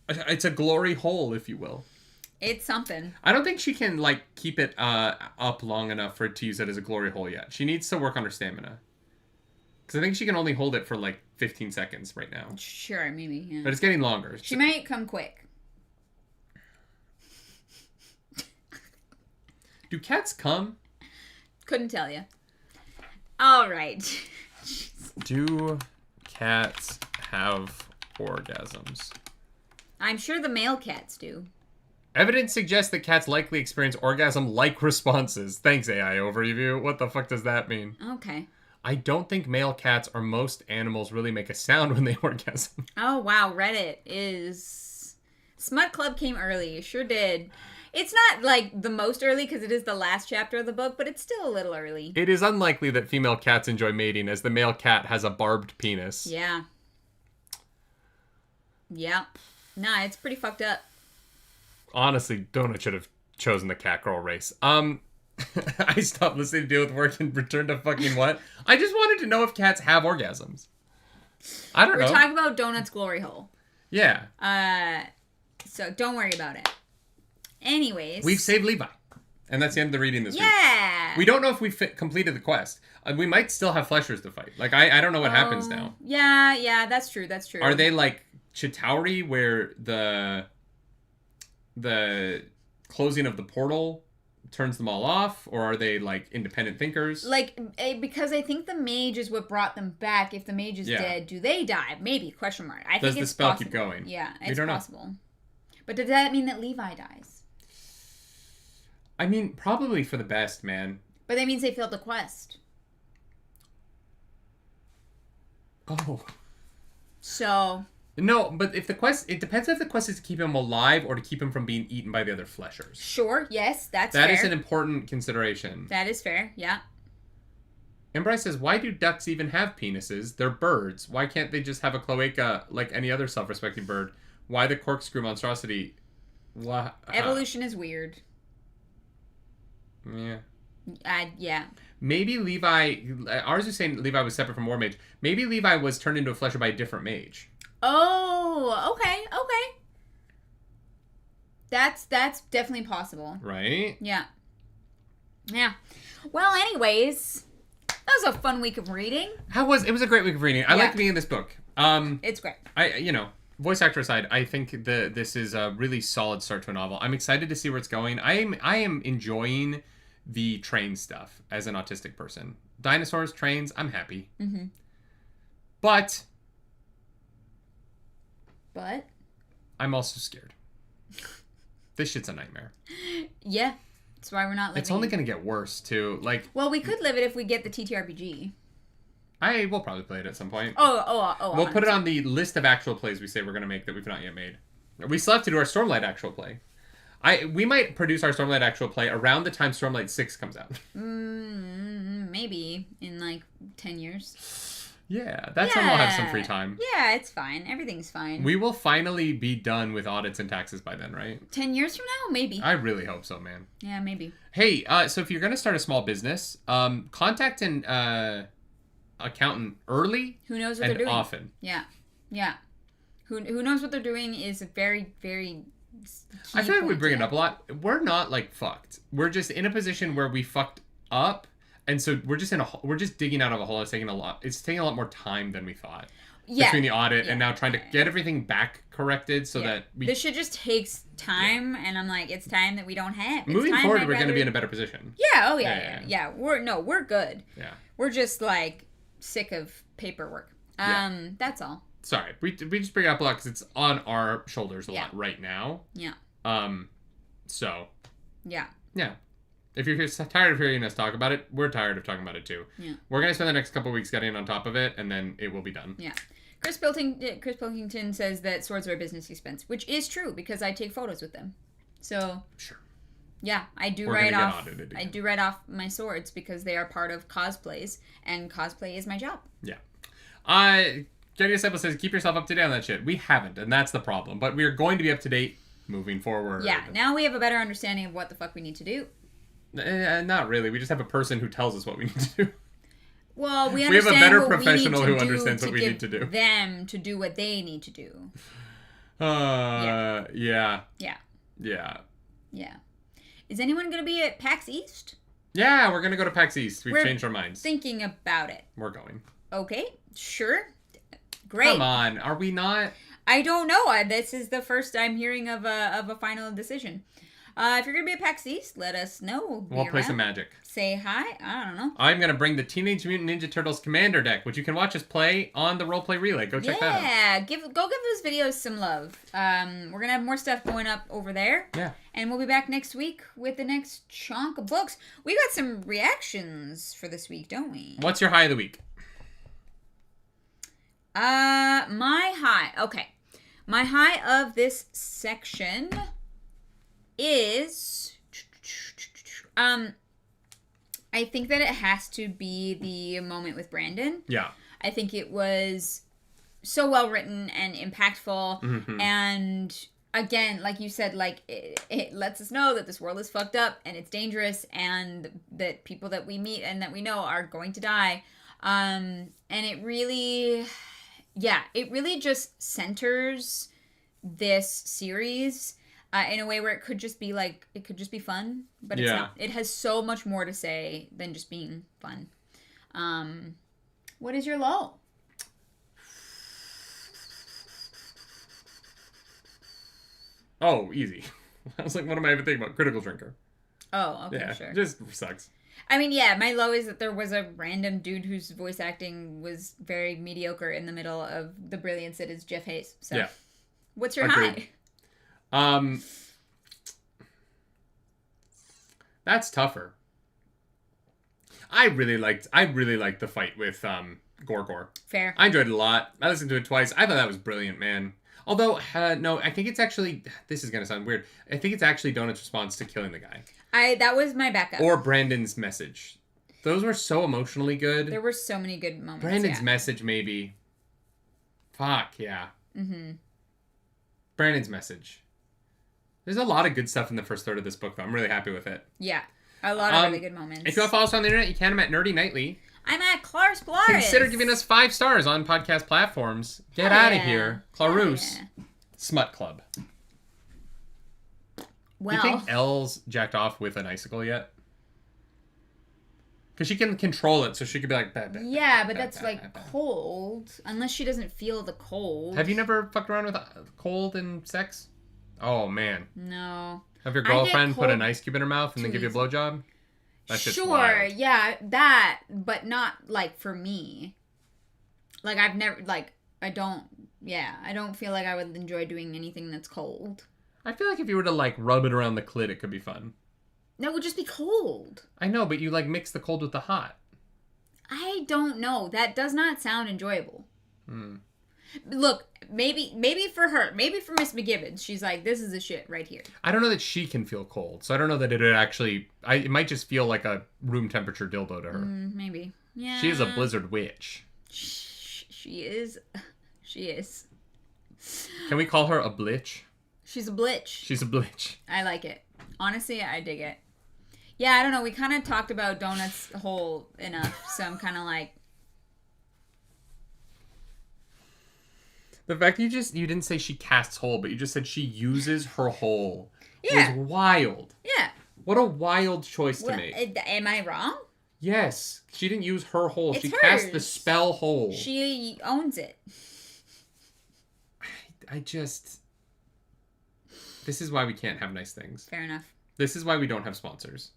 it's a glory hole, if you will. It's something. I don't think she can, like, keep it up long enough for it to use it as a glory hole yet. She needs to work on her stamina. Because I think she can only hold it for, like, 15 seconds right now. Sure, maybe, yeah. But it's getting longer. She might come quick. Do cats come? Couldn't tell you. All right. Do cats have orgasms? I'm sure the male cats do. Evidence suggests that cats likely experience orgasm-like responses. Thanks, AI overview. What the fuck does that mean? Okay. I don't think male cats or most animals really make a sound when they orgasm. Oh, wow. Reddit is... Smut Club came early. Sure did. It's not, like, the most early because it is the last chapter of the book, but it's still a little early. It is unlikely that female cats enjoy mating, as the male cat has a barbed penis. Yeah. Yeah. Nah, it's pretty fucked up. Honestly, Donut should have chosen the cat girl race. I stopped listening to Deal with Work and returned to fucking what? I just wanted to know if cats have orgasms. I don't know. We're talking about Donut's glory hole. Yeah. So don't worry about it. Anyways. We've saved Levi. And that's the end of the reading this week. Yeah. We don't know if we completed the quest. We might still have fleshers to fight. Like, I don't know what happens now. Yeah, that's true. Are they like Chitauri, where the closing of the portal turns them all off, or are they like independent thinkers? Like, because I think the mage is what brought them back. If the mage is dead, do they die? Maybe, question mark. I think it's Does the spell possible. keep going? Yeah, it's possible. But does that mean that Levi dies? I mean, probably for the best, man. But that means they failed the quest. Oh. So... No, but if the quest... It depends if the quest is to keep him alive or to keep him from being eaten by the other fleshers. Sure, yes, that's fair. That is an important consideration. That is fair, yeah. And Bryce says, why do ducks even have penises? They're birds. Why can't they just have a cloaca like any other self-respecting bird? Why the corkscrew monstrosity? Evolution is weird. Yeah. Yeah. Maybe Levi... Ours is saying Levi was separate from War Mage. Maybe Levi was turned into a flesher by a different mage. Oh, okay. That's definitely possible. Right? Yeah. Well, anyways, that was a fun week of reading. It was a great week of reading. I liked being in this book. It's great. Voice actor aside, I think this is a really solid start to a novel. I'm excited to see where it's going. I am enjoying the train stuff as an autistic person. Dinosaurs, trains, I'm happy. Mm-hmm. But I'm also scared. This shit's a nightmare. Yeah. That's why we're not living. It's only going to get worse, too. Well, we could live it if we get the TTRPG. I will probably play it at some point. Oh. We'll put it on the list of actual plays we say we're going to make that we've not yet made. We still have to do our Stormlight actual play. We might produce our Stormlight actual play around the time Stormlight 6 comes out. Maybe in 10 years. Yeah, that's when we'll have some free time. Yeah, it's fine. Everything's fine. We will finally be done with audits and taxes by then, right? 10 years from now? Maybe. I really hope so, man. Yeah, maybe. Hey, so if you're going to start a small business, contact an accountant early. Who knows what they're doing? Often. Yeah. Who knows what they're doing is a very, very... I feel like we bring it up a lot. We're not fucked. We're just in a position where we fucked up. And so we're just digging out of a hole. It's taking a lot more time than we thought. Yeah. Between the audit and now trying to get everything back corrected so that we... This shit just takes time, and I'm like, it's time that we don't have. Moving forward, we're going to be in a better position. Yeah, yeah. We're good. Yeah. We're just, sick of paperwork. That's all. Sorry. We just bring it up a lot because it's on our shoulders a lot right now. Yeah. So. Yeah. Yeah. If you're tired of hearing us talk about it, we're tired of talking about it too. Yeah. We're going to spend the next couple of weeks getting on top of it, and then it will be done. Yeah. Chris Pilkington says that swords are a business expense, which is true because I take photos with them. So. Sure. Yeah, I do write off my swords because they are part of cosplays, and cosplay is my job. Yeah. Jenny Disciple says, keep yourself up to date on that shit. We haven't, and that's the problem. But we are going to be up to date moving forward. Yeah, now we have a better understanding of what the fuck we need to do. Not really. We just have a person who tells us what we need to do. Well, we have a better professional who understands what we need to do. Them to do what they need to do. Yeah. Yeah. Is anyone going to be at PAX East? Yeah, we're going to go to PAX East. We've changed our minds. Thinking about it. We're going. Okay, sure. Great. Come on, are we not? I don't know. This is the first I'm hearing of a final decision. If you're going to be at PAX East, let us know. We'll play some Magic. Say hi. I don't know. I'm going to bring the Teenage Mutant Ninja Turtles Commander deck, which you can watch us play on the Roleplay Relay. Go check that out. Yeah, go give those videos some love. We're going to have more stuff going up over there. Yeah. And we'll be back next week with the next chunk of books. We got some reactions for this week, don't we? What's your high of the week? My high. Okay. My high of this section is I think that it has to be the moment with Brandon. Yeah. I think it was so well written and impactful. Mm-hmm. And again, like you said, it lets us know that this world is fucked up and it's dangerous and that people that we meet and that we know are going to die. And it really just centers this series in a way where it could just be fun, but it's not. It has so much more to say than just being fun. What is your low? Oh, easy. I was like, what am I even thinking about? Critical Drinker. Oh, okay, yeah, sure. Just sucks. I mean, yeah, my low is that there was a random dude whose voice acting was very mediocre in the middle of the brilliance that is Jeff Hayes. So, yeah. What's your high? That's tougher. I really liked the fight with Gorgor. Fair. I enjoyed it a lot. I listened to it twice. I thought that was brilliant, man. Although, no, I think it's actually... This is going to sound weird. I think it's actually Donut's response to killing the guy. That was my backup. Or Brandon's message. Those were so emotionally good. There were so many good moments. Brandon's message, maybe. Fuck, yeah. Mm-hmm. Brandon's message. There's a lot of good stuff in the first third of this book, though. I'm really happy with it. Yeah. A lot of really good moments. If you want to follow us on the internet, you can. I'm at Nerdy Nightly. I'm at Clarus Polaris. Consider giving us 5 stars on podcast platforms. Get out of here. Clarus. Smut Club. Well. Do you think Elle's jacked off with an icicle yet? Because she can control it, so she could be like... Bah, bah, yeah, bah, but bah, that's bah, like bah, bah. cold. Unless she doesn't feel the cold. Have you never fucked around with cold and sex? Oh, man. No. Have your girlfriend put an ice cube in her mouth and then give you a blowjob? That's just wild. Yeah, that, but not, like, for me. Like, I've never, like, I don't feel like I would enjoy doing anything that's cold. I feel like if you were to, like, rub it around the clit, it could be fun. No, it would just be cold. I know, but you, like, mix the cold with the hot. I don't know. That does not sound enjoyable. Look, maybe for her, maybe for Miss McGibbons, she's like, this is the shit right here. I don't know that she can feel cold, so I don't know that it would actually... it might just feel like a room temperature dildo to her. Maybe. Yeah. She is a blizzard witch. She is. She is. Can we call her a blitch? She's a blitch. She's a blitch. I like it. Honestly, I dig it. Yeah, I don't know. We kind of talked about Donut's hole enough, so I'm kind of like... The fact you didn't say she casts hole, but you just said she uses her hole was wild. Yeah. What a wild choice to make. Am I wrong? Yes. She didn't use her hole. It's she hers. cast the spell hole. She owns it. This is why we can't have nice things. Fair enough. This is why we don't have sponsors.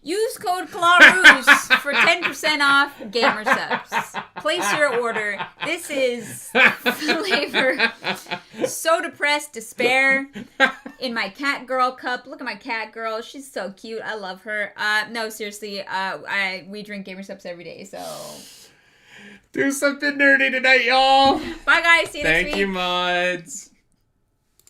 Use code Clarus for 10% off gamer subs. Place your order. This is flavor So Depressed Despair in my cat girl cup. Look at my cat girl. She's so cute. I love her. No, seriously. We drink gamer subs every day, so... Do something nerdy tonight, y'all. Bye, guys. See you next week. Thank you, mods.